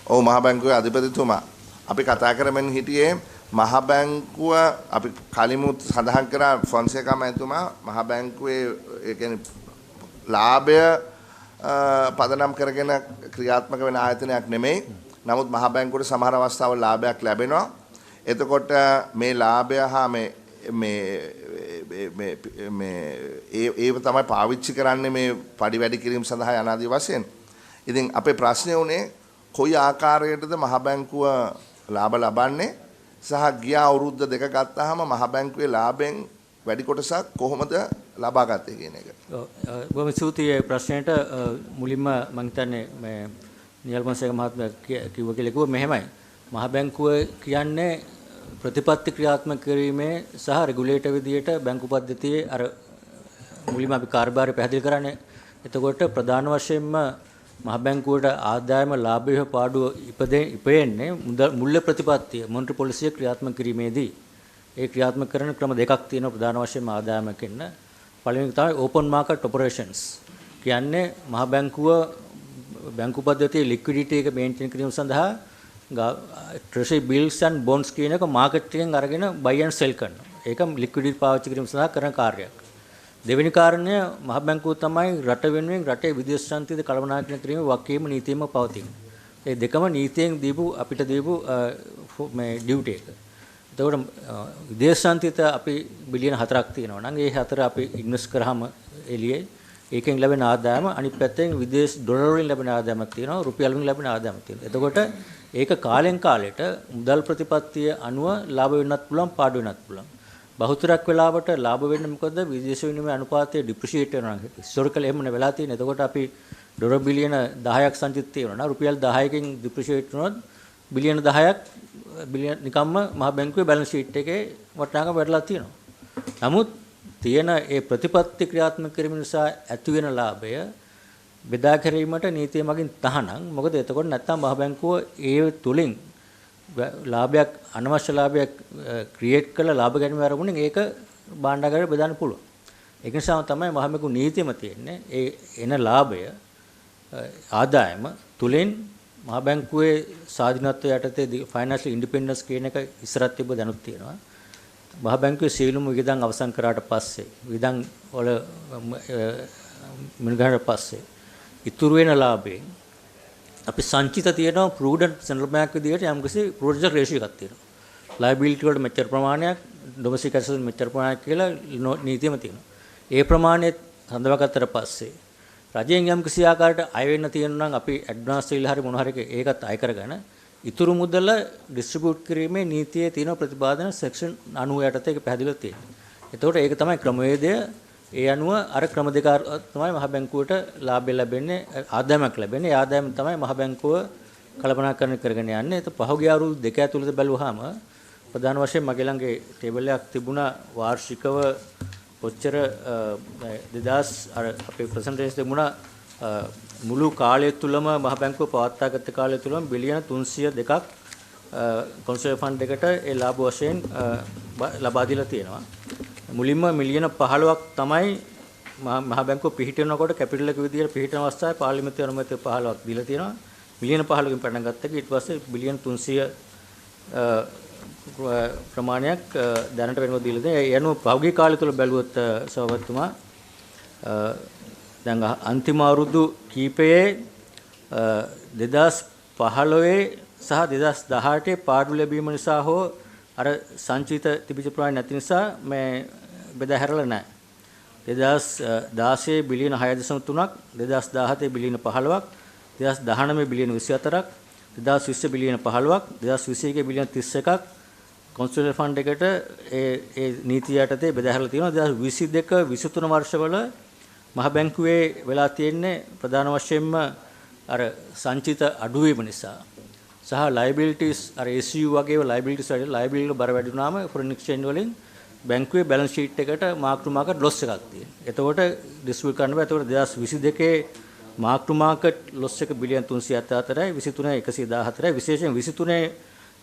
ඔව් මහ බැංකුවේ අධිපතිතුමා අපි කතා කරමින් හිටියේ මහ බැංකුව අපි කලිමුත් සඳහන් කරා ෆොන්සේකා මහතුමා මහ බැංකුවේ ඒ කියන්නේ ලාභය පදනම් කරගෙන ක්‍රියාත්මක වෙන ආයතනයක් නෙමෙයි. නමුත් මහ බැංකුවට සමහර අවස්ථාවල ලාභයක් ලැබෙනවා. එතකොට මේ ලාභය හා ඒ තමයි පාවිච්චි කරන්නේ මේ පඩි වැඩි කිරීම සඳහා යනාදී වශයෙන්. ඉතින් අපේ ප්‍රශ්නේ උනේ කොයි ආකාරයකටද මහ බැංකුව ලාභ ලබන්නේ සහ ගිය අවුරුද්ද දෙක ගත්තාම මහ බැංකුවේ ලාභයෙන් වැඩි කොටසක් කොහොමද ලබා ගත්තේ කියන එක. බොහොම ස්තුතියි ප්‍රශ්නෙට. මුලින්ම මම හිතන්නේ මේ නියල්මසේක මහත්මයා කිව්ව කියලා කිව්ව මෙහෙමයි. මහ බැංකුව කියන්නේ ප්‍රතිපත්ති ක්‍රියාත්මක කිරීමේ සහ රෙගුලේටර් විදියට බැංකු පද්ධතියේ අර මුලින්ම අපි කාර්යභාරය පැහැදිලි කරන්නේ. එතකොට ප්‍රධාන වශයෙන්ම මහ බැංකුවට ආදායම ලාභය පාඩුව ඉපෙන්නේ මුල්‍ය ප්‍රතිපත්තිය මොනිටරි පොලිසිය ක්‍රියාත්මක කිරීමේදී. ඒ ක්‍රියාත්මක කරන ක්‍රම දෙකක් තියෙනවා ප්‍රධාන වශයෙන්ම ආදායමකින්. පළවෙනි එක තමයි ඕපන් මාකට් ඔපරේෂන්ස්. කියන්නේ මහ බැංකුව බැංකු පද්ධතියේ ලික්විඩිටි එක මේන්ටේන් කිරීම සඳහා ට්‍රෙෂරි බිල්ස් ඇන්ඩ් බොන්ඩ්ස් කියන එක මාකට් එකෙන් අරගෙන බයි ඇන්ඩ් සෙල් කරනවා. ඒක ලික්විඩිටි පාවිච්චි කිරීම සඳහා කරන කාර්යයක්. දෙවෙනි කාරණය මහ බැංකුව තමයි රට වෙනුවෙන් රටේ විදේශ සංචිත කළමනාකරණය කිරීමේ වගකීම නීතියෙම පවතින. ඒ දෙකම නීතියෙන් අපිට දීපු මේ ඩියුටි එක. එතකොට විදේශ සංචිත අපි බිලියන 4ක් තියෙනවා නම් ඒ 4 අපි ඉන්වෙස්ට් කරාම එළියේ ඒකෙන් ලැබෙන ආදායම අනිත් පැත්තෙන් විදේශ ඩොලර් වලින් ලැබෙන ආදායමක් තියෙනවා රුපියල් වලින් ලැබෙන ආදායමක් තියෙනවා. එතකොට ඒක කාලෙන් කාලෙට මුදල් ප්‍රතිපත්තිය අනුව ලාභ වෙන්නත් පුළුවන් පාඩු වෙන්නත් පුළුවන්. බහුතරයක් වෙලාවට ලාභ වෙන්නේ මොකද විදේශ විනිමය අනුපාතය ඩිප්‍රීෂিয়েට් වෙනවා. හිස්ටොරිකල් එහෙමනේ වෙලා තියෙන්නේ. එතකොට අපි ඩොලර් බිලියන 10ක් සංචිත තියෙනවා නා රුපියල් 10කින් ඩිප්‍රීෂিয়েට් වුණොත් බිලියන 10ක් බිලියන නිකම්ම මහ බැංකුවේ බැලන්ස් ෂීට් එකේ වටිනාකම වැඩිලා තියෙනවා. නමුත් තියෙන ඒ ප්‍රතිපත්ති ක්‍රියාත්මක කිරීම නිසා ඇති වෙන ලාභය බෙදා ගැනීමට නීතිය මගින් තහනම්. මොකද එතකොට නැත්තම් මහ බැංකුව ඒ තුලින් ලාභයක් අනවශ්‍ය ලාභයක් ක්‍රියේට් කරලා ලාභ ගැනීම ආරමුණෙන් ඒක භාණ්ඩාගාරයට බෙදන්න පුළුවන්. ඒක නිසා තමයි මහ බැංකුව නීතියම තියෙන්නේ ඒ එන ලාභය ආදායම තුලින් මහ බැංකුවේ ස්වාධීනත්වය යටතේ ෆයිනෑන්ෂල් ඉන්ඩිපෙන්ඩන්ස් කියන එක ඉස්සරහට තිබ්බ දැනුත් තියෙනවා. මහ බැංකුවේ සියලුම වියදම් අවසන් කරාට පස්සේ වියදම් වල මිනිගානට පස්සේ ඉතුරු වෙන ලාභයෙන් අපි සංචිත තියෙනවා ප්‍රූඩන්ට් සෙන්ට්‍රල් බැංක් විදියට යම්කිසි ප්‍රූඩන්ට් රේෂියෝ එකක් තියෙනවා. ලයබිලිටි වලට මෙච්චර ප්‍රමාණයක් ඩොමස්ටික් ඇසෙට් මෙච්චර ප්‍රමාණයක් කියලා නීතියම තියෙනවා. ඒ ප්‍රමාණය හඳුනාගත්තට පස්සේ රජයෙන් යම්කිසි ආකාරයකට අය වෙන්න තියෙනවා නම් අපි ඇඩ්වාන්ස් සීල් හරි මොන හරි ඒකත් අය කරගෙන ඉතුරු මුදල ඩිස්ට්‍රිබියුට් කිරීමේ නීතියේ තියෙන ප්‍රතිපාදන සෙක්ෂන් 90 යටතේ ඒක පැහැදිලිව තියෙනවා. එතකොට ඒක තමයි ක්‍රමවේදය. ඒ අනුව අර ක්‍රම දෙක තමයි මහ බැංකුවට ලාභය ලැබෙන්නේ ආදායමක් ලැබෙන්නේ. ඒ ආදායම තමයි මහ බැංකුව කළමනාකරණය කරගෙන යන්නේ. ඒක පහුගිය අවුරුදු දෙක ඇතුළත බැලුවාම ප්‍රධාන වශයෙන් මගේ ළඟේ ටේබල් එකක් තිබුණා වාර්ෂිකව කොච්චර 2000 අර අපේ ප්‍රසන්ටේෂන් තිබුණා මුළු කාලය තුලම මහ බැංකුව පවත්වාගත්ත කාලය තුලම බිලියන 302ක් කොන්සර්වේටිව් ෆන්ඩ් එකට ඒ ලාභ වශයෙන් ලබා දීලා තියෙනවා. මුලින්ම මිලියන 15ක් තමයි මහ බැංකුව පිහිටනකොට කැපිටල් එක විදියට පිහිටන අවස්ථාවේ පාර්ලිමේන්තු අනුමැතිය 15ක් දීලා තියෙනවා. මිලියන 15කින් පටන් ගත්ත එක ඊට පස්සේ බිලියන 300 ප්‍රමාණයක් දැනට වෙනව දීලා තියෙනවා. ඒ අනුව පහුගිය කාලය තුල බැලුවොත් සභාපතිතුමා දැන් අන්තිම අවුරුදු කීපයේ 2015 සහ 2018 පාඩු ලැබීම නිසා හෝ අර සංචිත තිබිච්ච ප්‍රමාණය නැති නිසා මේ බෙදා හැරලා නැහැ. 2016 බිලියන 6.3ක්, 2017 බිලියන 15ක්, 2019 බිලියන 24ක්, 2020 බිලියන 15ක්, 2021 බිලියන 31ක් කොන්ස්ටිටියුෂන් ෆන්ඩ් එකට ඒ නීතිය යටතේ බෙදා හැරලා තියෙනවා. 2022 23 වර්ෂවල මහ බැංකුවේ වෙලා තියෙන්නේ ප්‍රධාන වශයෙන්ම අර සංචිත අඩුවීම නිසා සහ ලයබිලිටිස් අර ACU වගේ ලයබිලිටිස් ලයබිලිටි බර වැඩි වුණාම ෆොරින් එක්ස්චේන්ජ් වලින් බැංකුවේ බැලන්ස් ෂීට් එකට මාක් ටු මාකට් ලොස් එකක් තියෙනවා. එතකොට ඩිස්ට්‍රිබියුට් කරන්න බෑ. එතකොට 2022 මාක් ටු මාකට් ලොස් එක බිලියන 374යි 23 114යි විශේෂයෙන් 23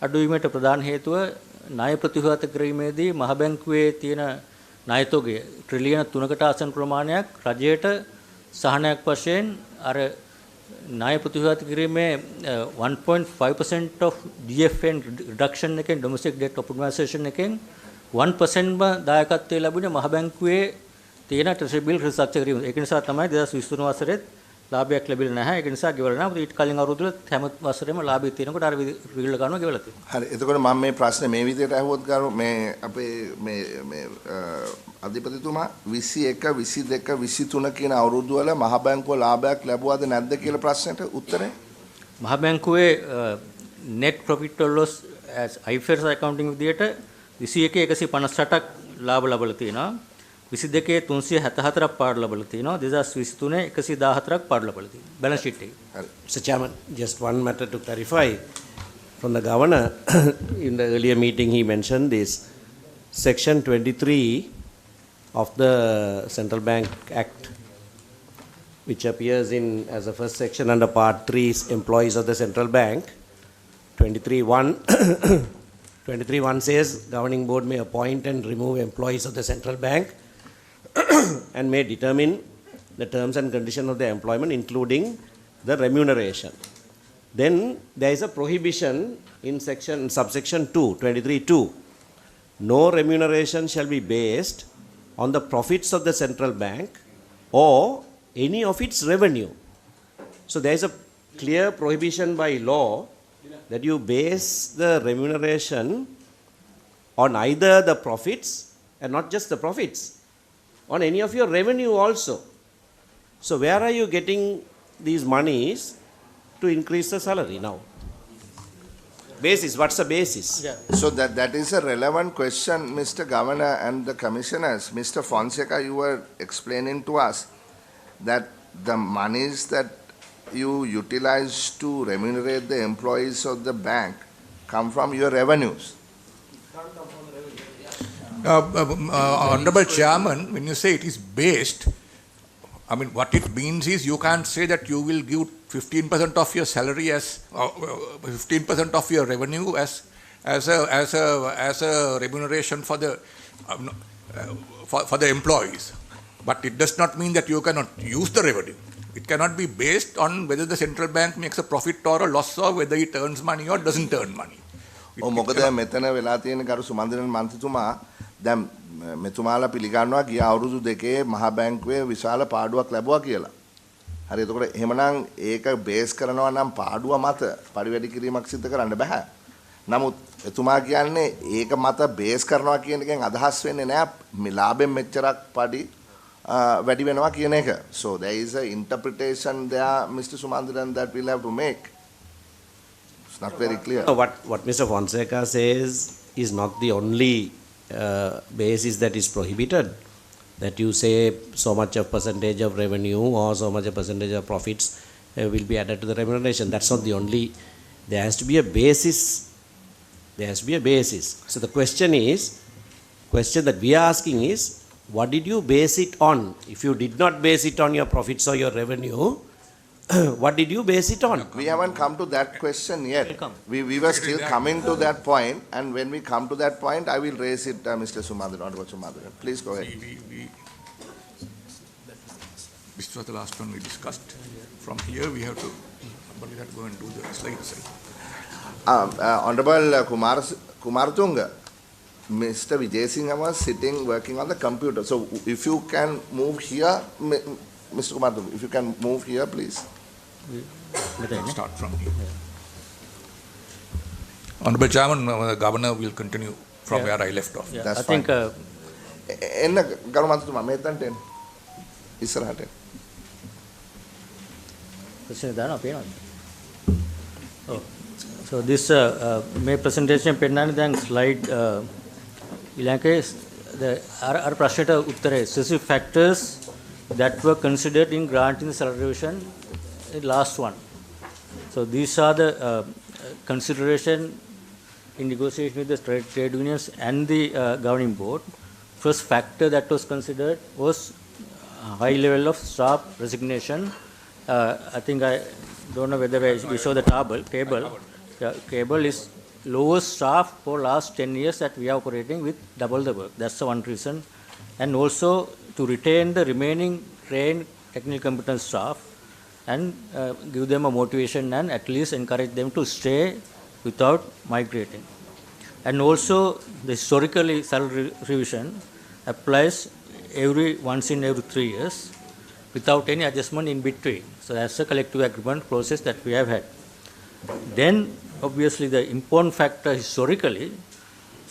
අඩුවීමට ප්‍රධාන හේතුව ණය ප්‍රතිහත කිරීමේදී මහ බැංකුවේ තියෙන ණය තොගය ට්‍රිලියන 3කට ආසන්න ප්‍රමාණයක් රජයට සහනයක් වශයෙන් අර ණය ප්‍රතිඝාත කිරීමේ 1.5% of GFN reduction එකෙන් domestic debt optimization එකෙන් 1% ම දායකත්වයේ ලැබුණේ මහ බැංකුවේ තියෙන treasury bill restructure කිරීම. ඒක නිසා තමයි 2023 වසරේත් ලාභයක් ලැබෙන්නේ නැහැ. ඒක නිසා ගෙවලා නැහැ. ඊට කලින් අවුරුද්දවල හැම වසරේම ලාභය තියෙනකොට අර රිවිල් ගන්නවා ගෙවලා තියෙනවා. හරි. එතකොට මම මේ ප්‍රශ්නේ මේ විදිහට අහුවොත් ගාරු මේ අපේ මේ අධිපතිතුමා 21 22 23 කියන අවුරුදු වල මහ බැංකුව ලාභයක් ලැබුවාද නැද්ද කියලා ප්‍රශ්නෙට උත්තරේ මහ බැංකුවේ net profit or loss as IFRS accounting විදියට 21 158ක් ලාභ ලැබලා තියෙනවා. 22 374ක් පාඩු ලැබලා තියෙනවා. 2023 114ක් පාඩු ලැබලා තියෙනවා. balance sheet එකේ. හරි. Mr. Chairman, just one matter to clarify from the governor. In the earlier meeting he mentioned this section 23 of the Central Bank Act, which appears in as a first section under part 3 employees of the central bank. 23.1 says governing board may appoint and remove employees of the central bank and may determine the terms and conditions of their employment, including the remuneration. Then there is a prohibition in subsection 2, 23.2. No remuneration shall be based on the profits of the central bank or any of its revenue. So there is a clear prohibition by law that you base the remuneration on either the profits, and not just the profits, on any of your revenue also. So where are you getting these monies to increase the salary now? Basis, what's the basis? Yeah. So that is a relevant question, Mr. Governor and the commissioners. Mr. Fonseca, you were explaining to us that the monies that you utilize to remunerate the employees of the bank come from your revenues. Honorable Chairman, when you say it is based, I mean, what it means is you can't say that you will give 15% of your salary as 15% of your revenue as a remuneration for the employees. But it does not mean that you cannot use the revenue. It cannot be based on whether the central bank makes a profit or a loss, or whether it earns money or doesn't earn money. මොකද මෙතන වෙලා තියෙන ගරු සුමන්දිරන් මන්ත්‍රීතුමා දැන් මෙතුමාලා පිළිගන්නවා ගිය අවුරුදු දෙකේ මහ බැංකුවේ විශාල පාඩුවක් ලැබුවා කියලා. හරි එතකොට එහෙමනම් ඒක බේස් කරනවා නම් පාඩුව මත පරිවැඩි කිරීමක් සිදු කරන්න බෑ. නමුත් එතුමා කියන්නේ ඒක මත බේස් කරනවා කියන එකෙන් අදහස් වෙන්නේ නෑ ලාභයෙන් මෙච්චරක් පඩි වැඩි වෙනවා කියන එක. So there is a interpretation there, Mr. Sumandiran, that we'll have to make. It's not very clear. What Mr. Fonseca says is not the only basis that is prohibited. That you say so much of percentage of revenue or so much of percentage of profits will be added to the remuneration. That's not the only. There has to be a basis. There has to be a basis. So the question that we are asking is, what did you base it on? If you did not base it on your profits or your revenue, what did you base it on? We haven't come to that question yet. We were still coming to that point, and when we come to that point, I will raise it, Mr. Sumandiran, Honorable Sumandiran. Please go ahead. This was the last one we discussed. From here we have to go and do the slides. Honorable Kumaratunga, Mr. Vijay Singh was sitting working on the computer. So if you can move here, Mr. Kumaratunga, if you can move here, please. Start from here. Honorable Chairman, the Governor will continue from where I left off. Yeah, That's I think එන්න ගරු මන්ත්‍රීතුමා මෙතනට එන්න. ඉස්සරහට එන්න. ප්‍රශ්න දානවා පේනවද? ඔව්. So this මේ presentation පෙන්නන්නේ දැන් slide ඊළඟේ අර ප්‍රශ්නට උත්තරේ specific factors that were considered in granting the salary revision, the last one. So these are the consideration in negotiation with the trade unions and the governing board. First factor that was considered was high level of staff resignation. I think I don't know whether we show the table. Cable is lowest staff for last 10 years that we are operating with double the work. That's the one reason. And also to retain the remaining trained technical competent staff and give them a motivation and at least encourage them to stay without migrating. And also the historically salary revision applies once in every 3 years without any adjustment in between. So that's a collective agreement process that we have had. Then obviously the important factor historically,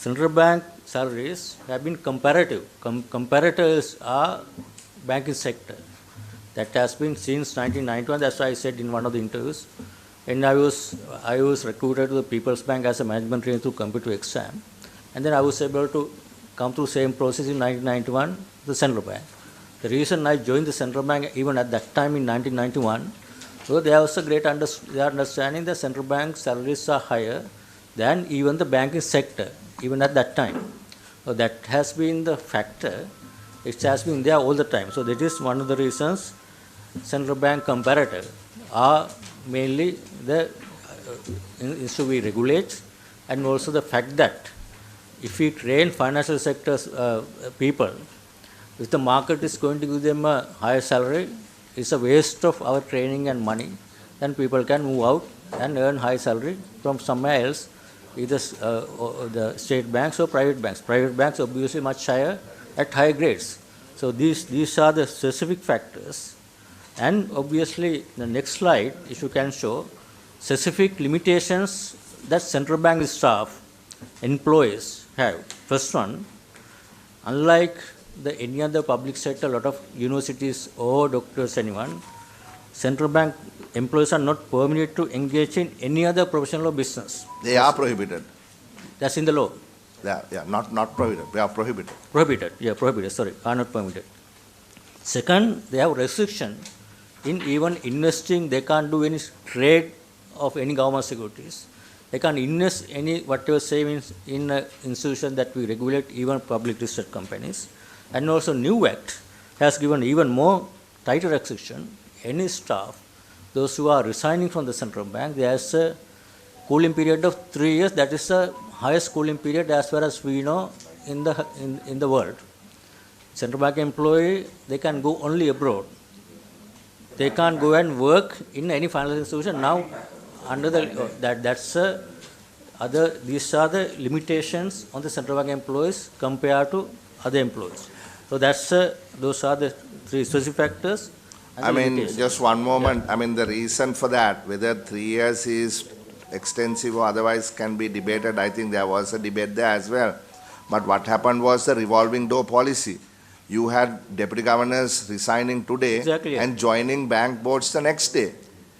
central bank salaries have been comparative. Comparators are banking sector. That has been since 1991. That's why I said in one of the interviews. And I was recruited to the People's Bank as a management trainee through competitive exam. And then I was able to come through same process in 1991, the central bank. The reason I joined the central bank even at that time in 1991, so there was a great understanding that central bank salaries are higher than even the banking sector, even at that time. So that has been the factor. It has been there all the time. So that is one of the reasons central bank comparator are mainly the issue we regulate, and also the fact that if we train financial sectors people, if the market is going to give them a higher salary, it's a waste of our training and money. Then people can move out and earn high salary from somewhere else, either the state banks or private banks. Private banks obviously much higher at higher grades. So these are the specific factors. And obviously the next slide, if you can show specific limitations that central bank staff, employees have. First one, unlike any other public sector, a lot of universities or doctors, anyone, central bank employees are not permitted to engage in any other professional or business. They are prohibited. That's in the law. Yeah, not prohibited. They are prohibited. Prohibited, sorry, are not permitted. Second, they have restriction in even investing. They can't do any trade of any government securities. They can't invest any whatever savings in an institution that we regulate, even public listed companies. And also new act has given even more tighter restriction. Any staff, those who are resigning from the central bank, there's a cooling period of 3 years. That is the highest cooling period as far as we know in the world. Central bank employee, they can go only abroad. They can't go and work in any financial institution. Now, under the these are the limitations on the central bank employees compared to other employees. So those are the three specific factors. I mean, just one moment. Yeah. I mean, the reason for that, whether 3 years is extensive or otherwise, can be debated. I think there was a debate there as well. But what happened was the revolving door policy. You had deputy governors resigning today and joining bank boards the next day.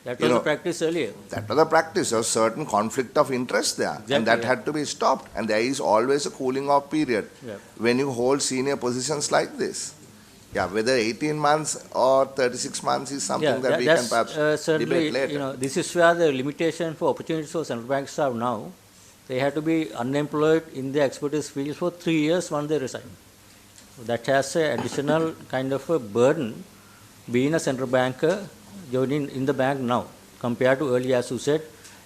That was the practice earlier. That was the practice. There was certain conflict of interest there. And that had to be stopped. And there is always a cooling off period when you hold senior positions like this. Yeah, whether 18 months or 36 months is something that we can perhaps debate later. This is where the limitation for opportunities for central bank staff now. They have to be unemployed in their expertise field for 3 years once they resign. So that has an additional kind of a burden being a central banker joining in the bank now compared to earlier, as you said.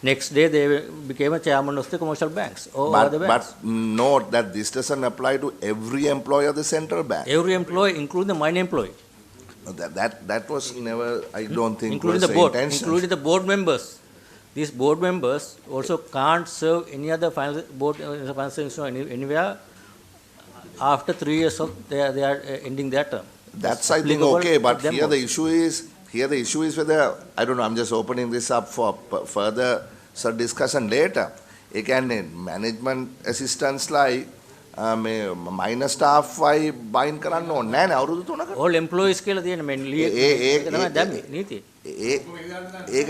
Next day they became a chairman of the commercial banks or other banks. But note that this doesn't apply to every employee of the central bank. Every employee, including the mine employee. That was never, I don't think, including was the board, intention. including the board members. These board members also can't serve any other board anywhere after 3 years of they are ending their term. That's I think okay, but here the issue is whether, I don't know, I'm just opening this up for further discussion later. It can management assistants like minor staff why bind කරන්න ඕනේ නැහැ නේ අවුරුදු 3කට. All employees කියලා තියෙන mainly ඒක තමයි දැම්මේ නීතිය. ඒක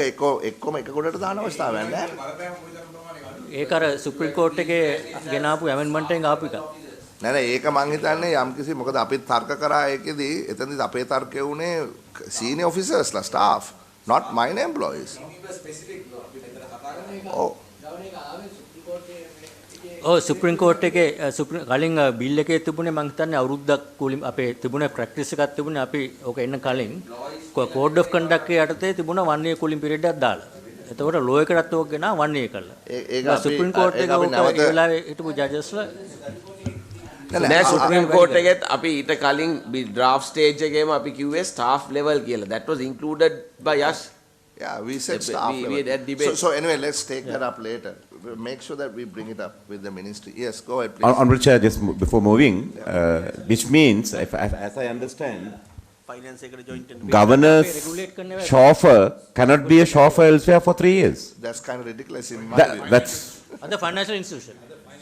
එක්කම එක කොටට දාන අවස්ථාවක් නැහැ. ඒක අර සුප්‍රීම කෝට් එකේ ගෙනාපු ඇමෙන්ඩ්මන්ට් එකෙන් ආපු එක. නෑ ඒක මං හිතන්නේ යම්කිසි මොකද අපි තර්ක කරා ඒකෙදි එතනදි අපේ තර්කය උනේ senior officers ලා staff not mine employees. Supreme coat එකේ කලින් බිල් එකේ තිබුණේ මං හිතන්නේ අවුරුද්දක් කලින් අපේ තිබුණේ ප්‍රැක්ටිස් එකක් තිබුණේ අපි ඕක එන්න කලින් කෝඩ් ඔෆ් කන්ඩක්ට් එකේ යටතේ තිබුණා 1 year කූලින් පීරියඩ් එකක් දාලා. එතකොට ලෝ එකටත් ඕක ගෙනා 1 year කරලා. ඒක සුප්‍රීම කෝට් එකේ ඕක ඒ වෙලාවේ හිටපු ජජස්ලා නෑ සුප්‍රීම කෝට් එකෙත් අපි ඊට කලින් ඩ්‍රාෆ්ට් ස්ටේජ් එකේම අපි කිව්වේ ස්ටාෆ් ලෙවල් කියලා. that was included by us. Yeah, we said We- staff we level. had So, debate. so anyway, let's take that up later. We'll make sure that we bring it up with the ministry. Yes, go ahead, please. Honorable Chair, just before moving, which means, as I understand, governor's chauffeur cannot be a chauffeur elsewhere for 3 years. That's kind of ridiculous in my view. That's Other financial institution.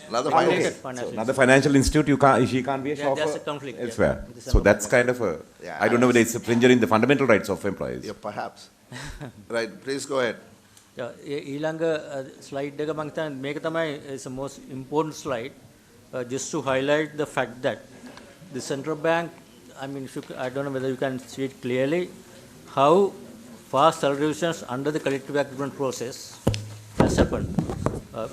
Another Regulated finance. financial another financial institute. She can't be a Yeah, chauffeur there's a conflict, yeah. elsewhere. It is So a that's kind of a. Yeah, I don't know whether it's infringing the fundamental rights of employees. Yeah, perhaps. Right, please go ahead. ඊළඟ slide එක මම හිතන්නේ මේක තමයි is the most important slide, just to highlight the fact that the central bank, I mean, if you, I don't know whether you can see it clearly, how fast salary revisions under the collective agreement process has happened.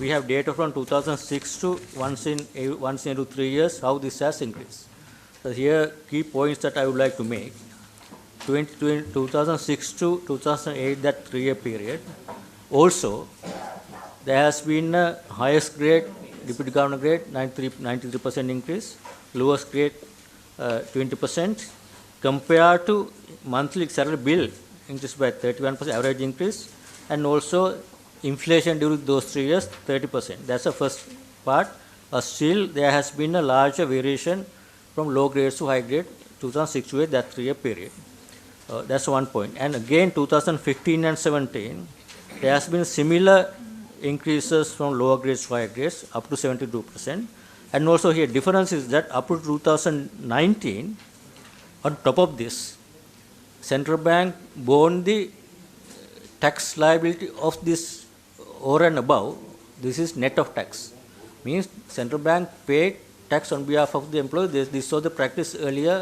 We have data from 2006 to once in every 3 years, how this has increased. So here, key points that I would like to make. 2006 to 2008, that 3-year period, also there has been a highest grade, deputy governor grade, 93% increase, lowest grade 20%, compared to monthly salary bill increased by 31% average increase, and also inflation during those 3 years 30%. That's the first part. Still there has been a larger variation from low grades to high grade 2006 to 8, that 3-year period. That's one point. And again 2015 and 17, there has been similar increases from lower grades to higher grades up to 72%. And also here difference is that up to 2019, on top of this, central bank borne the tax liability of this over and above. This is net of tax. Means central bank paid tax on behalf of the employee. This was the practice earlier,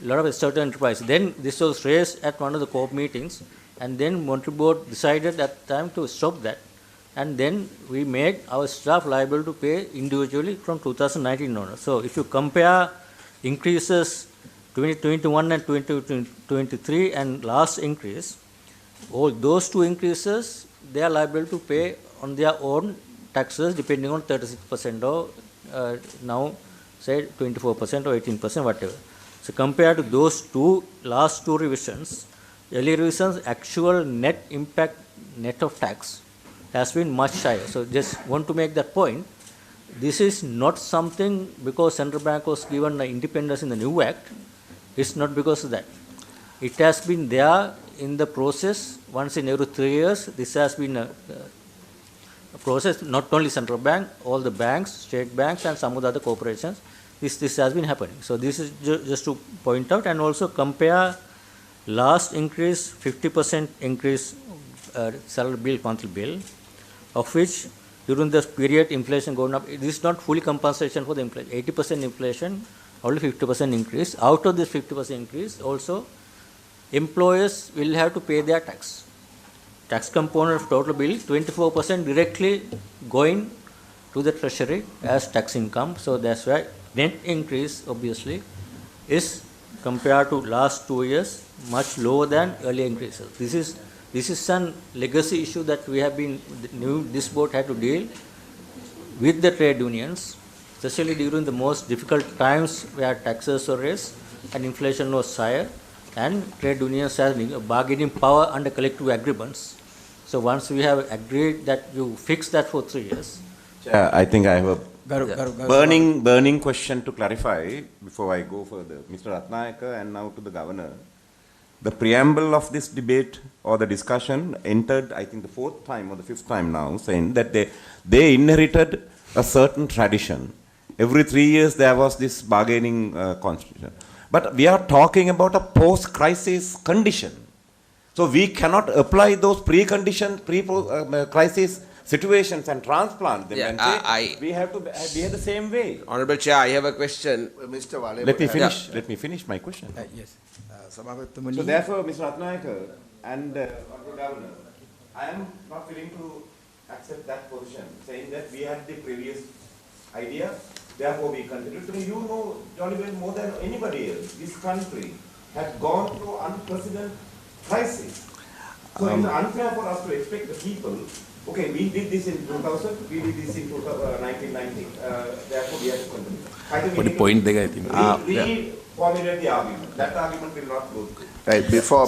a lot of certain enterprises. Then this was raised at one of the COP meetings, and then Monetary Board decided at the time to stop that. And then we made our staff liable to pay individually from 2019 onwards. So if you compare increases 2021 and 2023 and last increase, all those two increases, they are liable to pay on their own taxes depending on 36% or now say 24% or 18%, whatever. So compared to those last two revisions, early revisions, actual net impact, net of tax, has been much higher. So just want to make that point. This is not something because central bank was given independence in the new act. It's not because of that. It has been there in the process once in every 3 years. This has been a process, not only central bank, all the banks, state banks and some of the other corporations. This has been happening. So this is just to point out, and also compare last increase, 50% increase salary bill, monthly bill, of which during this period inflation going up, this is not fully compensation for the inflation. 80% inflation, only 50% increase. Out of this 50% increase, also employers will have to pay their tax. Tax component of total bill, 24% directly going to the treasury as tax income. So that's why net increase obviously is compared to last 2 years much lower than earlier increases. This is an legacy issue that we have been, this board had to deal with the trade unions, especially during the most difficult times where taxes were raised and inflation was higher, and trade unions have bargaining power under collective agreements. So once we have agreed that you fix that for 3 years. I think I have a burning question to clarify before I go further. Mr. Ratnayaka and now to the governor. The preamble of this debate or the discussion entered, I think, the 4th time or the 5th time now, saying that they inherited a certain tradition. Every 3 years there was this bargaining constitution. But we are talking about a post-crisis condition. So we cannot apply those pre-crisis situations and transplant them and say we have to behave the same way. Honorable Chair, I have a question. Mr. Wale, Let me finish. Let me finish my question. Yes. So therefore, Mr. Ratnayaka and Honorable Governor, I am not willing to accept that position, saying that we had the previous idea, therefore we continue. You know jolly well more than anybody else, this country had gone through unprecedented crisis. So it's unfair for us to expect the people, okay, we did this in 2000, we did this in 1990, therefore we have to continue. I think we need to reformulate the argument. That argument will not go through. Right, before I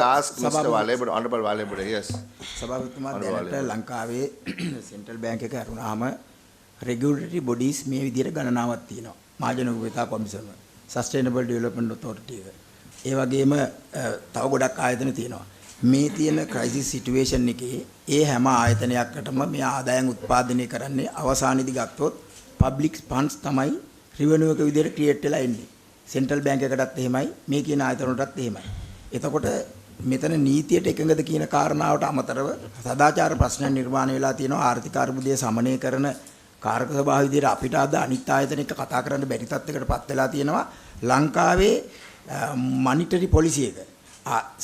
ask Mr. Sababatu- Walebura, Honorable Walebura, yes. සභාපතිතුමා Anuradhapura දැනට වල. ලංකාවේ central bank එක අරුණාම රෙගියුලටරි bodies මේ විදිහට ගණනාවක් තියෙනවා. මහජන උපයෝගිතා කොමිසම, සස්ටේනබල් ඩෙවලොප්මන්ට් ඔතොරිටි එක. ඒ වගේම තව ගොඩක් ආයතන තියෙනවා. මේ තියෙන ක්‍රයිසිස් සිටුේෂන් එකේ ඒ හැම ආයතනයකටම මේ ආදායම් උත්පාදනය කරන්නේ අවසානයේදී ගත්තොත් පබ්ලික් ෆන්ඩ්ස් තමයි රිවෙනියු එක විදිහට ක්‍රියේට් වෙලා එන්නේ. සෙන්ට්‍රල් බැංක් එකටත් එහෙමයි, මේ කියන ආයතන වලටත් එහෙමයි. එතකොට මෙතන නීතියට එකඟද කියන කාරණාවට අමතරව සදාචාර ප්‍රශ්න නිර්මාණය වෙලා තියෙනවා. ආර්ථික අර්බුදය සමනය කරන කාරක සභාව විදිහට අපිට අද අනිත් ආයතන එක කතා කරන්න බැරි තත්යකටපත් වෙලා තියෙනවා. ලංකාවේ මොනිටරි පොලිසි එක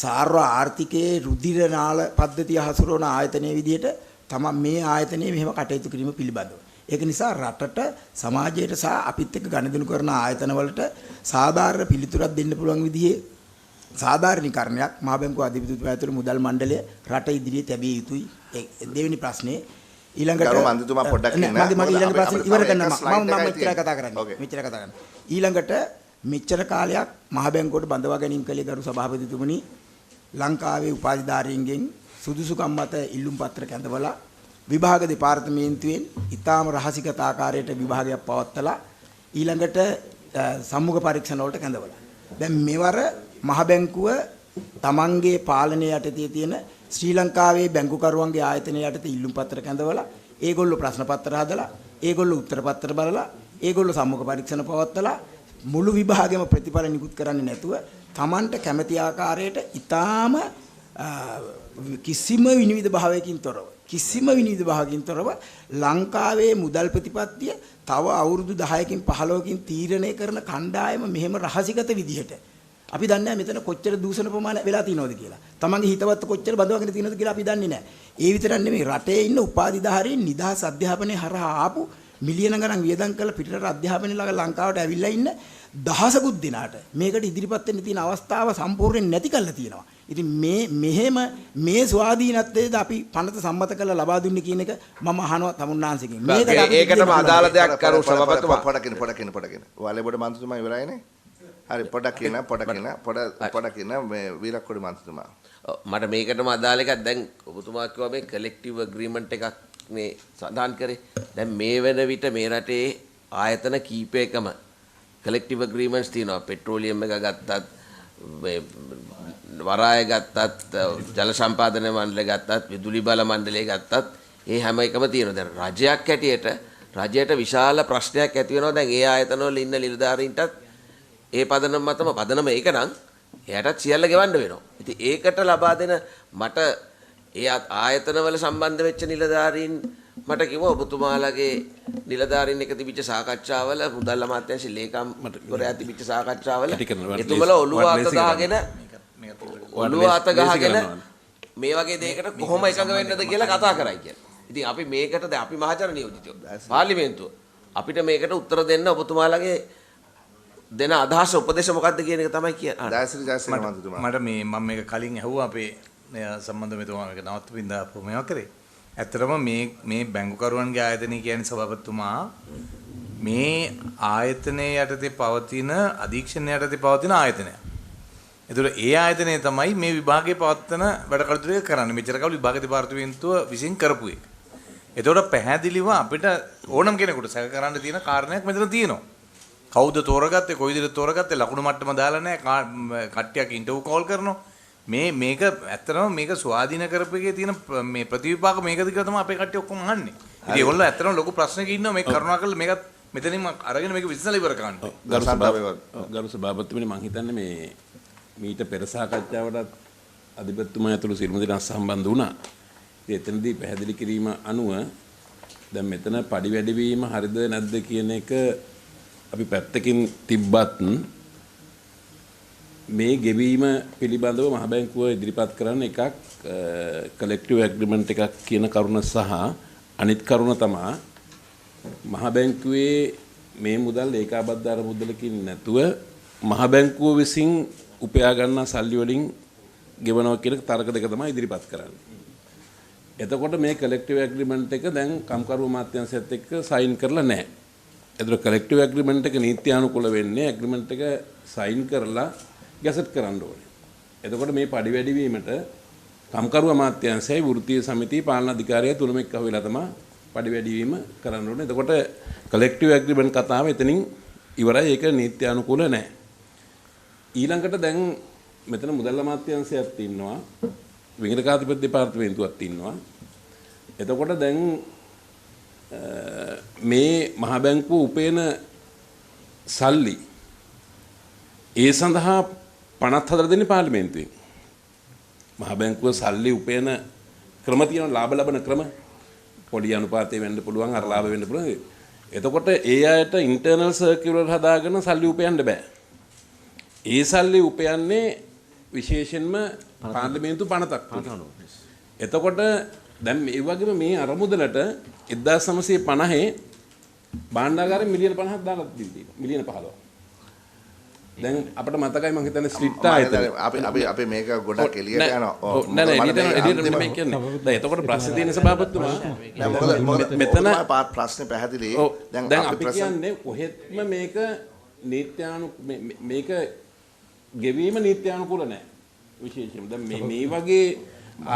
සාර්ව ආර්ථිකයේ රුධිර නාල පද්ධතිය හසුරවන ආයතනයේ විදිහට තමයි මේ ආයතනයේ මෙහෙම කටයුතු කිරීම පිළිබඳව. ඒක නිසා රටට සමාජයට සහ අපිත් එක්ක ගනුදෙනු කරන ආයතන වලට සාධාරණ පිළිතුරක් දෙන්න පුළුවන් විදිහේ සාධාරණීකරණයක් මහ බැංකුව අධිපතිතුමා ඇතුළු මුදල් මණ්ඩලය රට ඉදිරියේ තැබිය යුතුයි. දෙවෙනි ප්‍රශ්නේ ඊළඟට ගරු මන්ත්‍රීතුමා පොඩ්ඩක් ඉන්න. මගේ ඊළඟ ප්‍රශ්නේ ඉවර කරන්න මම මෙච්චර කතා Okay. කරන්නේ. මෙච්චර කතා කරන්නේ. ඊළඟට මෙච්චර කාලයක් මහ බැංකුවට බඳවා ගැනීම කළේ ගරු සභාපතිතුමනි ලංකාවේ උපාධිධාරීන්ගෙන් සුදුසුකම් මත ඉල්ලුම් පත්‍ර කැඳවලා විභාග දෙපාර්තමේන්තුවෙන් ඊටාම රහසිගත ආකාරයට විභාගයක් පවත්වලා ඊළඟට සම්මුඛ පරීක්ෂණ වලට කැඳවලා. දැන් මෙවර මහ බැංකුව තමන්ගේ පාලනය යටතේ තියෙන ශ්‍රී ලංකාවේ බැංකුකරුවන්ගේ ආයතනය යටතේ ඉල්ලුම් පත්‍ර කැඳවලා ඒගොල්ලෝ ප්‍රශ්න පත්‍ර හදලා ඒගොල්ලෝ උත්තර පත්‍ර බලලා ඒගොල්ලෝ සම්මුඛ පරීක්ෂණ පවත්වලා මුළු විභාගෙම ප්‍රතිඵල නිකුත් කරන්නේ නැතුව තමන්ට කැමති ආකාරයට ඊටාම කිසිම විනිවිද භාවයකින් තොරව ලංකාවේ මුදල් ප්‍රතිපත්තිය තව අවුරුදු 10කින් 15කින් තීරණය කරන කණ්ඩායම මෙහෙම රහසිගත විදිහට අපි දන්නේ නැහැ මෙතන කොච්චර දූෂණ ප්‍රමාණය වෙලා තියෙනවද කියලා. තමන්ගේ හිතවත් කොච්චර බඳවාගෙන තියෙනවද කියලා අපි දන්නේ නැහැ. ඒ විතරක් නෙමෙයි රටේ ඉන්න උපාධිධාරීන් නිදහස් අධ්‍යාපනයේ හරහා ආපු මිලියන ගණන් වියදම් කරලා පිටරට අධ්‍යාපනය ළඟ ලංකාවට ඇවිල්ලා ඉන්න දහසකුත් දිනාට මේකට ඉදිරිපත් වෙන්න තියෙන අවස්ථාව සම්පූර්ණයෙන් නැති කරලා තියෙනවා. ඉතින් මේ ස්වාධීනත්වයේද අපි පනත සම්මත කරලා ලබා දුන්නේ කියන එක මම අහනවා තමුන්නාන්සේගෙන්. ඒකටම අදාළ දෙයක් කරු සභාපතිතුමා. පොඩකින. වාලේබොඩ මන්ත්‍රීතුමා ඉවරයිනේ. හරි පොඩක් ඉන්න මේ වීරක්කොඩි මන්ත්‍රීතුමා. මට මේකටම අදාළ එකක් දැන් ඔබතුමා කිව්වා මේ කලෙක්ටිව් ඇග්‍රීමන්ට් එකක් මේ සඳහන් කරේ. දැන් මේ වෙන විට මේ රටේ ආයතන කීපයකම කලෙක්ටිව් ඇග්‍රීමන්ට්ස් තියෙනවා. පෙට්‍රෝලියම් එක ගත්තත් වරාය ගත්තත් ජල සම්පාදන මණ්ඩලය ගත්තත් විදුලි බල මණ්ඩලය ගත්තත් ඒ හැම එකම තියෙනවා. දැන් රජයක් හැටියට රජයට විශාල ප්‍රශ්නයක් ඇති වෙනවා. දැන් ඒ ආයතනවල ඉන්න නිලධාරීන්ටත් ඒ පදනම මතම පදනම ඒක නම් එයාටත් සියල්ල ගෙවන්න වෙනවා. ඉතින් ඒකට ලබා දෙන මට ඒ ආයතනවල සම්බන්ධ වෙච්ච නිලධාරීන් මට කිව්වා ඔබතුමාලගේ නිලධාරීන් එක තිබිච්ච සාකච්ඡාවල මුදල් අමාත්‍යාංශ ලේකම්වරයා තිබිච්ච සාකච්ඡාවල එතුමලා ඔළුව අත ගහගෙන මේ වගේ දෙයකට කොහොම එකඟ වෙන්නද කියලා කතා කරයි කියලා. ඉතින් අපි මේකට දැන් අපි මහජන නියෝජිතයෝ පාර්ලිමේන්තුව අපිට මේකට උත්තර දෙන්න ඔබතුමාලගේ දෙන අදහස උපදේශ මොකක්ද කියන එක තමයි කියන්නේ. දායසිරි මන්ත්‍රීතුමා. මට මේ මම මේක කලින් ඇහුවා අපේ සම්බන්ධ මෙතුමා මේක නවත්වමින් දාපු මේවා කරේ. ඇත්තටම මේ බැංකුකරුවන්ගේ ආයතනය කියන්නේ සභාපතිතුමා මේ ආයතනයේ යටතේ පවතින අධීක්ෂණය යටතේ පවතින ආයතනය. ඒතර ඒ ආයතනය තමයි මේ විභාගයේ පවත්වන වැඩ කටයුතු ටික කරන්නේ. මෙච්චර කල් විභාග දෙපාර්තමේන්තුව විසින් කරපු එක. ඒතකොට පැහැදිලිව අපිට ඕනම කෙනෙකුට සැක කරන්න තියෙන කාරණයක් මෙතන තියෙනවා. කවුද තෝරගත්තේ කොයි විදිහට තෝරගත්තේ ලකුණු මට්ටම දාලා නැහැ කට්ටියක් ඉන්ටර්වයුව කෝල් කරනවා මේක ඇත්තටම මේක ස්වාධීන කරපෙකේ තියෙන මේ ප්‍රතිවිපාක මේකද කියලා තමයි අපේ කට්ටිය ඔක්කොම අහන්නේ. ඉතින් ඒගොල්ලෝ ඇත්තටම ලොකු ප්‍රශ්නයක ඉන්නවා මේක කරුණාකරලා මේකත් මෙතනින්ම අරගෙන මේක විශ්ලේෂණය ඉවර කරන්න. ගරු සභාපතිතුමනි මම හිතන්නේ මේ මීට පෙර සාකච්ඡාවටත් අධිපතිතුමා ඇතුළු සියලුම දෙනා සම්බන්ධ වුණා. ඉතින් එතනදී පැහැදිලි කිරීම අනුව දැන් මෙතන පඩි වැඩිවීම හරිද නැද්ද කියන එක අපි පැත්තකින් තිබ්බත් මේ ගෙවීම පිළිබඳව මහ බැංකුව ඉදිරිපත් කරන එකක් කලෙක්ටිව් ඇග්‍රීමන්ට් එකක් කියන කරුණ සහ අනිත් කරුණ තමයි මහ බැංකුවේ මේ මුදල් ඒකාබද්ධ අර මුදලකින් නැතුව මහ බැංකුව විසින් උපයා ගන්නා සල්ලි වලින් ගෙවනවා කියන තර්ක දෙක තමයි ඉදිරිපත් කරන්නේ. එතකොට මේ කලෙක්ටිව් ඇග්‍රීමන්ට් එක දැන් කම්කරු අමාත්‍යාංශයත් එක්ක සයින් කරලා නැහැ. ඒතර කලෙක්ටිව් ඇග්‍රීමන්ට් එක නීත්‍යානුකූල වෙන්නේ ඇග්‍රීමන්ට් එක සයින් කරලා ගැසට් කරන්න ඕනේ. එතකොට මේ පඩි වැඩි වීමට කම්කරු අමාත්‍යාංශයයි වෘත්තීය සමිතිය පාලන අධිකාරිය තුනම එක්ක වෙලා තමයි පඩි වැඩි වීම කරන්න ඕනේ. එතකොට කලෙක්ටිව් ඇග්‍රීමන්ට් කතාව එතනින් ඉවරයි. ඒක නීත්‍යානුකූල නැහැ. ඊළඟට දැන් මෙතන මුදල් අමාත්‍යාංශයක් ඉන්නවා. විගණකාධිපති දෙපාර්තමේන්තුවක් ඉන්නවා. එතකොට දැන් මේ මහ බැංකුව උපයන සල්ලි ඒ සඳහා 54 දෙනෙක් පාර්ලිමේන්තුවෙන් මහ බැංකුව සල්ලි උපයන ක්‍රම තියෙනවා ලාභ ලබන ක්‍රම පොඩි අනුපාතේ වෙන්න පුළුවන් අර ලාභ වෙන්න පුළුවන්. එතකොට ඒ අයට ඉන්ටර්නල් සර්කියුලර් හදාගෙන සල්ලි උපයන්න බෑ. ඒ සල්ලි උපයන්නේ විශේෂයෙන්ම පාර්ලිමේන්තු පනතක් තුලින්. එතකොට දැන් මේ වගේම මේ අරමුදලට 1950 භාණ්ඩාගාරේ මිලියන 50ක් දාලා තියෙනවා. මිලියන 15. දැන් අපිට මතකයි මම හිතන්නේ ස්ලිට් ආයතන අපි මේක ගොඩක් එළියට යනවා. නෑ නෑ එළියට නෙමෙයි කියන්නේ. දැන් එතකොට ප්‍රශ්නේ තියෙන සභාපතිතුමා මෙතන ප්‍රශ්නේ පැහැදිලි. දැන් අපි කියන්නේ කොහෙත්ම මේක මේක ගෙවීම නීත්‍යානුකූල නැහැ. විශේෂයෙන්ම දැන් මේ වගේ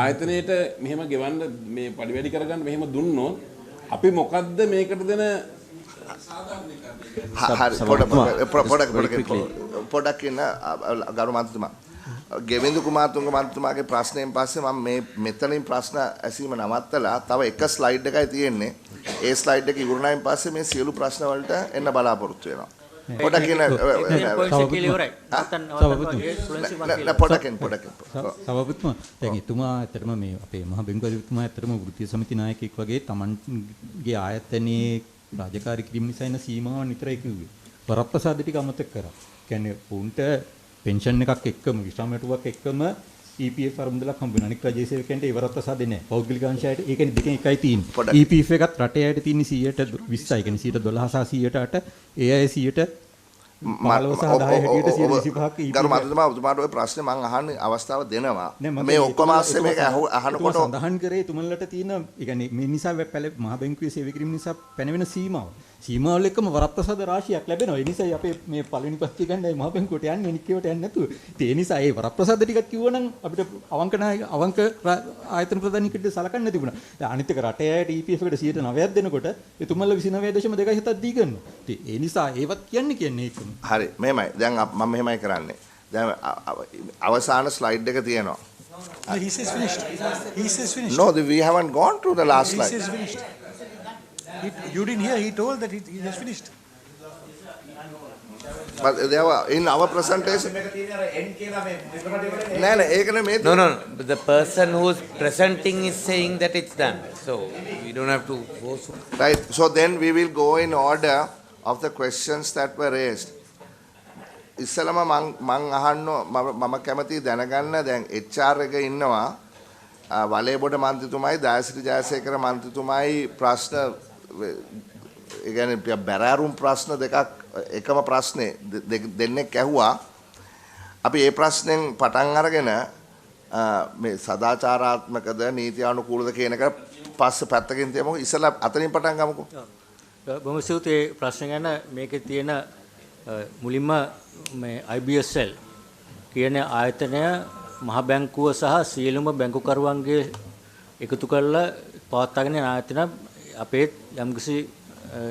ආයතනයේට මෙහෙම ගෙවන්න මේ පඩි වැඩි කරගන්න මෙහෙම දුන්නොත් අපි මොකද්ද මේකට දෙන පොඩක් ඉන්න ගරු මන්ත්‍රීතුමා ගෙවින්දු කුමාරතුංග මන්ත්‍රීතුමාගේ ප්‍රශ්නයෙන් පස්සේ මම මේ මෙතනින් ප්‍රශ්න ඇසීම නවත්තලා තව එක ස්ලයිඩ් එකයි තියෙන්නේ. ඒ ස්ලයිඩ් එක ඉවරනායින් පස්සේ මේ සියලු ප්‍රශ්න වලට එන්න බලාපොරොත්තු වෙනවා. පොඩක් ඉන්න සභාපතිතුමා දැන් එතුමා ඇත්තටම මේ අපේ මහ බැංකුවේතුමා ඇත්තටම වෘත්තීය සමිති නායකයෙක් වගේ Tamanගේ ආයතනයේ රාජකාරී කිරීම නිසා එන සීමාවන් විතරයි කිව්වේ. වරප්‍රසාද ටික අමතක කරා. කියන්නේ උන්ට පෙන්ෂන් එකක් එක්කම විශ්‍රාම වැටුවක් එක්කම EPF අරමුදලක් හම්බ වෙනවා. අනික් රජයේ සේවකයන්ට ඒ වරප්‍රසාද නැහැ. පෞද්ගලික අංශයට ඒ කියන්නේ දෙකෙන් එකයි තියෙන්නේ. EPF එකත් රටේ අයට තියෙන 120යි. කියන්නේ 12 සහ 108 ඒ අය 100ට 15 සහ 10 හැටියට 125ක් ගරු මන්ත්‍රීතුමා ඔබතුමාට ওই ප්‍රශ්නේ මම අහන්නේ අවස්ථාව දෙනවා. මේ ඔක්කොම ASCII මේක අහනකොට සඳහන් කරේ තුමන්ලට තියෙන ඒ කියන්නේ මේ නිසා මහ බැංකුවේ සේවය කිරීම නිසා පැනවෙන සීමාව. සීමාවල එක්කම වරප්‍රසාද රාශියක් ලැබෙනවා. ඒ නිසායි අපේ මේ පළවෙනි පස්තිය ගන්නයි මහ බැංකුවට යන්නේ නික්කේවට යන්නේ නැතුව. ඒ නිසා ඒ වරප්‍රසාද ටිකක් කිව්වනම් අපිට අවංක ආයතන ප්‍රධානීකට සලකන්න තිබුණා. දැන් අනිත් එක රටේ අයට EPF එකට 9ක් දෙනකොට ඒ තුමන්ල 29.27ක් දී ගන්නවා. ඒ නිසා ඒවත් කියන්නේ ඒකම. හරි මෙහෙමයි. දැන් මම මෙහෙමයි කරන්නේ. දැන් අවසාන ස්ලයිඩ් එක තියෙනවා. He says finished. He says finished. No, we haven't gone through the last slide. He says finished. You didn't hear. He told that he has finished. But they were in our presentation. No. The person who's presenting is saying that it's done. So we don't have to go through. Right. So then we will go in order of the questions that were raised. ඉස්සලම මං අහන්න මම කැමති දැනගන්න දැන් HR එක ඉන්නවා වලේබොඩ මන්ත්‍රීතුමයි දයාසිරි ජයසේකර මන්ත්‍රීතුමයි ප්‍රශ්න ඒ කියන්නේ බැරෑරුම් ප්‍රශ්න දෙකක් එකම ප්‍රශ්නේ දෙන්නෙක් ඇහුවා. අපි මේ ප්‍රශ්නෙන් පටන් අරගෙන මේ සදාචාරාත්මකද නීතියානුකූලද කියන එක පස්සේ පැත්තකින් තියමු. ඉස්සලා අතනින් පටන් ගමුකෝ. බොහොම ස්තුතියි ප්‍රශ්න ගැන. මේකේ තියෙන මුලින්ම මේ IBSL කියන ආයතනය මහ බැංකුව සහ සියලුම බැංකුකරුවන්ගේ එකතු කරලා පවත්වාගෙන යන ආයතන. අපේ යම්කිසි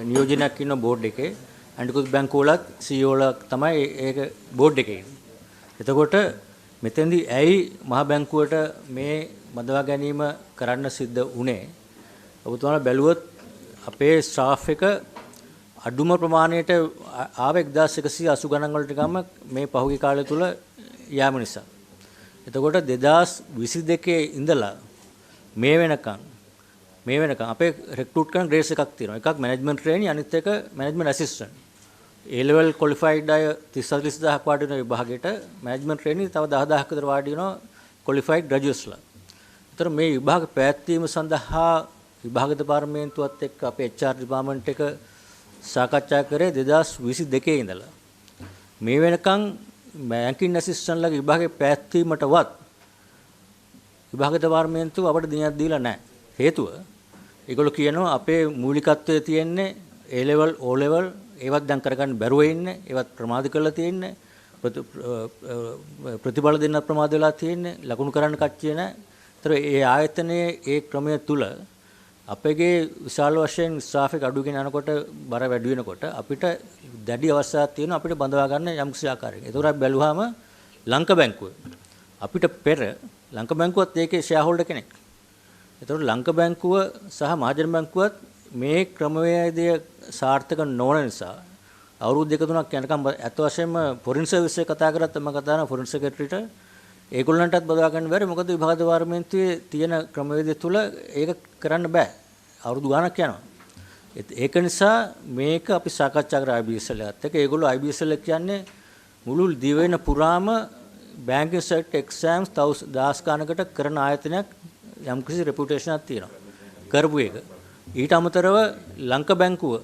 නියෝජනයක් ඉන්න බෝඩ් එකේ අනිකුත් බැංකුවලත් CEO තමයි ඒක බෝඩ් එකේ ඉන්නේ. එතකොට මෙතෙන්දී ඇයි මහ බැංකුවට මේ මදවා ගැනීම කරන්න සිද්ධ වුණේ? ඔබතුමාලා බැලුවොත් අපේ ස්ටාෆ් එක අඩුම ප්‍රමාණයට ආව 1180 ගණන් වලට ගම මේ පහුගිය කාලය තුල යාම නිසා. එතකොට 2022 ඉඳලා මේ වෙනකන් අපේ රෙක්රූට් කරන ග්‍රේඩ්ස් එකක් තියෙනවා. එකක් මැනේජ්මන්ට් ට්‍රේනි, අනිත් එක management assistant. A level qualified අය 30000ක් වාඩි වෙන විභාගයට මැනේජ්මන්ට් ට්‍රේනි තව 10000ක් විතර වාඩි වෙනවා qualified graduatesලා. ඒතර මේ විභාග පැවැත්වීම සඳහා විභාග දෙපාර්තමේන්තුවත් එක්ක අපේ HR ඩිපාර්ට්මන්ට් එක සාකච්ඡා කරේ 2022 ඉඳලා. මේ වෙනකන් බැංකින් ඇසිස්ටන්ට්ලාගේ විභාගේ පැවැත්වීමටවත් විභාග දෙපාර්තමේන්තුව අපට දිනයක් දීලා නැහැ. හේතුව ඒගොල්ලෝ කියනවා අපේ මූලිකත්වයේ තියෙන්නේ A level O level ඒවත් දැන් කරගන්න බැරුව ඉන්නේ. ඒවත් ප්‍රමාද කරලා තියෙන්නේ. ප්‍රතිඵල දෙන්න ප්‍රමාද වෙලා තියෙන්නේ. ලකුණු කරන්න කච්චිය නැහැ. ඒතර ඒ ආයතනයේ ඒ ක්‍රමය තුල අපගේ විශාල වශයෙන් ස්ටාෆ් එක අඩු වෙන යනකොට බර වැඩි වෙනකොට අපිට දැඩි අවස්ථාවක් තියෙනවා අපිට බඳවා ගන්න යම්කිසි ආකාරයක. ඒතකොට අපි බැලුවාම ලංකා බැංකුව අපිට පෙර ලංකා බැංකුවත් ඒකේ ෂෙයා හෝල්ඩර් කෙනෙක්. ඒතකොට ලංකා බැංකුව සහ මහජන බැංකුවත් මේ ක්‍රමවේදය සාර්ථක නොවන නිසා අවුරුදු 2-3ක් යනකම් අත වශයෙන්ම ෆොරින් සර්විස් එක කතා කරත් මම කතා කරන ෆොරින් සෙක්‍රටරිට ඒගොල්ලන්ටත් බදවා ගන්න බැරි මොකද විභාග දෙපාර්තමේන්තුවේ තියෙන ක්‍රමවේදය තුල ඒක කරන්න බෑ අවුරුදු ගාණක් යනවා ඒක නිසා මේක අපි සාකච්ඡා කරා IBSL එකත් එක්ක ඒගොල්ලෝ IBSL කියන්නේ මුළු දිවෙන පුරාම බැංකින් සෙක්ටර් එක්සෑම්ස් 1000 ගානකට කරන ආයතනයක් යම්කිසි රෙපියුටේෂන් එකක් තියෙනවා කරපු එක ඊට අමතරව ලංකා බැංකුව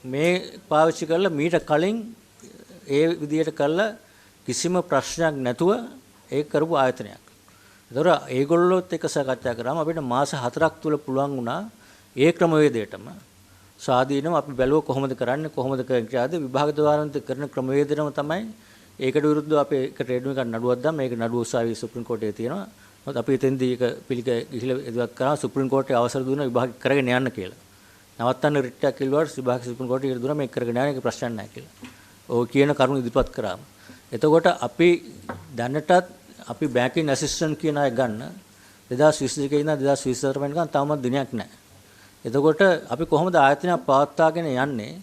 මේ පාවිච්චි කරලා මීට කලින් ඒ විදියට කළා කිසිම ප්‍රශ්නයක් නැතුව ඒක කරපු ආයතනයක්. ඒතොර ඒගොල්ලොත් එක්ක සාකච්ඡා කරාම අපිට මාස 4ක් තුල පුළුවන් වුණා ඒ ක්‍රමවේදයටම ස්වාධීනව අපි බැලුවා කොහොමද කරන්නේ කොහොමද කරන්නේ විභාග දෙපාර්තමේන්තු කරන ක්‍රමවේදයටම තමයි ඒකට විරුද්ධව අපේ එක ට්‍රේඩ් එකක් නඩුවක් දැම්ම මේක නඩුව උසාවියේ සුප්‍රීම කෝර්ටයේ තියෙනවා. මොකද අපි එතෙන්දී ඒක ගිහිලා ඉදවත් කරා සුප්‍රීම කෝර්ටයේ අවසර දුන්නා විභාග කරගෙන යන්න කියලා. නවත්තන්න රිට් එකක් කිව්වට විභාග සුප්‍රීම කෝර්ටයේ දුන්නා මේක කරගෙන යන්න ඒක ප්‍රශ්නයක් නැහැ කියලා. ඔය කියන කරුණු ඉදිරිපත් කරාම. එතකොට අපි දැනටත් අපි බැංකින් ඇසිස්ටන්ට් කියන අය ගන්න 2022 ඉඳන් 2024 වෙනකන් තාමත් දිනයක් නැහැ. එතකොට අපි කොහොමද ආයතනයක් පවත්වාගෙන යන්නේ?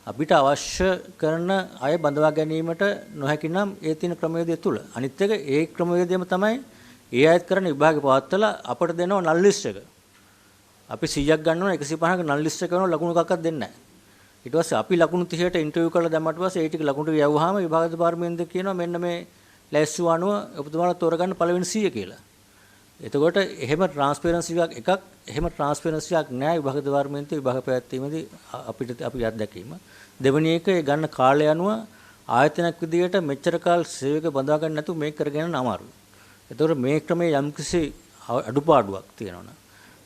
අපිට අවශ්‍ය කරන අය බඳවා ගැනීමට නොහැකි නම් ඒ තියෙන ක්‍රමවේදය තුල. අනිත් එක ඒ ක්‍රමවේදයම තමයි ඒ අයත් කරන විභාගය පවත්වලා අපට දෙනවා නල් ලිස්ට් එක. අපි 100ක් ගන්නවා 150ක නල් ලිස්ට් එක කරනවා ලකුණු එකක්වත් දෙන්නේ නැහැ. ඊට පස්සේ අපි ලකුණු 30ට ඉන්ටර්විව් කරලා දැම්මට පස්සේ ඒ ටික ලකුණු ටික යවුවාම විභාග දෙපාර්තමේන්තුව කියනවා මෙන්න මේ ලැයිස්තුව අනුව ඔබතුමාලා තෝරගන්න පළවෙනි 100 කියලා. එතකොට එහෙම ට්‍රාන්ස්පරන්සි එකක් එහෙම ට්‍රාන්ස්පරන්සි එකක් නැහැ විභාග දෙපාර්තමේන්තුවේ විභාග පැවැත්වීමේදී අපි අත්දැකීම. දෙවෙනි එක ගන්න කාලය අනුව ආයතනයක් විදියට මෙච්චර කාල සේවක බඳවා ගන්න නැතුව මේක කරගෙන යන අමාරුයි. එතකොට මේ ක්‍රමයේ යම්කිසි අඩුපාඩුවක් තියෙනවා.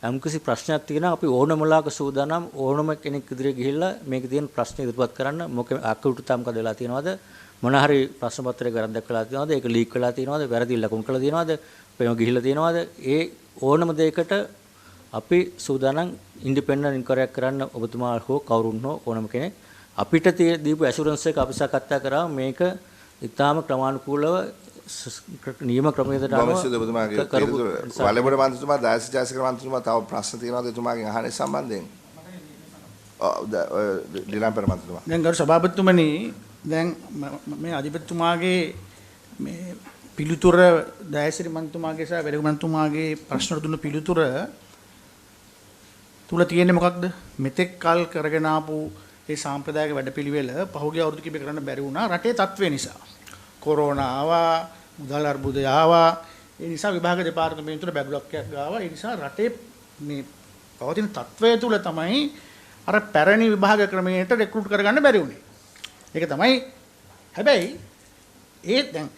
යම්කිසි ප්‍රශ්නයක් තියෙනවා අපි ඕනම ලාක සූදානම් ඕනම කෙනෙක් ඉදිරිය ගිහිල්ලා මේක තියෙන ප්‍රශ්න ඉදිරිපත් කරන්න මොකද අකුරුටුතා මොකද වෙලා තියෙනවද මොන හරි ප්‍රශ්න පත්‍රයක වැරද්දක් වෙලා තියෙනවද ඒක ලීක් වෙලා තියෙනවද වැරදි ලකුණු කළා තියෙනවද ප්‍රේම ගිහිල්ලා තියෙනවද ඒ ඕනම දෙයකට අපි සූදානම් ඉන්ඩිපෙන්ඩන්ට් ඉන්ක්වයරියක් කරන්න ඔබතුමා හෝ කවුරුන් හෝ ඕනම කෙනෙක් අපිට දීපු ඇෂුරන්ස් එක අපි සාකච්ඡා කරා මේක ඉතාම ක්‍රමානුකූලව නියම ක්‍රමයකට අනුව ඔබතුමාගේ වලබඩ මන්ත්‍රීතුමා දායක ජාතික මන්ත්‍රීතුමා තව ප්‍රශ්න තියෙනවද එතුමාගෙන් අහන්නේ සම්බන්ධයෙන් ඩිලාම්පර මන්ත්‍රීතුමා දැන් ගරු සභාපතිතුමනි දැන් මේ අධිපතිතුමාගේ මේ පිළිතුර දායසිරි මන්ත්‍රීතුමාගේ සහ වැඩ මන්ත්‍රීතුමාගේ ප්‍රශ්න දුන්න පිළිතුර තුල තියෙන්නේ මොකක්ද මෙතෙක් කල් කරගෙන ආපු ඒ සාම්ප්‍රදායික වැඩපිළිවෙල පහුගිය අවුරුදු කිහිපෙක කරන්න බැරි වුණා රටේ තත්ත්වය නිසා කොරෝනා ආවා මුදල් අර්බුදය ආවා ඒ නිසා විභාග දෙපාර්තමේන්තුවට බැගලොක්යක් ගාවා ඒ නිසා රටේ මේ පවතින තත්ත්වය තුල තමයි අර පැරණි විභාග ක්‍රමයට රෙක්රූට් කරගන්න බැරි වුණේ ඒක තමයි හැබැයි ඒ දැන්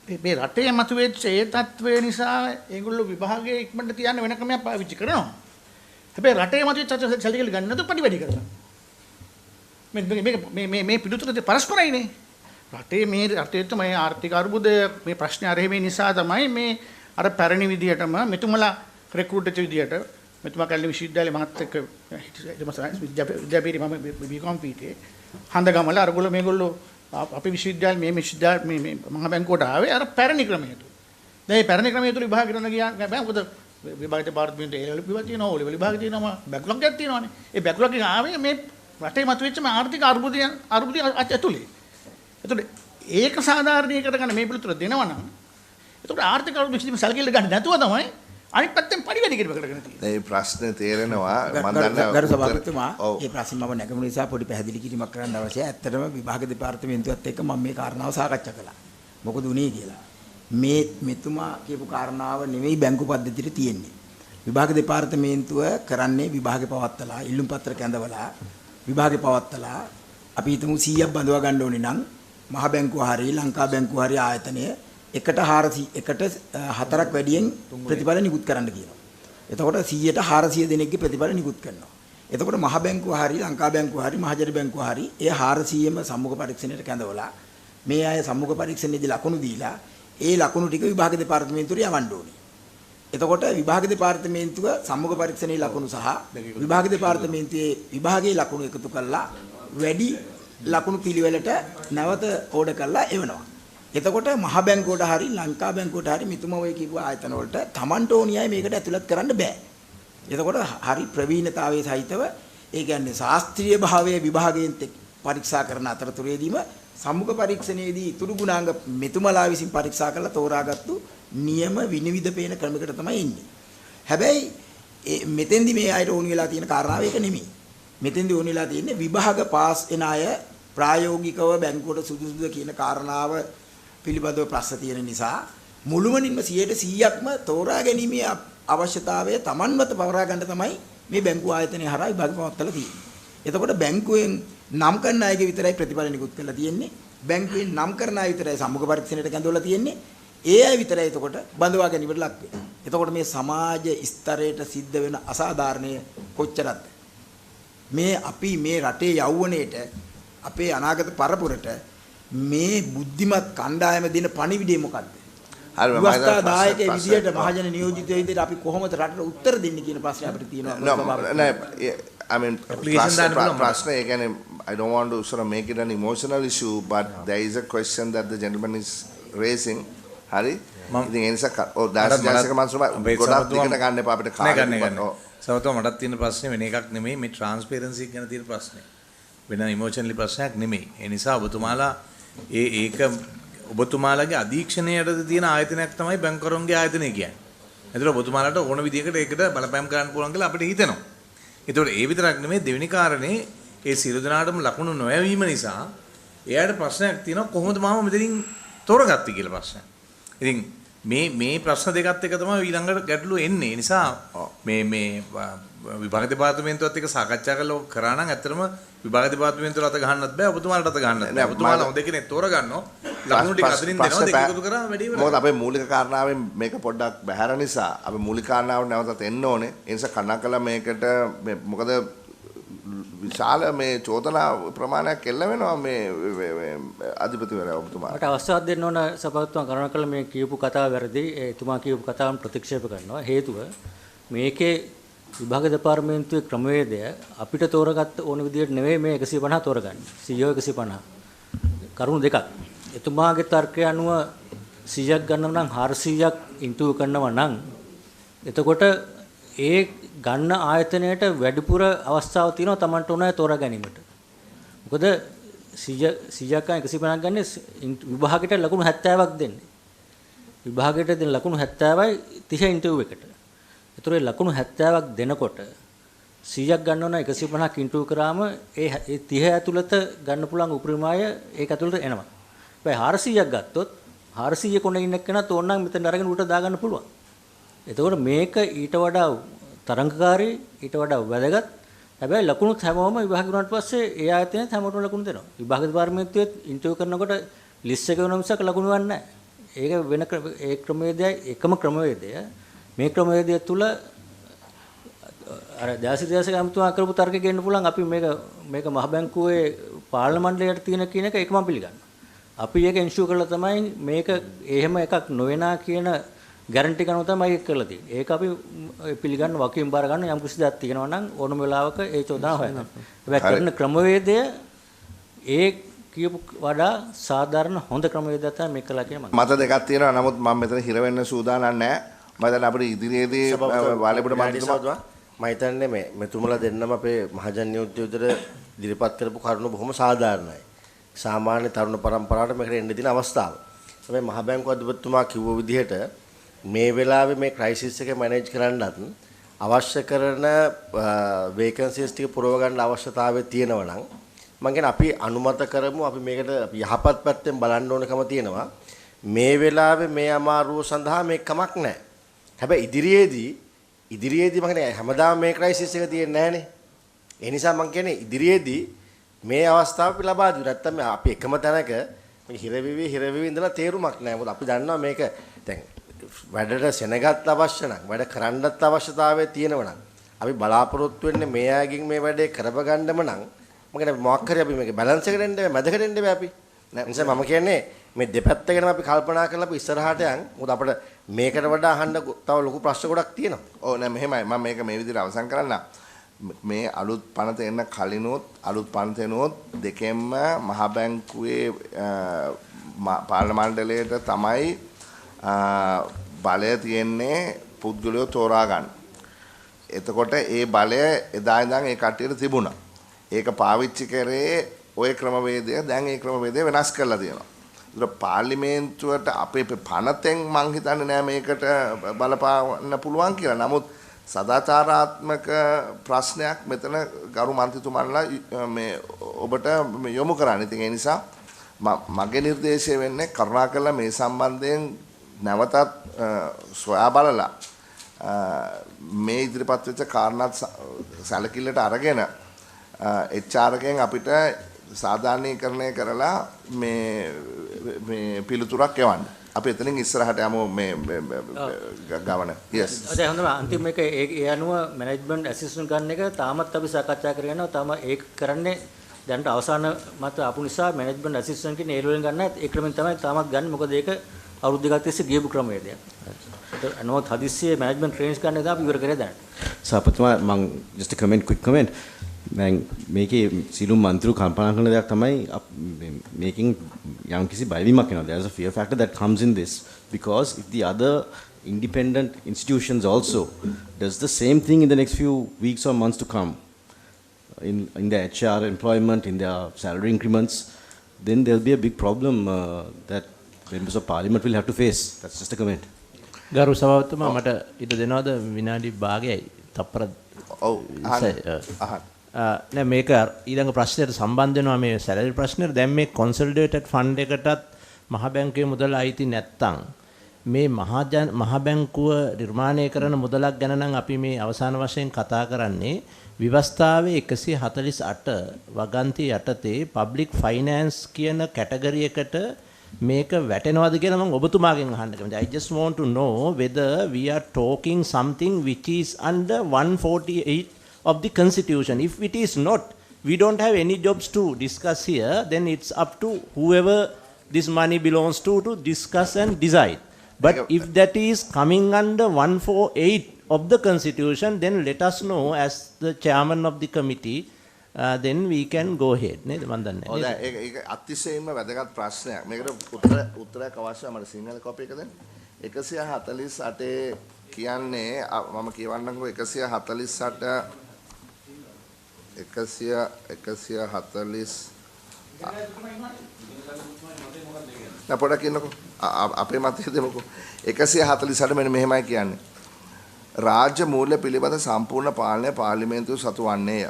මේ රටේ මතුවෙච්ච ඒ තත්ත්වය නිසා ඒගොල්ලෝ විභාගයේ ඉක්මනට තියන්න වෙන ක්‍රමයක් පාවිච්චි කරනවා හැබැයි රටේ මතුවෙච්ච සැලකිලි ගන්න නැතුව පරිවැඩි කරනවා මේ පිළිතුරේ පරස්පරයිනේ රටේ මේ රටේ තමයි ආර්ථික අර්බුදය මේ ප්‍රශ්න ආරෙහිමේ නිසා තමයි මේ අර පැරණි විදියටම මෙතුමලා රෙක්රූට් වෙච්ච විදියට මෙතුමා කල්ලි විශ්වවිද්‍යාලේ මහත් එක්ක විද්‍යාපීඨ මම බීකෝම් පීඨේ හන්දගමල අරගොල්ලෝ මේගොල්ලෝ අපේ විශ්වවිද්‍යාල මේ මහා බැංකුවට ආවේ අර පැරණි ක්‍රමයට. දැන් මේ පැරණි ක්‍රමය තුල විභාග කරන්න ගියා බෑ මොකද විභාග දෙපාර්තමේන්තුවේ ඒ විභාග තියෙනවා ඕ ලෙවල් විභාග තියෙනවා බැක්ලොග් එකක් තියෙනවානේ. ඒ බැක්ලොග් එක ආවේ මේ රටේ මතුවෙච්ච මේ ආර්ථික අර්බුදය ඇතුලේ. එතකොට ඒක සාධාරණීකරණ කරන මේ පිළිතුර දෙනවා නම් එතකොට ආර්ථික අර්බුද විශ්ලේෂණ සැලකිලි ගන්න නැතුව තමයි අනිත් පැත්තෙන් පරිවැඩි කිරීම කරගෙන තියෙන්නේ. මේ ප්‍රශ්නේ තේරෙනවා මම දන්නවා ගරු සභාපතිතුමා මේ ප්‍රශ්නේ මම නැගමුණු නිසා පොඩි පැහැදිලි කිරීමක් කරන්න අවශ්‍යයි. ඇත්තටම විභාග දෙපාර්තමේන්තුවත් එක්ක මම මේ කාරණාව සාකච්ඡා කළා. මොකද උනේ කියලා. මේ මෙතුමා කියපු කාරණාව නෙමෙයි බැංකු පද්ධතියේ තියෙන්නේ. විභාග දෙපාර්තමේන්තුව කරන්නේ විභාගේ පවත්තලා ඉල්ලුම් පත්‍ර කැඳවලා විභාගේ පවත්තලා අපි හිතමු 100ක් බඳවා ගන්න ඕනේ නම් මහ බැංකුව හරි ලංකා බැංකුව හරි ආයතනය එකට 4ක් වැඩියෙන් ප්‍රතිඵල නිකුත් කරන්න කියනවා. එතකොට 100ට 400 දෙනෙක්ගේ ප්‍රතිඵල නිකුත් කරනවා. එතකොට මහ බැංකුව හරි ලංකා බැංකුව හරි මහජන බැංකුව හරි ඒ 400ම සම්මුඛ පරීක්ෂණයට කැඳවලා මේ අය සම්මුඛ පරීක්ෂණයේදී ලකුණු දීලා ඒ ලකුණු ටික විභාග දෙපාර්තමේන්තුවට යවන්න ඕනේ. එතකොට විභාග දෙපාර්තමේන්තුව සම්මුඛ පරීක්ෂණයේ ලකුණු සහ විභාග දෙපාර්තමේන්තුවේ විභාගයේ ලකුණු එකතු කරලා වැඩි ලකුණු පිළිවෙලට නැවත ඕඩර් කරලා එවනවා. එතකොට මහ බැංකුවට හරි ලංකා බැංකුවට හරි මෙතුමා ඔය කිව්ව ආයතන වලට Tamanට ඕනි අය මේකට ඇතුළත් කරන්න බෑ. එතකොට හරි ප්‍රවීණතාවයේ සහිතව ඒ කියන්නේ ශාස්ත්‍රීය භාවයේ විභාගයෙන් පරීක්ෂා කරන අතරතුරේදීම සම්මුඛ පරීක්ෂණයේදී ඉතුරු ගුණාංග මෙතුමලා විසින් පරීක්ෂා කරලා තෝරාගත්තු නියම විනිවිද පේන ක්‍රමයකට තමයි එන්නේ. හැබැයි මෙතෙන්දි මේ අයට ඕන වෙලා තියෙන කාරණාව ඒක නෙමෙයි. මෙතෙන්දි ඕන වෙලා තියෙන්නේ විභාග පාස් වෙන අය ප්‍රායෝගිකව බැංකුවට සුදුසුද කියන කාරණාව පිළිබඳව ප්‍රශ්න තියෙන නිසා මුළුමනින්ම 100%ක්ම තෝරා ගැනීමේ අවශ්‍යතාවය Tamanවත පවරා ගන්න තමයි මේ බැංකු ආයතනය හරහා විභාග පවත්වලා තියෙන්නේ. එතකොට බැංකුවෙන් නම් කරන අයගේ විතරයි ප්‍රතිඵල නිකුත් කරලා තියෙන්නේ. බැංකුවෙන් නම් කරන අය විතරයි සම්මුඛ පරීක්ෂණයට කැඳවලා තියෙන්නේ. ඒ අය විතරයි එතකොට බඳවා ගැනීමට ලක් වෙන්නේ. එතකොට මේ සමාජ ස්තරයට සිද්ධ වෙන අසාධාරණය කොච්චරද? මේ අපි මේ රටේ යෞවනයේට අපේ අනාගත පරපුරට මේ බුද්ධිමත් කණ්ඩායම දෙන පණිවිඩය මොකද්ද? විවස්ථාදායක විදියට මහජන නියෝජිතයෝ විදියට අපි කොහොමද රටට උත්තර දෙන්නේ කියන ප්‍රශ්නේ අපිට තියෙනවා. I mean, ප්‍රශ්න ඒ කියන්නේ I don't want to sort of make it an emotional issue, but there is a question that the gentleman is raising. හරි? ඉතින් ඒ නිසා දාසික මන්සුම ගොඩක් දිගට ගන්න එපා අපිට කාලේ. සමහරවිට මටත් තියෙන ප්‍රශ්නේ වෙන එකක් නෙමෙයි මේ ට්‍රාන්ස්පරන්සි ගැන තියෙන ප්‍රශ්නේ. වෙන ඉමෝෂනලි ප්‍රශ්නයක් නෙමෙයි. ඒ නිසා ඔබතුමාලා ඒක ඔබතුමාලගේ අධීක්ෂණයට තියෙන ආයතනයක් තමයි බැංකුවරුන්ගේ ආයතනය කියන්නේ. ඒතර ඔබතුමාලට ඕන විදිහකට ඒකට බලපෑම් කරන්න පුළුවන් කියලා අපිට හිතෙනවා. ඒතකොට ඒ විතරක් නෙමෙයි දෙවෙනි කාරණේ ඒ සියලු දෙනාටම ලකුණු නොයවීම නිසා එයාට ප්‍රශ්නයක් තියෙනවා කොහොමද මාව මෙතනින් තෝරගත්තේ කියලා ප්‍රශ්නයක්. ඉතින් මේ ප්‍රශ්න දෙකත් එක තමයි ඊළඟට ගැටලුව එන්නේ. ඒ නිසා මේ විභාග දෙපාර්තමේන්තුවත් එක්ක සාකච්ඡා කරලා කරා නම් ඇත්තටම විභාග දෙපාර්තමේන්තුවට අත ගහන්නත් බෑ ඔබතුමාලට අත ගන්නත් බෑ. ඔබතුමාලා හොඳ කෙනෙක් තෝරගන්නවා. ලකුණු ටික අතරින් දෙනවා දෙක එකතු කරා වැඩි ඉවරයි. මොකද අපේ මූලික කාරණාවෙන් මේක පොඩ්ඩක් බැහැර නිසා අපි මූලික කාරණාවට නැවතත් එන්න ඕනේ. ඒ නිසා කණ්ණාකලා මේකට මොකද විශාල මේ චෝදනා ප්‍රමාණයක් එල්ල වෙනවා මේ අධිපතිවරයා ඔබතුමාට. මට අවස්ථාවක් දෙන්න ඕන සභාපතිතුමා කරුණාකරලා මේ කියපු කතාව වැරදි. එතුමා කියපු කතාවන් ප්‍රතික්ෂේප කරනවා. හේතුව මේකේ විභාග දෙපාර්තමේන්තුවේ ක්‍රමවේදය අපිට තෝරගත්ත ඕන විදිහට නෙවෙයි මේ 150 තෝරගන්නේ. CO 150. කරුණු දෙකක්. එතුමාගේ තර්කය අනුව 100ක් ගන්නව නම් 400ක් ඉන්ටුව කරනවා නම් එතකොට ඒ ගන්න ආයතනයට වැඩිපුර අවස්ථාවක් තියෙනවා Tamanට ඕන අය තෝරා ගැනීමට. මොකද 100ක් 150ක් ගන්නේ විභාගයට ලකුණු 70ක් දෙන්නේ. විභාගයට දෙන ලකුණු 70යි 30 ඉන්ටුව එකට. ඒතර ඒ ලකුණු 70ක් දෙනකොට 100ක් ගන්නව නම් 150ක් ඉන්ටුව කරාම ඒ 30 ඇතුළත ගන්න පුළුවන් උපරිම අය ඒක ඇතුළත එනවා. හැබැයි 400ක් ගත්තොත් 400 කොනේ ඉන්න කෙනා තෝරනම් මෙතන අරගෙන උට දාගන්න පුළුවන්. එතකොට මේක ඊට වඩා තරංගකාරී ඊට වඩා වැදගත්. හැබැයි ලකුණුත් හැමෝම විභාග වුණාට පස්සේ ඒ ආයතනයේ හැමෝටම ලකුණු දෙනවා. විභාග දෙපාර්තමේන්තුවේ ඉන්ටර්විව් කරනකොට ලිස්ට් එක වෙන මිසක ලකුණු ගන්න නැහැ. ඒක වෙන ඒ ක්‍රමවේදයයි එකම ක්‍රමවේදය. මේ ක්‍රමවේදය තුල අර දාසික අමතුමා කරපු තර්කෙ ගන්න පුළුවන් අපි මේක මහ බැංකුවේ පාර්ලිමේන්තුවට තියෙන කියන එක ඒක මම පිළිගන්නවා. අපි ඒක ඉන්ෂුර් කරලා තමයි මේක එහෙම එකක් නොවෙනා කියන ගැරන්ටි කරනවා තමයි ඒක කරලා තියෙන්නේ. ඒක අපි පිළිගන්න වකින් බාර ගන්න යම් කිසි දෙයක් තියෙනවා නම් ඕනම වෙලාවක ඒ චෝදනාව හොයනවා. හැබැයි කරන ක්‍රමවේදය ඒ කියපු වඩා සාධාරණ හොඳ ක්‍රමවේදයක් තමයි මේක කළා කියන මත දෙකක් තියෙනවා. නමුත් මම මෙතන හිර වෙන්න සූදානම් නැහැ. මම දැන් අපිට ඉදිරියේදී වාලෙපුඩ මන්ත්‍රීතුමා මම හිතන්නේ මෙතුමලා දෙන්නම අපේ මහජන නියෝජිතවරු ඉදිරිපත් කරපු කරුණු බොහොම සාධාරණයි. සාමාන්‍ය තරුණ පරම්පරාවට මේකට එන්න දෙන අවස්ථාව. හැබැයි මහ බැංකුව අධිපතිතුමා කිව්ව විදිහට මේ වෙලාවේ මේ ක්‍රයිසිස් එක මැනේජ් කරන්නත් අවශ්‍ය කරන වේකන්සිස් ටික පුරව ගන්න අවශ්‍යතාවය තියෙනවා නම් මම කියන්නේ අපි අනුමත කරමු අපි මේකට යහපත් පැත්තෙන් බලන්න ඕනකම තියෙනවා. මේ වෙලාවේ මේ අමාරුව සඳහා මේක කමක් නැහැ. හැබැයි ඉදිරියේදී මම කියන්නේ හැමදාම මේ ක්‍රයිසිස් එක තියෙන්නේ නැහනේ. ඒ නිසා මම කියන්නේ ඉදිරියේදී මේ අවස්ථාව අපි ලබා දෙමු. නැත්තම් අපි එකම තැනක හිරවිවි ඉඳලා තේරුමක් නැහැ. මොකද අපි දන්නවා මේක දැන් වැඩට සෙනගත් අවශ්‍ය නම් වැඩ කරන්නත් අවශ්‍යතාවය තියෙනවා නම් අපි බලාපොරොත්තු වෙන්නේ මේ අයගෙන් මේ වැඩේ කරව ගන්නම නම් මම කියන්නේ මොකක් හරි අපි මේක බැලන්ස් එකට එන්න මැදකට එන්න අපි නිසා මම කියන්නේ මේ දෙපැත්ත ගැන අපි කල්පනා කරලා අපි ඉස්සරහට යන්. මොකද අපිට මේකට වඩා අහන්න තව ලොකු ප්‍රශ්න ගොඩක් තියෙනවා. ඔව් නෑ මෙහෙමයි මම මේක මේ විදිහට අවසන් කරන්න. මේ අලුත් පනත එන්න කලිනුත් අලුත් පනත එනොත් දෙකෙන්ම මහ බැංකුවේ පාර්ලිමේන්තුවේට තමයි බලය තියෙන්නේ පුද්ගලයෝ තෝරා ගන්න. එතකොට ඒ බලය එදා ඉඳන් ඒ කට්ටියට තිබුණා. ඒක පාවිච්චි කරේ ওই ක්‍රමවේදය දැන් ඒ ක්‍රමවේදය වෙනස් කරලා තියෙනවා. ඒක පාර්ලිමේන්තුවට අපේ පනතෙන් මං හිතන්නේ නෑ මේකට බලපාන්න පුළුවන් කියලා. නමුත් සදාචාරාත්මක ප්‍රශ්නයක් මෙතන ගරු මන්ත්‍රීතුමන්ලා මේ ඔබට යොමු කරන්න. ඉතින් ඒ නිසා මගේ නිර්දේශය වෙන්නේ කරුණාකරලා මේ සම්බන්ධයෙන් නැවතත් සොයා බලලා මේ ඉදිරිපත් වෙච්ච කාරණාත් සැලකිල්ලට අරගෙන HR එකෙන් අපිට සාධාරණීකරණය කරලා මේ පිළිතුරක් එවන්න. අපි එතනින් ඉස්සරහට යමු මේ ගවන. yes. අද හොඳම අන්තිම එක ඒ අනුව මැනේජ්මන්ට් ඇසිස්ටන්ට් ගන්න එක තාමත් අපි සාකච්ඡා කරගෙන යනවා. තාම ඒක කරන්නේ දැන්ට අවසාන මත ආපු නිසා මැනේජ්මන්ට් ඇසිස්ටන්ට් කියන ඒ වලින් ගන්න ඒ ක්‍රමෙන් තමයි තාමත් ගන්න. මොකද ඒක අවුරුදු දෙකක් තිස්සේ ගියපු ක්‍රමවේදයක්. අනවත හදිස්සියේ මැනේජ්මන්ට් ට්‍රේනින්ග්ස් ගන්න එක අපි ඉවර කරේ දැන්. සපතුමා මම just a comment quick comment. දැන් මේකේ සිළුම් මන්ත්‍රීව කල්පනා කරන දෙයක් තමයි මේකින් යම් කිසි බයවීමක් වෙනවා. there is a fear factor that comes in this because if the other independent institutions also does the same thing in the next few weeks or months to come in their HR employment, in their salary increments, then there will be a big problem that members of parliament will have to face. That's just a comment. ගරු සභාපතිතුමා මට ඊට දෙනවද විනාඩි භාගයයි තප්පර ඔව් අහන්න නෑ මේක ඊළඟ ප්‍රශ්නයට සම්බන්ධ වෙනවා මේ සැලරි ප්‍රශ්නෙට. දැන් මේ කොන්සොලිඩේටඩ් ෆන්ඩ් එකටත් මහ බැංකුවේ මුදල අයිති නැත්තම් මේ මහ බැංකුව නිර්මාණය කරන මුදලක් ගැන නම් අපි මේ අවසාන වශයෙන් කතා කරන්නේ ව්‍යවස්ථාවේ 148 වගන්ති යටතේ පබ්ලික් ෆයිනෑන්ස් කියන කැටගරි එකට මේක වැටෙනවද කියලා මම ඔබතුමාගෙන් අහන්න කැමතියි. I just want to know whether we are talking something which is under 148 of the constitution. If it is not, we don't have any jobs to discuss here. Then it's up to whoever this money belongs to discuss and decide. But if that is coming under 148 of the constitution, then let us know as the chairman of the committee. Then we can go ahead නේද මන් දන්නේ. ඔව් දැන් ඒක අතිශයින්ම වැදගත් ප්‍රශ්නයක්. මේකට උත්තරයක් අවශ්‍යයි. මට සිංහල කොපි එක දෙන්න. 148 කියන්නේ මම කියවන්නම්කෝ 148 නෑ පොඩක් ඉන්නකෝ අපේ මතය දෙමුකෝ 148 මෙන්න මෙහෙමයි කියන්නේ රාජ්‍ය මූල්‍ය පිළිබඳ සම්පූර්ණ පාලනය පාර්ලිමේන්තුව සතු වන්නේය.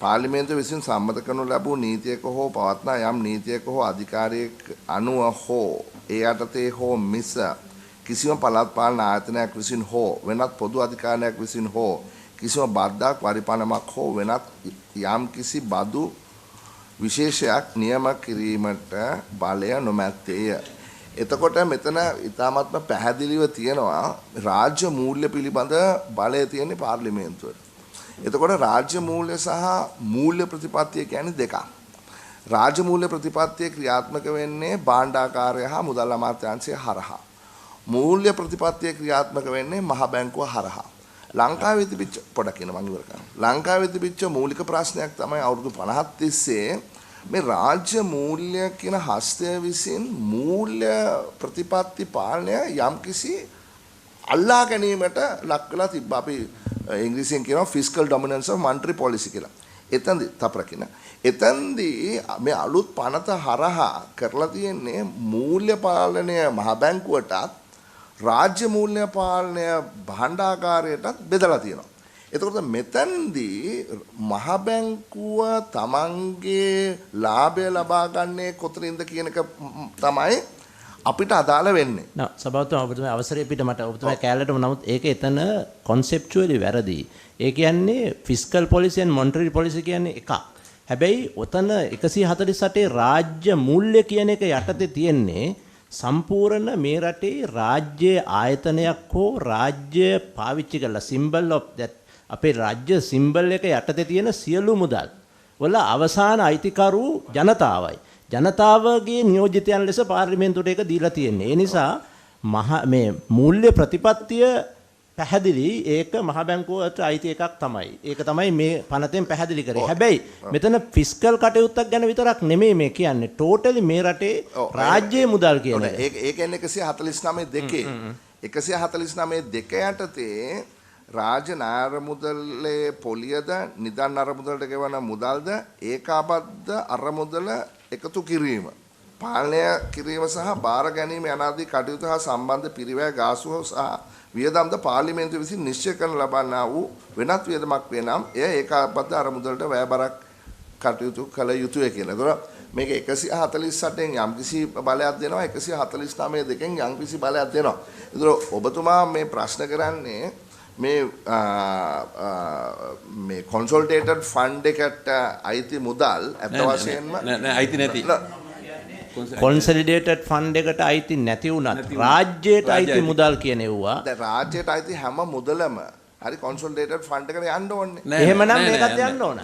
පාර්ලිමේන්තුව විසින් සම්මත කරනු ලැබූ නීතියක හෝ පවත්නා යම් නීතියක හෝ අධිකාරියක අනුව හෝ ඒ යටතේ හෝ මිස කිසිම පළාත් පාලන ආයතනයක් විසින් හෝ වෙනත් පොදු අධිකාරියක් විසින් හෝ කිසිම බද්දක් වරිපණමක් හෝ වෙනත් යම් කිසි බදු විශේෂයක් නියම කිරීමට බලය නොමැත්තේය. එතකොට මෙතන ඉතාමත්ම පැහැදිලිව තියෙනවා රාජ්‍ය මූල්‍ය පිළිබඳ බලය තියෙන්නේ පාර්ලිමේන්තුවට. එතකොට රාජ්‍ය මූල්‍ය සහ මූල්‍ය ප්‍රතිපත්තිය කියන්නේ දෙකක්. රාජ්‍ය මූල්‍ය ප්‍රතිපත්තිය ක්‍රියාත්මක වෙන්නේ භාණ්ඩාකාරය හා මුදල් අමාත්‍යාංශය හරහා. මූල්‍ය ප්‍රතිපත්තිය ක්‍රියාත්මක වෙන්නේ මහ බැංකුව හරහා. ලංකාවේ තිබිච්ච පොඩක් කියන මම ඉවර කරනවා. ලංකාවේ තිබිච්ච මූලික ප්‍රශ්නයක් තමයි අවුරුදු 50ක් තිස්සේ මේ රාජ්‍ය මූල්‍ය කියන හස්තය විසින් මූල්‍ය ප්‍රතිපත්ති පාලනය යම්කිසි අල්ලා ගැනීමට ලක් වෙලා තිබ්බා. අපි ඉංග්‍රීසියෙන් කියනවා fiscal dominance of monetary policy කියලා. එතනදී තප්‍රකින. එතනදී මේ අලුත් පනත හරහා කරලා තියෙන්නේ මූල්‍ය පාලනය මහ බැංකුවටත් රාජ්‍ය මූල්‍ය පාලනය භාණ්ඩාකාරයටත් බෙදලා තියෙනවා. එතකොට මෙතනදී මහ බැංකුව තමන්ගේ ලාභය ලබා ගන්නේ කොතනින්ද කියන එක තමයි අපිට අදාළ වෙන්නේ. නෑ සභාවතුමා ඔබතුමා අවසරය පිට මට ඔබතුමා කැලලටම නමුත් ඒක එතන conceptually වැරදි. ඒ කියන්නේ fiscal policy and monetary policy කියන්නේ එකක්. හැබැයි ඔතන 148 රාජ්‍ය මූල්‍ය කියන එක යටතේ තියෙන්නේ සම්පූර්ණ මේ රටේ රාජ්‍ය ආයතනයක් හෝ රාජ්‍ය පාවිච්චි කරලා symbol of that අපේ රාජ්‍ය symbol එක යටතේ තියෙන සියලු මුදල් වල අවසාන අයිතිකරු ජනතාවයි. ජනතාවගේ නියෝජිතයන් ලෙස පාර්ලිමේන්තුවට ඒක දීලා තියෙන්නේ. ඒ නිසා මේ මූල්‍ය ප්‍රතිපත්තිය පැහැදිලි ඒක මහ බැංකුවට අයිති එකක් තමයි. ඒක තමයි මේ පනතෙන් පැහැදිලි කරේ. හැබැයි මෙතන ෆිස්කල් කටයුත්තක් ගැන විතරක් නෙමෙයි මේ කියන්නේ. ටෝටලි මේ රටේ රාජ්‍ය මුදල් කියන එක. ඒක 149 දෙකේ 149 දෙක යටතේ රාජ්‍ය නායර මුදලේ පොලියද නිදන් අරමුදලට ගෙවන මුදල්ද ඒකාබද්ධ අරමුදල එකතු කිරීම පාලනය කිරීම සහ බාර ගැනීම යනාදී කටයුතු හා සම්බන්ධ පිරිවැය ගාසුව සහ වියදම්ද පාර්ලිමේන්තුව විසින් නිශ්චය කරන ලබන්නා වූ වෙනත් වියදමක් වේ නම් එය ඒකාබද්ධ අරමුදලට වැයබරක් කටයුතු කළ යුතුය කියලා. ඒතකොට මේක 148න් යම්කිසි බලයක් දෙනවා 149 දෙකෙන් යම්කිසි බලයක් දෙනවා. ඒතකොට ඔබතුමා මේ ප්‍රශ්න කරන්නේ මේ කොන්සොලිඩේටඩ් ෆන්ඩ් එකට අයිති මුදල් අත් වශයෙන්ම නෑ අයිති නැති කොන්සොලිඩේටඩ් ෆන්ඩ් එකට අයිති නැති වුණත් රාජ්‍යයට අයිති මුදල් කියන ඒවා දැන් රාජ්‍යයට අයිති හැම මුදලම හරි කොන්සොලිඩේටඩ් ෆන්ඩ් එකට යන්න ඕනේ. එහෙමනම් මේකත් යන්න ඕන.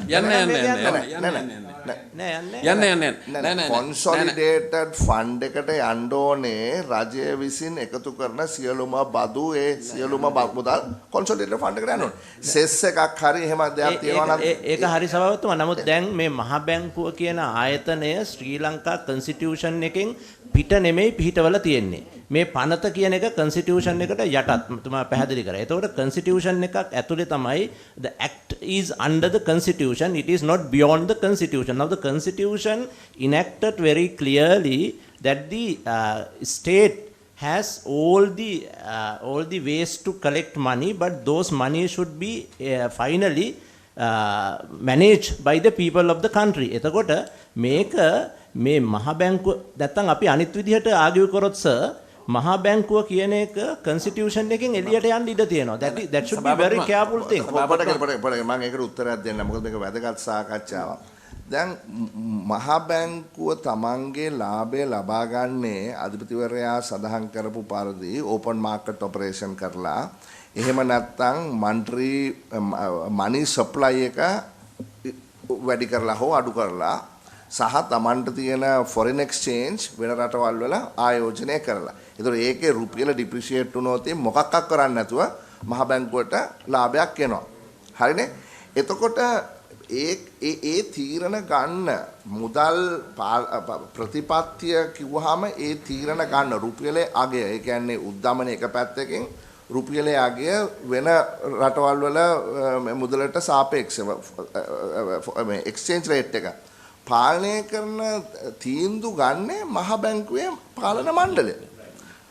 නෑ කොන්සොලිඩේටඩ් ෆන්ඩ් එකට යන්න ඕනේ රජය විසින් එකතු කරන සියලුම බදු ඒ සියලුම මුදල් කොන්සොලිඩේටඩ් ෆන්ඩ් එකට යන්න ඕනේ. සෙස් එකක් හරි එහෙම දෙයක් තියෙනවා නම් ඒක හරි සභාවතුමා. නමුත් දැන් මේ මහ බැංකුව කියන ආයතනය ශ්‍රී ලංකා කන්ස්ටිටියුෂන් එකෙන් පිට නෙමෙයි පිටවල තියෙන්නේ. මේ පනත කියන එක කන්ස්ටිටියුෂන් එකට යටත් තුමා පැහැදිලි කරා. ඒතකොට කන්ස්ටිටියුෂන් එකක් ඇතුලේ තමයි the act is under the constitution, it is not beyond the constitution. Now the constitution enacted very clearly that the state has all the ways to collect money, but those money should be finally managed by the people of the country. එතකොට මේක මේ මහ බැංකුව නැත්තම් අපි අනිත් විදිහට argue කරොත් sir මහා බැංකුව කියන එක කන්ස්ටිටියුෂන් එකෙන් එළියට යන්න ඉඩ තියෙනවා. that should be very careful thing. මම ඒකට උත්තරයක් දෙන්න. මොකද මේක වැදගත් සාකච්ඡාවක්. දැන් මහා බැංකුව තමන්ගේ ලාභය ලබා ගන්නේ අධිපතිවරයා සඳහන් කරපු පරිදි ඕපන් මාකට් ඔපරේෂන් කරලා එහෙම නැත්නම් මනි සප්ලයි එක වැඩි කරලා හෝ අඩු කරලා සහ තමන්ට තියෙන ෆොරින් එක්ස්චේන්ජ් වෙන රටවල් වල ආයෝජනය කරලා. ඒතකොට ඒකේ රුපියල ඩිප්‍රීෂিয়েට් වුණොත් මොකක්වත් කරන්නේ නැතුව මහ බැංකුවට ලාභයක් එනවා. හරිනේ? එතකොට ඒ තීරණ ගන්න මුදල් ප්‍රතිපත්තිය කිව්වහම ඒ තීරණ ගන්න රුපියලේ අගය. ඒ කියන්නේ උද්දමන එක පැත්තකින් රුපියලේ අගය වෙන රටවල් වල මුදලට සාපේක්ෂව මේ එක්ස්චේන්ජ් රේට් එක පාලනය කරන තීන්දුව ගන්නේ මහ බැංකුවේ පාලන මණ්ඩලය.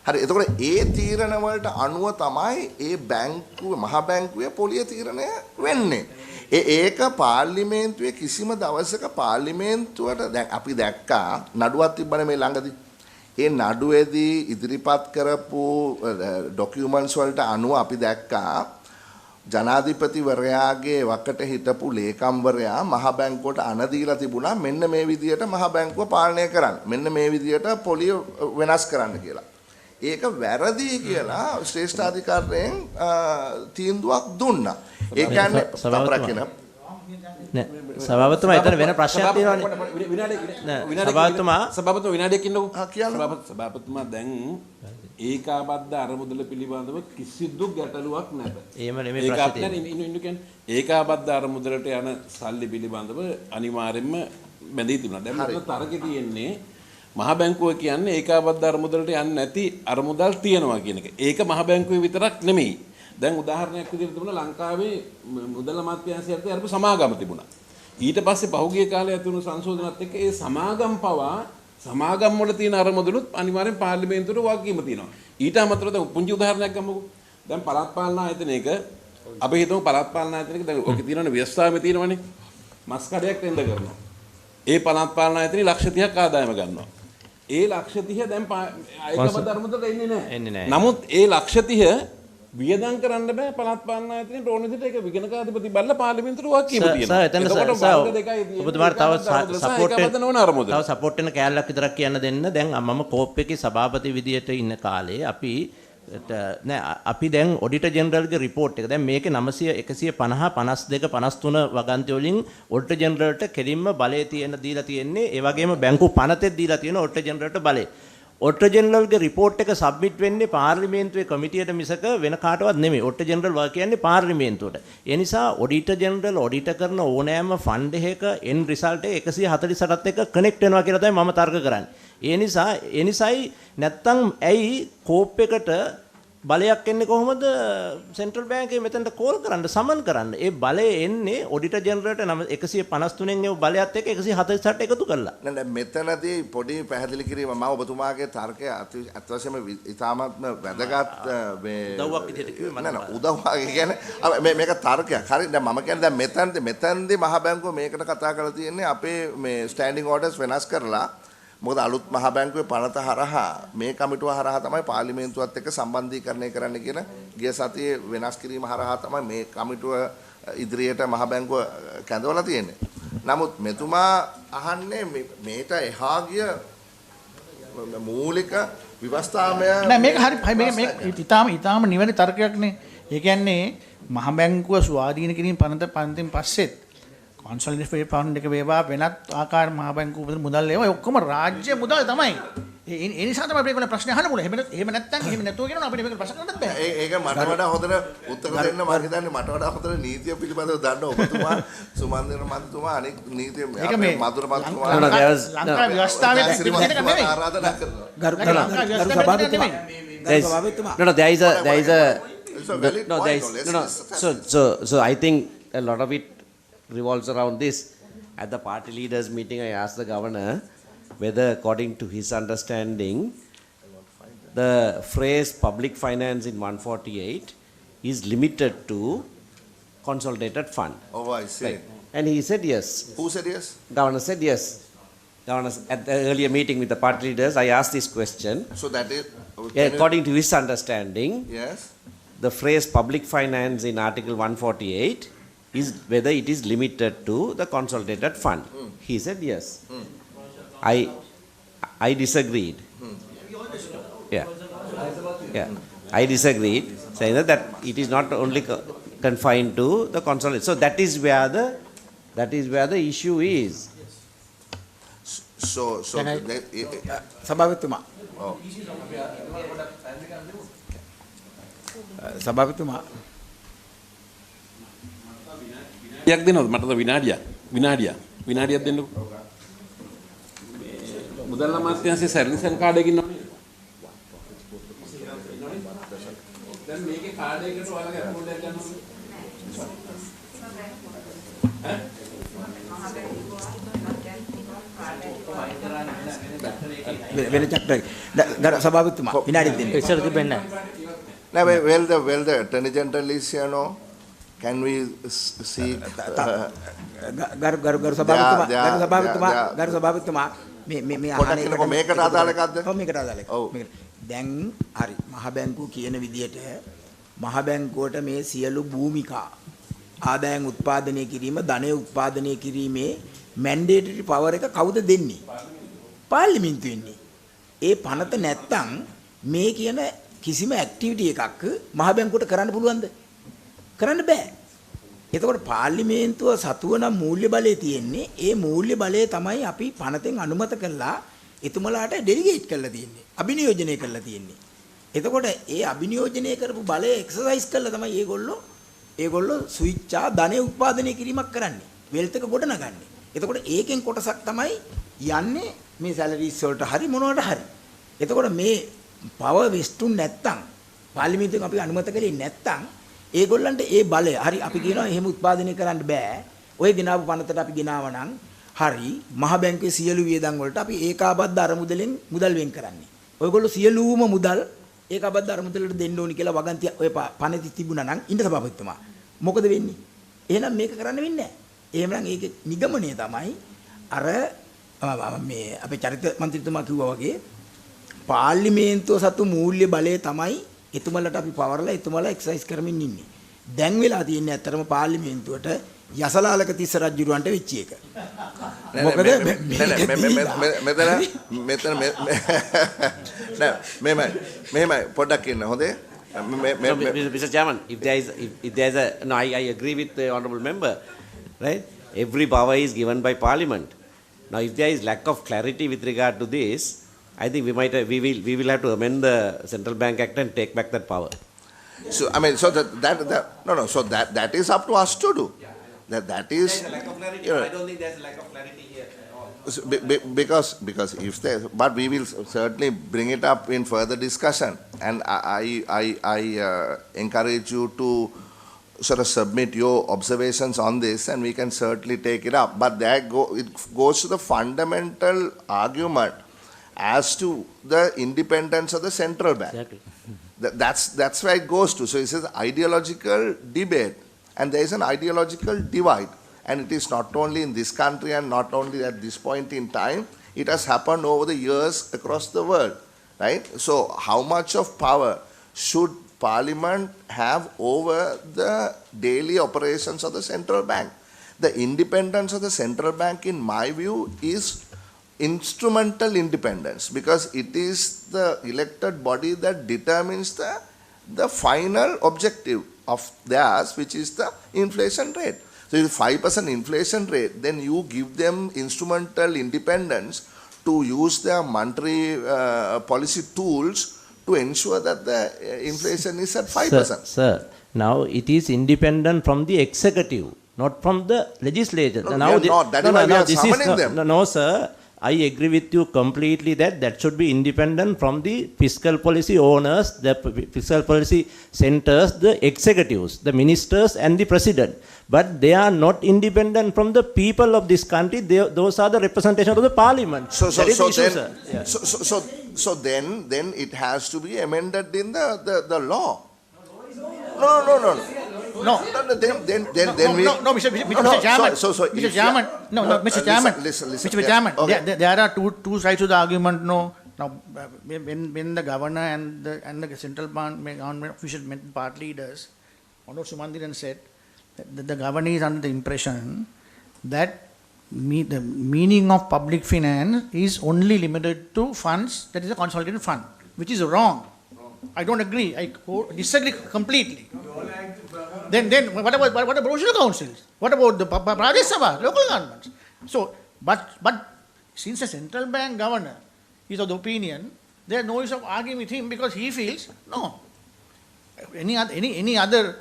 හරි. එතකොට ඒ තීරණ වලට අනුව තමයි ඒ බැංකුව මහ බැංකුවේ පොලිය තීරණය වෙන්නේ. ඒක පාර්ලිමේන්තුවේ කිසිම දවසක පාර්ලිමේන්තුවට දැන් අපි දැක්කා නඩුවක් තිබ්බනේ මේ ළඟදී. ඒ නඩුවේදී ඉදිරිපත් කරපු ඩොකියුමන්ට්ස් වලට අනුව අපි දැක්කා ජනාධිපතිවරයාගේ වකට හිටපු ලේකම්වරයා මහ බැංකුවට අණ දීලා තිබුණා මෙන්න මේ විදියට මහ බැංකුව පාලනය කරන්න. මෙන්න මේ විදියට පොලිය වෙනස් කරන්න කියලා. ඒක වැරදි කියලා ශ්‍රේෂ්ඨාධිකාරියෙන් තීන්දුවක් දුන්නා. ඒ කියන්නේ සභාපතිතුමා සභාපතිතුමා එතන වෙන ප්‍රශ්නයක් තියෙනවානේ. සභාපතිතුමා විනාඩියක් ඉන්නකෝ. සභාපතිතුමා දැන් ඒකාබද්ධ අරමුදල පිළිබඳව කිසිදු ගැටලුවක් නැත. එහෙම නෙමෙයි ප්‍රශ්නේ තියෙන්නේ. ඒකාබද්ධ අරමුදලට යන සල්ලි පිළිබඳව අනිවාර්යයෙන්ම බැඳී තිබුණා. දැන් මෙතන තරකේ තියෙන්නේ මහ බැංකුව කියන්නේ ඒකාබද්ධ අරමුදලට යන්නේ නැති අරමුදල් තියනවා කියන එක. ඒක මහ බැංකුවේ විතරක් නෙමෙයි. දැන් උදාහරණයක් විදිහට තිබුණා ලංකාවේ මුදල් අමාත්‍යාංශයට අරපු සමාගම තිබුණා. ඊට පස්සේ පහුගිය කාලේ ඇති වුණු සංශෝධනත් එක්ක ඒ සමාගම් පවා සමාගම් වල තියෙන අරමුදලුත් අනිවාර්යෙන් පාර්ලිමේන්තුවට වගකීම තියෙනවා. ඊට අමතරව දැන් පුංචි උදාහරණයක් ගමුකෝ. දැන් පළාත් පාලන ආයතනයක අපි හිතමු පළාත් පාලන ආයතනයක දැන් ඔකේ තියෙනවනේ ව්‍යවස්ථාවේ තියෙනවනේ. මස් කඩයක් වෙන්ද කරනවා. ඒ පළාත් පාලන ආයතනේ ලක්ෂ 30ක් ආදායම ගන්නවා. ඒ ලක්ෂ 30 දැන් ඒකම අරමුදලට එන්නේ නැහැ. නමුත් ඒ ලක්ෂ 30 වියදම් කරන්න බෑ පළාත් පාලන ආයතනයේ ඕන විදිහට ඒක විගණකාධිපති බලලා පාර්ලිමේන්තුවට වගකීම තියෙනවා. ඔබතුමාට තව සපෝට් වෙන කෑල්ලක් විතරක් කියන්න දෙන්න. දැන් මම කෝප් එකේ සභාපති විදියට ඉන්න කාලේ අපි නෑ අපි දැන් ඔඩිටර් ජෙනරල්ගේ report එක දැන් මේකේ 900 150 52 53 වගන්ති වලින් ඔඩිටර් ජෙනරල්ට කෙලින්ම බලය දීලා තියෙන්නේ ඒ වගේම බැංකු පනතෙත් දීලා තියෙන ඔඩිටර් ජෙනරල්ට බලය. ඔඩිටර් ජෙනරල්ගේ report එක සබ්මිට් වෙන්නේ පාර්ලිමේන්තුවේ කමිටියට මිසක වෙන කාටවත් නෙමෙයි. ඔඩිටර් ජෙනරල් වා කියන්නේ පාර්ලිමේන්තුවට. ඒ නිසා ඔඩිටර් ජෙනරල් ඔඩිටර් කරන ඕනෑම ෆන්ඩ් එකක end result එක 148ත් එක්ක කනෙක්ට් වෙනවා කියලා තමයි මම තර්ක කරන්නේ. ඒ නිසායි නැත්තම් ඇයි කෝප් එකට බලයක් එන්නේ කොහොමද සෙන්ට්‍රල් බැංකුවේ මෙතනට කෝල් කරන්න සමන් කරන්න. ඒ බලය එන්නේ ඔඩිටර් ජෙනරල්ට 153න් ඒ බලයත් එක්ක 148 එකතු කරලා. නෑ මෙතනදී පොඩි පැහැදිලි කිරීම මම ඔබතුමාගේ තර්කය අත්වශයෙන්ම ඉතාමත්ම වැදගත් මේ උදව්වක් විදිහට කිව්වේ මම. නෑ උදව්වක් කියන්නේ මේක තර්කයක්. හරි දැන් මම කියන්නේ දැන් මෙතනදී මහ බැංකුව මේකට කතා කරලා තියෙන්නේ අපේ මේ ස්ටෑන්ඩින් ඕඩර්ස් වෙනස් කරලා මොකද අලුත් මහ බැංකුවේ පනත හරහා මේ කමිටුව හරහා තමයි පාර්ලිමේන්තුවත් එක්ක සම්බන්ධීකරණය කරන්න කියන ගිය සතියේ වෙනස් කිරීම හරහා තමයි මේ කමිටුව ඉදිරියට මහ බැංකුව කැඳවලා තියෙන්නේ. නමුත් මෙතුමා අහන්නේ මේට එහා ගිය මූලික ව්‍යවස්ථාමය නෑ මේක හරි මේක ඊටාම නිවැරදි තර්කයක්නේ. ඒ කියන්නේ මහ බැංකුව ස්වාධීන කිරීම පනතින් පස්සෙත් කොන්සොලිඩේටඩ් ෆන්ඩ් එක වේවා වෙනත් ආකාර මහ බැංකුව මුදල් ඒවා ඔක්කොම රාජ්‍ය මුදල් තමයි. ඒ නිසා තමයි මේක ප්‍රශ්න අහන්න පුළුවන්. එහෙම නැත්නම් එහෙම නැතුව කියනවා අපිට මේක ප්‍රශ්න කරන්නත් බෑ. ඒක මට වඩා හොඳට උත්තර දෙන්න මම හිතන්නේ මට වඩා හොඳට නීතිය පිළිබඳව දන්න ඔබතුමා සුමන්දිර මන්තුමා අනෙක් නීතිය අපේ මధుර මන්තුමා ලංකා ව්‍යවස්ථාවේ විදිහට නෙමෙයි. ආරාධනා කරනවා. ගරු සභාපතිතුමා So I think a lot of it revolves around this. At the party leaders meeting, I asked the governor whether, according to his understanding, the phrase public finance in 148 is limited to consolidated fund. Oh, I see. Right. And he said yes. Who said yes? Governor said yes. Governor, at the earlier meeting with the party leaders, I asked this question. So that is... According to his understanding, yes, the phrase public finance in Article 148 is whether it is limited to the consolidated fund. He said yes. I disagreed. Yeah. I disagreed, saying that it is not only confined to the consolidated. So that is where the issue is. So සභාපතිතුමා සභාපතිතුමා යක් දෙනවද මටද විනාඩියක් දෙන්නකෝ. මුදල් අමාත්‍යාංශයේ සර්විසන් card එකකින් නෝනේ. දැන් මේකේ card එකකට ඔයාලගේ අකවුන්ට් එක ගන්න ඕනේ. වෙන චක්‍රය ගරු සභාපතිතුමා විනාඩියක් දෙන්න. ඉස්සර තිබෙන්නේ නැහැ. Well the Attorney General is here, no? Can we see ගරු සභාපතිතුමා මේ අහන්නේ මේකට අදාළ එකක්ද? ඔව් මේකට අදාළ එකක්. දැන් හරි මහ බැංකුව කියන විදිහට මහ බැංකුවට මේ සියලු භූමිකා ආදායම් උත්පාදනය කිරීම ධනය උත්පාදනය කිරීමේ මැන්ඩේටරි පවර් එක කවුද දෙන්නේ? පාර්ලිමේන්තුවෙන්නේ. ඒ පනත නැත්තම් මේ කියන කිසිම ඇක්ටිවිටි එකක් මහ බැංකුවට කරන්න පුළුවන්ද? කරන්න බෑ. එතකොට පාර්ලිමේන්තුව සතුවන මූල්‍ය බලය තියෙන්නේ. ඒ මූල්‍ය බලය තමයි අපි පනතෙන් අනුමත කළා එතුමලාට ඩෙලිගේට් කරලා තියෙන්නේ. අභිනියෝජනය කරලා තියෙන්නේ. එතකොට ඒ අභිනියෝජනය කරපු බලය එක්සර්සයිස් කළා තමයි ඒගොල්ලෝ ස්විච්චා ධනෙ උත්පාදනය කිරීමක් කරන්නේ. වෙල්ත් එක ගොඩනගන්නේ. එතකොට ඒකෙන් කොටසක් තමයි යන්නේ මේ සැලරිස් වලට හරි මොනවට හරි. එතකොට මේ පවර් වෙස්ටුන් නැත්තම් පාර්ලිමේන්තුවෙන් අපි අනුමත කළේ නැත්තම් ඒගොල්ලන්ට ඒ බලය හරි අපි කියනවා එහෙම උත්පාදනය කරන්න බෑ. ඔය ගෙනාවු පනතට අපි ගෙනාවා නම් හරි මහ බැංකුවේ සියලු වියදම් වලට අපි ඒකාබද්ධ අරමුදලෙන් මුදල් වෙන් කරන්නේ. ඔයගොල්ලෝ සියලුම මුදල් ඒකාබද්ධ අරමුදලට දෙන්න ඕනි කියලා වගන්තිය ඔය පනති තිබුණා නම් ඉන්න සභාපතිතුමා. මොකද වෙන්නේ? එහෙනම් මේක කරන්න වෙන්නේ නැහැ. එහෙමනම් ඒකේ නිගමනය තමයි අර මේ අපේ චරිත මන්ත්‍රීතුමා කිව්වා වගේ පාර්ලිමේන්තුව සතු මූල්‍ය බලය තමයි එතුමලට අපි පවර්ලා එතුමලා එක්සර්සයිස් කරමින් ඉන්නේ. දැන් වෙලා තියෙන්නේ ඇත්තටම පාර්ලිමේන්තුවට යසලාලක තිස්ස රජුරවන්ට වෙච්ච එක. මෙහෙමයි පොඩ්ඩක් ඉන්න හොඳේ Mr. Chairman, if there is a, no, I agree with the honourable member, right? Every power is given by Parliament. Now, if there is lack of clarity with regard to this, I think we will have to amend the Central Bank Act and take back that power. So that is up to us to do. That is. There is a lack of clarity. I don't think there is a lack of clarity here at all. Because if there, but we will certainly bring it up in further discussion, and I encourage you to sort of submit your observations on this, and we can certainly take it up. But it goes to the fundamental argument as to the independence of the central bank. Exactly. That's where it goes to. So it's an ideological debate, and there is an ideological divide. And it is not only in this country and not only at this point in time, it has happened over the years across the world, right? So how much of power should Parliament have over the daily operations of the central bank? The independence of the central bank, in my view, is instrumental independence, because it is the elected body that determines the final objective of theirs, which is the inflation rate. So if 5% inflation rate, then you give them instrumental independence to use their monetary policy tools to ensure that the inflation is at 5%. Sir, now it is independent from the executive, not from the legislature. No, now we are not. That is why we are summoning them. No, sir. I agree with you completely that should be independent from the fiscal policy owners, the fiscal policy centers, the executives, the ministers and the president. But they are not independent from the people of this country. Those are the representation of the parliament. So then it has to be amended in the law. No. No, Mr. Chairman. Mr. Chairman. Mr. Chairman. Mr. Chairman. There are two sides to the argument. No. Now, when the governor and the central government official part leaders, Honorable Sumandiran said that the governor is under the impression that the meaning of public finance is only limited to funds that is a consolidated fund, which is wrong. I don't agree. I disagree completely. Then what about provincial councils? What about the Rajya Sabha, local governments? So, but since the central bank governor is of the opinion, there is no use of arguing with him, because he feels no. Any other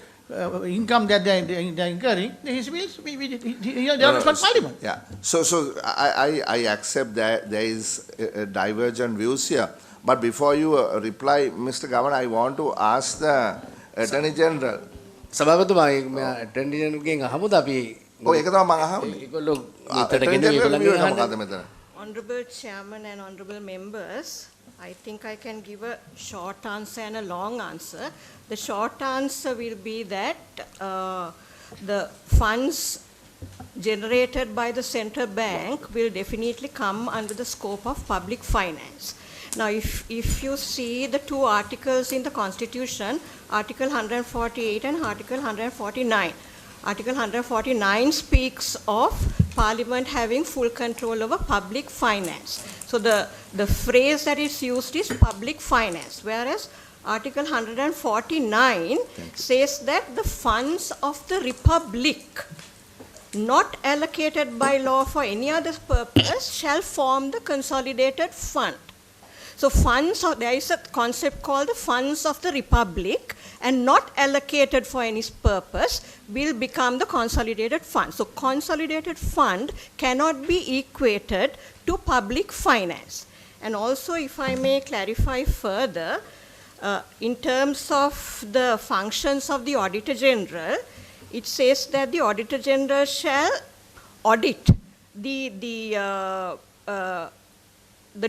income that they are incurring, he feels they are responsible Parliament. Yeah. So I accept that there is divergent views here. But before you reply, Mr. Governor, I want to ask the Attorney General. සභාපතිතුමා ඇටර්නි ජෙනරල්ගෙන් අහමුද අපි ඒක තමයි මම අහන්නේ. ඒගොල්ලෝ මෙතන ගෙන ඒගොල්ලන්ගෙන් Honorable Chairman and honorable members, I think I can give a short answer and a long answer. The short answer will be that the funds generated by the central bank will definitely come under the scope of public finance. Now, if you see the two articles in the Constitution, Article 148 and Article 149. Article 149 speaks of Parliament having full control over public finance. So the phrase that is used is public finance, whereas Article 149 says that the funds of the Republic, not allocated by law for any other purpose, shall form the consolidated fund. So there is a concept called the funds of the Republic, and not allocated for any purpose will become the consolidated fund. So consolidated fund cannot be equated to public finance. And also, if I may clarify further, in terms of the functions of the Auditor General, it says that the Auditor General shall audit the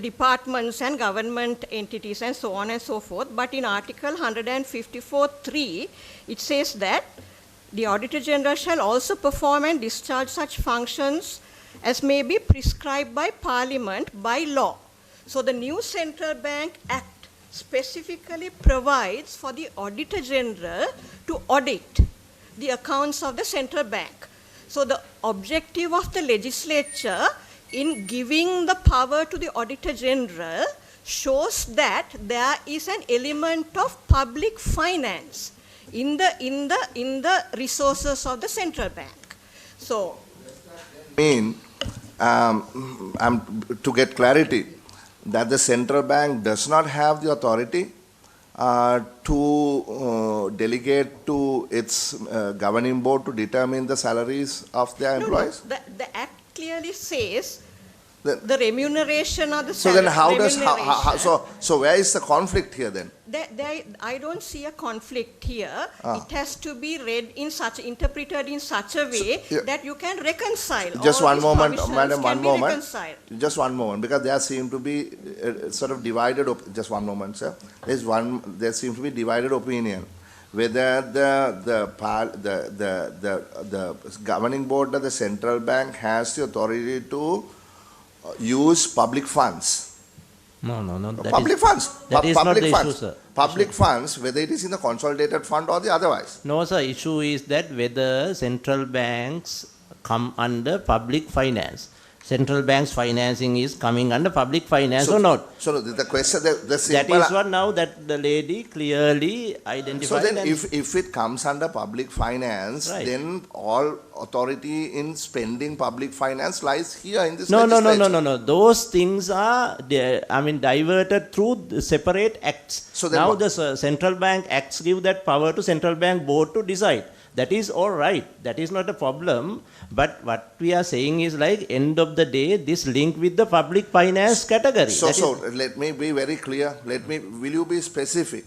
departments and government entities and so on and so forth. But in Article 154.3, it says that the Auditor General shall also perform and discharge such functions as may be prescribed by Parliament by law. So the new Central Bank Act specifically provides for the Auditor General to audit the accounts of the central bank. So the objective of the legislature in giving the power to the Auditor General shows that there is an element of public finance in the resources of the central bank. So, to get clarity, that the central bank does not have the authority to delegate to its governing board to determine the salaries of their employees? No. The Act clearly says the remuneration of the so salary. then how does so where is the conflict here then? I don't see a conflict here. It has to be read interpreted in such a way that you can reconcile. Just all one these moment, provisions madam, can one be moment. reconciled. Just one moment, because there seem to be sort of divided. Just one moment, sir. There seems to be divided opinion whether the governing board of the central bank has the authority to use public funds. No. Public funds. That is not the issue, sir. Public funds, whether it is in the consolidated fund or the otherwise. No, sir. Issue is that whether central banks come under public finance. Central bank's financing is coming under public finance or not. So the question, the simple... That is what now that the lady clearly identified. So then if it comes under public finance, right, then all authority in spending public finance lies here in this legislature. No. Those things are, diverted through the separate acts. So then now what? the central bank acts give that power to central bank board to decide. That is all right. That is not a problem. But what we are saying is like end of the day, this link with the public finance category. So let me be very clear. Will you be specific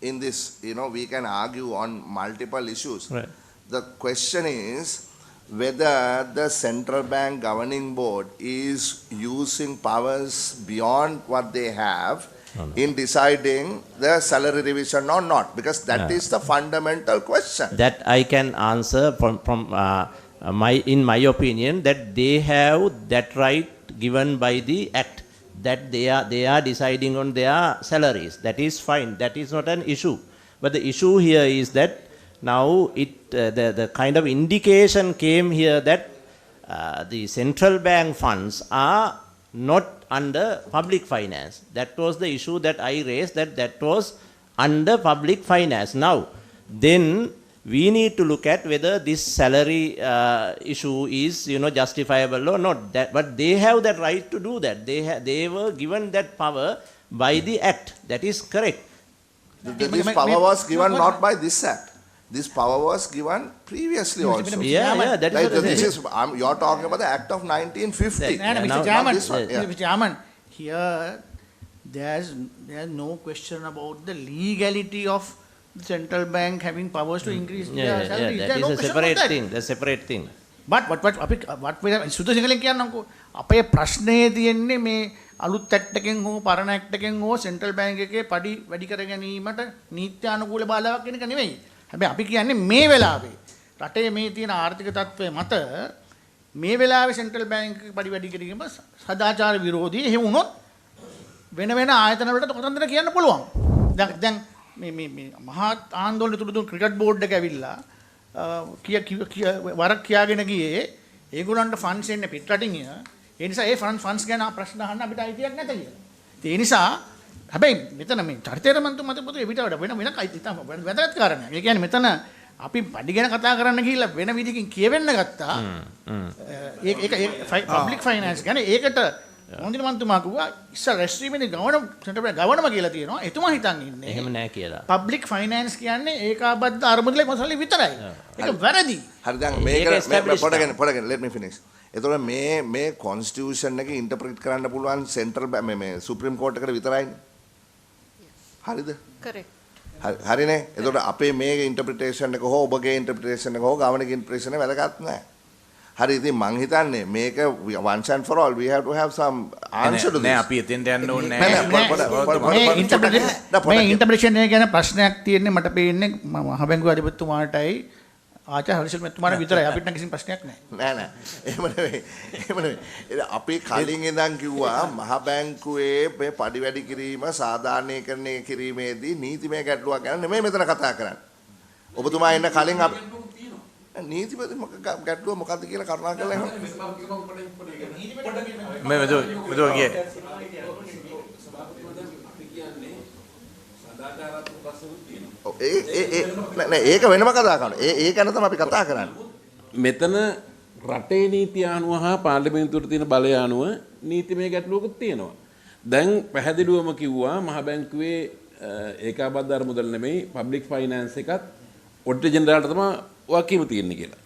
in this? We can argue on multiple issues. Right. The question is whether the central bank governing board is using powers beyond what they have in deciding the salary revision or not, because that is the fundamental question. That I can answer from in my opinion, that they have that right given by the Act, that they are deciding on their salaries. That is fine. That is not an issue. But the issue here is that now the kind of indication came here that the central bank funds are not under public finance. That was the issue that I raised, that was under public finance. Now, then we need to look at whether this salary issue is justifiable or not. But they have that right to do that. They were given that power by the Act. That is correct. This power was given not by this Act. This power was given previously also. Yeah, that is what you're talking about the Act of 1950. Mr. Chairman, here there's no question about the legality of the central bank having powers to increase their salaries. That is a separate thing. That's a separate thing. But what we have සුදු සිංහලෙන් කියන්නම්කෝ. අපේ ප්‍රශ්නේ තියෙන්නේ මේ අලුත් act එකෙන් හෝ පරණ ඇක්ට් එකෙන් හෝ සෙන්ට්‍රල් බැංක් එකේ පඩි වැඩි කර ගැනීමට නීත්‍යානුකූල බාධාවක් කියන එක නෙවෙයි. හැබැයි අපි කියන්නේ මේ වෙලාවේ රටේ මේ තියෙන ආර්ථික තත්ත්වය මත මේ වෙලාවේ සෙන්ට්‍රල් බැංක් පඩි වැඩි කිරීම සදාචාර විරෝධී. එහෙම වුණොත් වෙන ආයතන වලට කතන්දර කියන්න පුළුවන්. දැන් මේ මහා ආందోලන තුරුදුන් ක්‍රිකට් බෝඩ් එක ඇවිල්ලා වරක් කියාගෙන ගියේ ඒගොල්ලන්ට ෆන්ඩ්ස් එන්නේ පිටරටින්. ඒ නිසා ඒ ෆන්ඩ්ස් ගැන ප්‍රශ්න අහන්න අපිට අයිතියක් නැත කියලා. ඒ නිසා හැබැයි මෙතන මේ චරිතේර මන්තු මත පොතේ එවිට වෙන වැදගත් කාරණයක්. ඒ කියන්නේ මෙතන අපි පඩි ගැන කතා කරන්න ගිහිල්ලා වෙන විදිහකින් කියවෙන්න ගත්තා. ඒක පබ්ලික් ෆයිනෑන්ස් ගැන ඒකට මොන්දින මන්තුමා කිව්වා ඉස්සර රෙස්ට්‍රීමේදී ගවර්නම කියලා තියෙනවා. එතුමා හිතන් ඉන්නේ එහෙම නෑ කියලා. පබ්ලික් ෆයිනෑන්ස් කියන්නේ ඒකාබද්ධ අරමුදලේ මොසලි විතරයි. ඒක වැරදි. හරි දැන් මේක පොඩගෙන let me finish. එතකොට මේ constitution එක ඉන්ටර්ප්‍රිට් කරන්න පුළුවන් සෙන්ටරල් මේ සුප්‍රීම කෝට් එකට විතරයිනේ. හරිද? correct. හරිනේ. එතකොට අපේ මේ ඉන්ටර්ප්‍රිටේෂන් එක හෝ ඔබගේ ඉන්ටර්ප්‍රිටේෂන් එක හෝ ගාවනගේ ඉන්ටර්ප්‍රිටේෂන් එක වැදගත් නැහැ. හරි ඉතින් මං හිතන්නේ මේක once and for all we have to have some answer to this. නෑ අපි එතෙන්ට යන්න ඕනේ නෑ. මේ ඉන්ටර්ප්‍රිටේෂන් එක ගැන ප්‍රශ්නයක් තියෙන්නේ මට පේන්නේ මහ බැංකුවේ අධිපතිතුමාටයි ආචාර්ය හරිසල් මෙතුමාට විතරයි. අපිට නම් කිසිම ප්‍රශ්නයක් නෑ. නෑ. එහෙම නෙවෙයි. අපි කලින් ඉඳන් කිව්වා මහ බැංකුවේ මේ පඩි වැඩි කිරීම සාධාරණීකරණය කිරීමේදී නීතිමය ගැටලුවක් ගැන නෙමෙයි මෙතන කතා කරන්නේ. ඔබතුමා එන්න කලින් නීතිපති ගැටලුව මොකද්ද කියලා කරුණාකරලා එහෙම මේ මෙතුමගේ ඒක වෙනම කතා කරනවා. ඒ ගැන තමයි අපි කතා කරන්නේ. මෙතන රටේ නීතිය අනුව හා පාර්ලිමේන්තුවට තියෙන බලය අනුව නීතිමය ගැටලුවකුත් තියෙනවා. දැන් පැහැදිලිවම කිව්වා මහ බැංකුවේ ඒකාබද්ධ මුදල් නෙමෙයි පබ්ලික් ෆයිනෑන්ස් එකත් ඔඩිටර් ජෙනරාල්ට තමයි වකීම තියෙන්නේ කියලා.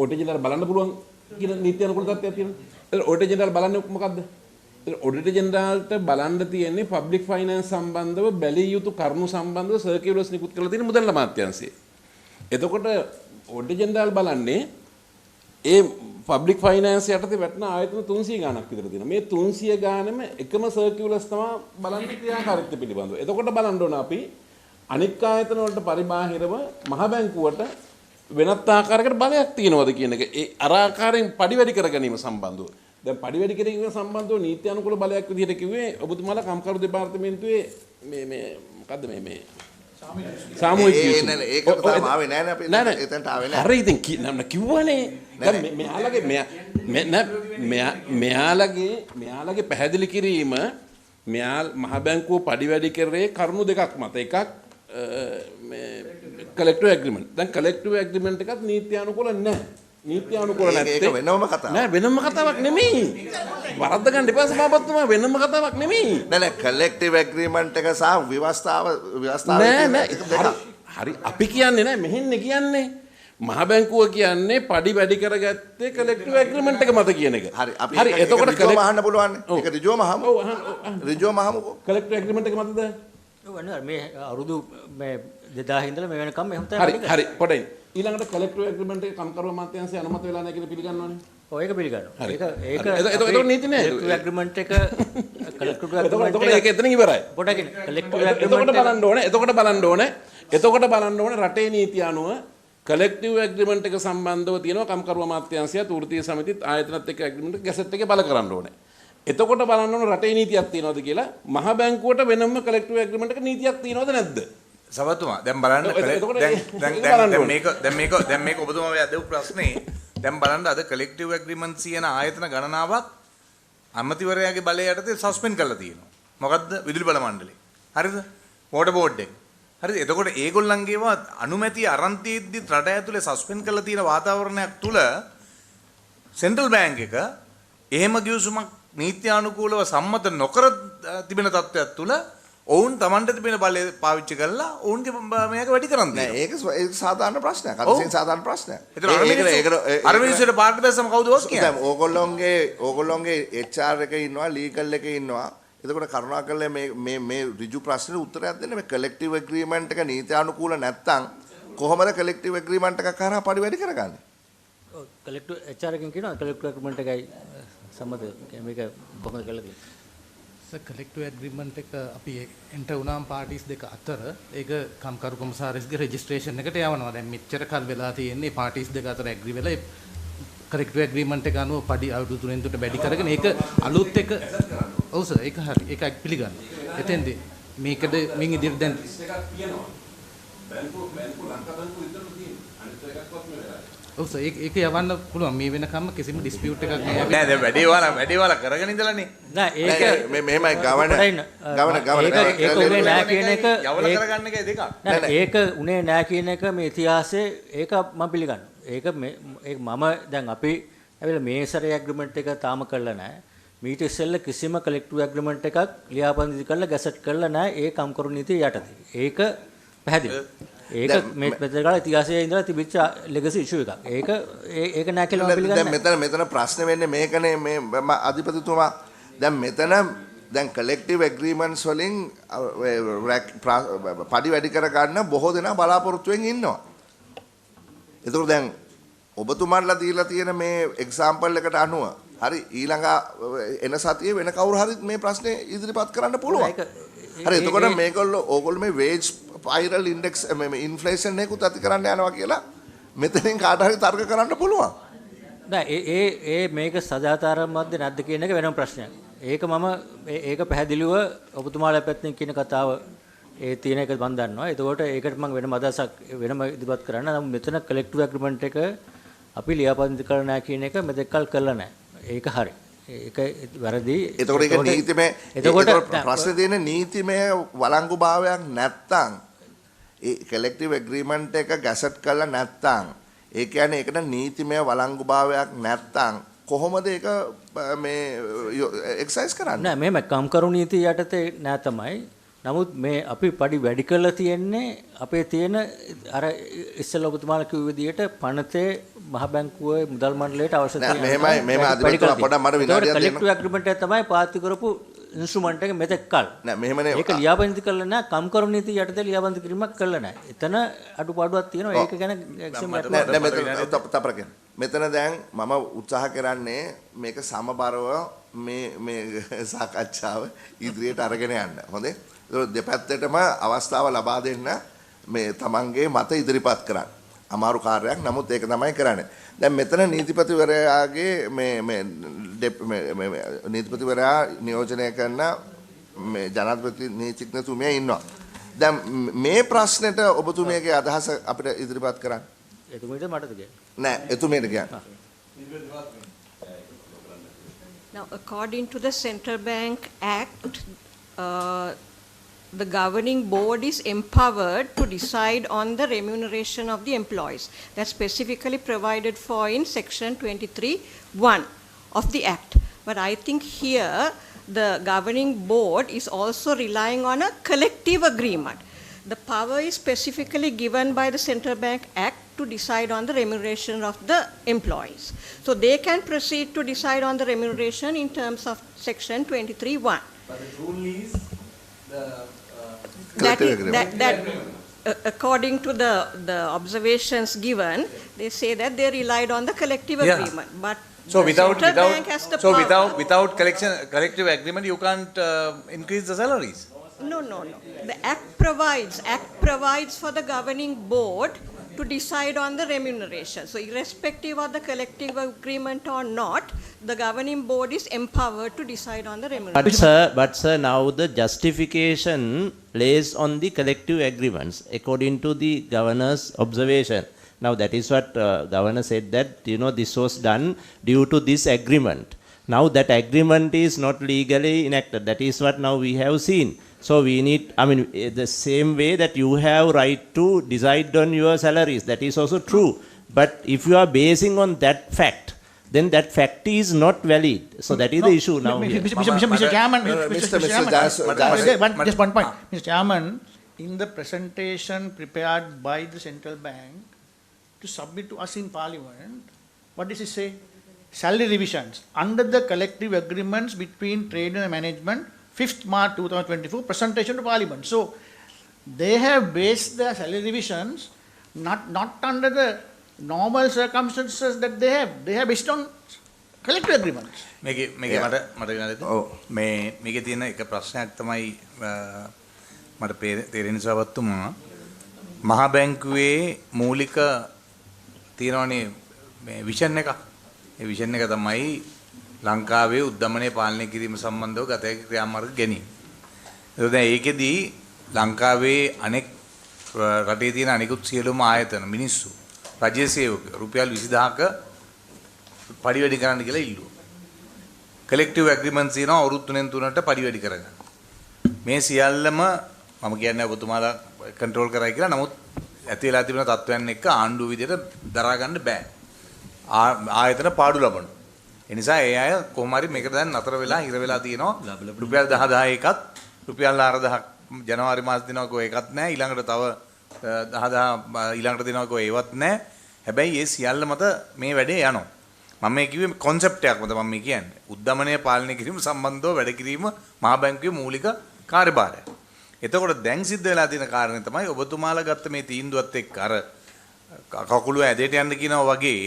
ඔඩිටර් ජෙනරාල් බලන්න පුළුවන් කියන නීති අනුකූල තත්ත්වයක් තියෙනවා. ඒතර ඔඩිටර් ජෙනරාල් බලන්නේ මොකද්ද? ඔඩිටර් ජෙනරාල්ට බලන්න තියෙන්නේ පබ්ලික් ෆයිනෑන්ස් සම්බන්ධව බැලිය යුතු කරුණු සම්බන්ධව සර්කියුලර්ස් නිකුත් කරලා තියෙන මුදල් අමාත්‍යාංශය. එතකොට ඔඩිටර් ජෙනරාල් බලන්නේ ඒ පබ්ලික් ෆයිනෑන්ස් යටතේ වැටෙන ආයතන 300 ගාණක් විතර තියෙනවා. මේ 300 ගානෙම එකම සර්කියුලර්ස් තමයි බලන්නේ ක්‍රියාකාරීත්වය පිළිබඳව. එතකොට බලන්න ඕන අපි අනික් ආයතන වලට පරිබාහිරව මහ බැංකුවට වෙනත් ආකාරයකට බලයක් තියෙනවද කියන එක ඒ අර ආකාරයෙන් පරිවැඩි කර ගැනීම සම්බන්ධව. දැන් පරිවැඩි කිරීම සම්බන්ධව නීති අනුකූල බලයක් විදිහට කිව්වේ ඔබතුමාලා කම්කරු දෙපාර්තමේන්තුවේ මේ මොකද්ද මේ සාමූහික ඒක තමයි ආවේ නෑනේ අපි එතනට ආවේ නෑ. හරි ඉතින් කිව්වනේ. දැන් මෙයාලගේ පැහැදිලි කිරීම මහ බැංකුව පරිවැඩි කරේ කරුණු දෙකක් මත. එකක් මේ කලෙක්ටිව් ඇග්‍රීමන්ට්. දැන් කලෙක්ටිව් ඇග්‍රීමන්ට් එකත් නීති අනුකූල නැහැ. නීති අනුකූල නැත්තේ ඒක වෙනම කතාවක්. නෑ වෙනම කතාවක් නෙමෙයි. වරද්ද ගන්න එපා සභාපතිතුමා වෙනම කතාවක් නෙමෙයි. නෑ කලෙක්ටිව් ඇග්‍රීමන්ට් එක සහ ව්‍යවස්ථාව හරි අපි කියන්නේ නෑ මෙහෙන්නේ කියන්නේ මහ බැංකුව කියන්නේ පඩි වැඩි කරගත්තේ කලෙක්ටිව් ඇග්‍රීමන්ට් එක මත කියන එක. හරි එතකොට රිජුවම අහන්න පුළුවන්. ඒක රිජුවම අහමු. රිජුවම අහමුකෝ. කලෙක්ටිව් ඇග්‍රීමන්ට් එක මතද? ඔව් අනිවාර්ය මේ අවුරුදු මේ 2000 ඉඳලා මේ වෙනකම් එහෙම තමයි. හරි පොඩ්ඩයි. ඊළඟට කලෙක්ටිව් ඇග්‍රීමන්ට් එක කම්කරුව අමාත්‍යාංශය අනුමත වෙලා නැහැ කියලා පිළිගන්නවනේ. ඔව් ඒක පිළිගන්නවා. ඒක නීති නෑ. කලෙක්ටිව් ඇග්‍රීමන්ට් එක කලෙක්ටිව් ඇග්‍රීමන්ට් ඒක එතනින් ඉවරයි. පොඩ්ඩක් කලෙක්ටිව් ඇග්‍රීමන්ට් එතකොට බලන්න ඕනේ රටේ නීතිය අනුව කලෙක්ටිව් ඇග්‍රීමන්ට් එක සම්බන්ධව තියෙනවා කම්කරු අමාත්‍යාංශයත් වෘත්තීය සමිතිත් ආයතනත් එක්ක ඇග්‍රීමන්ට් එක ගැසට් එකේ බල කරන්න ඕනේ. එතකොට බලන්න ඕනේ රටේ නීතියක් තියෙනවද කියලා. මහ බැංකුවට වෙනම කලෙක්ටිව් ඇග්‍රීමන්ට් එක නීතියක් තියෙනවද නැද්ද? සභාපතිතුමා දැන් බලන්න දැන් මේක ඔබතුමා මේ අදපු ප්‍රශ්නේ දැන් බලන්න අද කලෙක්ටිව් ඇග්‍රීමන්ට්ස් කියන ආයතන ගණනාවක් අමාත්‍යවරයාගේ බලය යටතේ සස්පෙන්ඩ් කරලා තියෙනවා. මොකද්ද? විදුලි බල මණ්ඩලය. හරිද? වෝටර් බෝඩ් එක. හරිද? එතකොට ඒගොල්ලන්ගේව අනුමැතිය අරන් තියෙද්දි රට ඇතුලේ සස්පෙන්ඩ් කරලා තියෙන වාතාවරණයක් තුල සෙන්ට්‍රල් බැංක් එක එහෙම ගිවිසුමක් නීත්‍යානුකූලව සම්මත නොකර තිබෙන තත්ත්වයක් තුල ඔවුන් Tamanට තිබෙන බලය පාවිච්චි කරලා ඔවුන්ගේ මේක වැඩි කරන් දෙනවා. ඒක සාධාරණ ප්‍රශ්නයක්. අතිශයින් සාධාරණ ප්‍රශ්නයක්. අර මිනිස්සුන්ට පාර්ටි බැස්සම කවුද ඔස් කියන්නේ? දැන් ඕගොල්ලෝගේ HR එකේ ඉන්නවා, ලීගල් එකේ ඉන්නවා. එතකොට කරුණාකරලා මේ ඍජු ප්‍රශ්නෙට උත්තරයක් දෙන්න. මේ කලෙක්ටිව් ඇග්‍රීමන්ට් එක නීත්‍යානුකූල නැත්තම් කොහොමද කලෙක්ටිව් ඇග්‍රීමන්ට් එකක් කරා පඩි වැඩි කරගන්නේ? ඔව් කලෙක්ටිව් HR එකෙන් කියනවා කලෙක්ටිව් ඇග්‍රීමන්ට් එකයි සම්මත මේක කොහොමද කරලා තියෙන්නේ? කලෙක්ටිව් ඇග්‍රීමන්ට් එක අපි එන්ටර් වුණාම පාටිස් දෙක අතර ඒක කම්කරු කොමසාරිස්ගේ රෙජිස්ට්‍රේෂන් එකට යවනවා. දැන් මෙච්චර කල් වෙලා තියෙන්නේ පාටිස් දෙක අතර ඇග්‍රී වෙලා කලෙක්ටිව් ඇග්‍රීමන්ට් එක අනුව පඩි අවුරුදු 3 තුනට වැඩි කරගෙන ඒක අලුත් එක ඔව් සර් ඒක හරි ඒක පිළිගන්නවා. එතෙන්දී මේකද මින් ඉදිරියට දැන් බැංකුව ලංකා බැංකුව ඉදලා තියෙනවා. අනිත් එකක්වත් නෙවෙයි. ඔව් සර් ඒක යවන්න පුළුවන් මේ වෙනකම්ම කිසිම ඩිස්පියුට් එකක් නෑ. නෑ දැන් වැඩි වල කරගෙන ඉඳලානේ. නෑ ඒක මෙහෙමයි ගවන ඒක උනේ නෑ කියන එක යවල කරගන්න එකයි දෙකක්. නෑ ඒක උනේ නෑ කියන එක මේ ඉතිහාසයේ ඒක මම පිළිගන්නවා. ඒක මම දැන් අපි ඇවිල්ලා මේ සැරේ ඇග්‍රීමන්ට් එක තාම කරලා නෑ. මීට ඉස්සෙල්ලා කිසිම කලෙක්ටිව් ඇග්‍රීමන්ට් එකක් ලියාපදිංචි කරලා ගැසට් කරලා නෑ ඒ කම්කරු නීතිය යටතේ. ඒක පැහැදිලි. ඒක මේ මෙතන ඉතිහාසයේ ඉඳලා තිබිච්ච ලෙගසි ඉෂුව එකක්. ඒක නෑ කියලා මම පිළිගන්නේ. දැන් මෙතන ප්‍රශ්නේ වෙන්නේ මේකනේ මේ අධිපතිතුමා දැන් මෙතන දැන් කලෙක්ටිව් ඇග්‍රීමන්ට්ස් වලින් පඩි වැඩි කර ගන්න බොහෝ දෙනා බලාපොරොත්තුෙන් ඉන්නවා. ඒතකොට දැන් ඔබතුමාලා දීලා තියෙන මේ එක්සැම්පල් එකට අනුව හරි ඊළඟ එන සතියේ වෙන කවුරු හරි මේ ප්‍රශ්නේ ඉදිරිපත් කරන්න පුළුවන්. හරි එතකොට ඕගොල්ලෝ මේ වේජ් ස්පයිරල් ඉන්ඩෙක්ස් මේ ඉන්ෆ්ලේෂන් එකකුත් ඇති කරන්න යනවා කියලා මෙතනින් කාට හරි තර්ක කරන්න පුළුවන්. නෑ ඒ මේක සදාචාරමත්ද නැද්ද කියන එක වෙනම ප්‍රශ්නයක්. ඒක පැහැදිලිව ඔබතුමාලා පැත්තෙන් කියන කතාව ඒ තියෙන එක මම දන්නවා. එතකොට ඒකට මම වෙනම අදහසක් වෙනම ඉදිරිපත් කරන්න. නමුත් මෙතන collective agreement එක අපි ලියාපදිංචි කරලා නැහැ කියන එක මෙතෙක්කල් කළා නැහැ. ඒක හරි. ඒක වැරදි. එතකොට ඒක නීතිමය එතකොට ප්‍රශ්නේ තියෙන්නේ නීතිමය වළංගුභාවයක් නැත්තම් ඒ collective agreement එක ගැසට් කරලා නැත්තම් ඒ කියන්නේ ඒකට නීතිමය වළංගුභාවයක් නැත්තම් කොහොමද ඒක මේ එක්සයිස් කරන්නේ? නෑ මෙහෙම කම්කරු නීතිය යටතේ නෑ තමයි. නමුත් මේ අපි පඩි වැඩි කරලා තියෙන්නේ අපේ තියෙන අර ඉස්සෙල්ලා ඔබතුමාලා කිව්ව විදිහට පනතේ මහ බැංකුවේ මුදල් මණ්ඩලයට අවශ්‍ය තියෙන මෙහෙම අධිපතිතුමා පොඩ්ඩක් මට විනාඩියක් දෙන්න. කලෙක්ටිව් ඇග්‍රීමන්ට් එක තමයි පාවිච්චි කරපු ඉන්ස්ට්‍රුමන්ට් එක මෙතෙක් කල්. නෑ මෙහෙමනේ ඒක ලියාපදිංචි කරලා නෑ කම්කරු නීතිය යටතේ ලියාපදිංචි කිරීමක් කළා නෑ. එතන අඩුපාඩුවක් තියෙනවා. ඒක ගැන එක්සම් එකක් නෑ මෙතන දැන් මම උත්සාහ කරන්නේ මේක සමබරව මේ සාකච්ඡාව ඉදිරියට අරගෙන යන්න. හොඳේ? දෙපැත්තටම අවස්ථාව ලබා දෙන්න මේ තමන්ගේ මත ඉදිරිපත් කරන්න. අමාරු කාර්යයක්. නමුත් ඒක තමයි කරන්නේ. දැන් මෙතන නීතිපතිවරයාගේ මේ නීතිපතිවරයා නියෝජනය කරන මේ ජනාධිපති නීතිඥතුමිය ඉන්නවා. දැන් මේ ප්‍රශ්නෙට ඔබතුමියගේ අදහස අපිට ඉදිරිපත් කරන්න. එතුමියට මටද කියන්නේ? නෑ එතුමියට කියන්න. Now, according to the Central Bank Act, the governing board is empowered to decide on the remuneration of the employees. That's specifically provided for in section 23(1) of the Act. But I think here the governing board is also relying on a collective agreement. The power is specifically given by the Central Bank Act to decide on the remuneration of the employees. So they can proceed to decide on the remuneration in terms of section 23(1). But the rule is the according to the observations given, they say that they relied on the collective agreement. But so without collective agreement, you can't increase the salaries. No. The Act provides for the governing board to decide on the remuneration. So irrespective of the collective agreement or not, the governing board is empowered to decide on the remuneration. But sir, now the justification lays on the collective agreements according to the governor's observation. Now that is what governor said, that this was done due to this agreement. Now that agreement is not legally enacted. That is what now we have seen. So we need, the same way that you have right to decide on your salaries, that is also true. But if you are basing on that fact, then that fact is not valid. So that is the issue now. Mr. Chairman, just one point. Mr. Chairman, in the presentation prepared by the central bank to submit to us in Parliament, what does it say? Salary revisions under the collective agreements between trade and management, 5th March 2024, presentation to Parliament. So they have based their salary revisions not under the normal circumstances that they have. They have based on collective agreements. මේකේ මට මේකේ තියෙන එක ප්‍රශ්නයක් තමයි මට තේරෙන සවත්තුමා මහා බැංකුවේ මූලික තියෙනවනේ මේ විෂන් එක. ඒ විෂන් එක තමයි ලංකාවේ උද්දමනය පාලනය කිරීම සම්බන්ධව ගත හැකි ක්‍රියාමාර්ග ගැනීම. දැන් ඒකෙදී ලංකාවේ අනෙක් රටේ තියෙන අනෙකුත් සියලුම ආයතන මිනිස්සු රජයේ සේවක රුපියල් 20000ක පඩි වැඩි කරන්න කියලා ඉල්ලුවා. කලෙක්ටිව් ඇග්‍රීමන්ට්ස් තියෙනවා අවුරුදු 3ට පඩි වැඩි කරගන්න. මේ සියල්ලම මම කියන්නේ ඔබතුමාලා කන්ට්‍රෝල් කරයි කියලා. නමුත් ඇති වෙලා තිබෙන තත්ත්වයන් එක්ක ආණ්ඩුව විදිහට දරා ගන්න බෑ. ආයතන පාඩු ලබනවා. ඒ නිසා ඒ අය කොහොම හරි මේකට දැන් නතර වෙලා හිර වෙලා තියෙනවා. රුපියල් 10000 එකත් රුපියල් 4000ක් ජනවාරි මාස දිනවක ඒකත් නැහැ. ඊළඟට තව 10000 ඊළඟට දිනවක ඒවත් නැහැ. හැබැයි මේ සියල්ල මත මේ වැඩේ යනවා. මම මේ කිව්වේ concept එකක් මත මම මේ කියන්නේ. උද්දමනය පාලනය කිරීම සම්බන්ධව වැඩ කිරීම මහා බැංකුවේ මූලික කාර්යභාරය. එතකොට දැන් සිද්ධ වෙලා තියෙන කාරණේ තමයි ඔබතුමාලා ගත්ත මේ තීන්දුවත් එක්ක අර කකුල ඇදේට යන්න කියනවා වගේ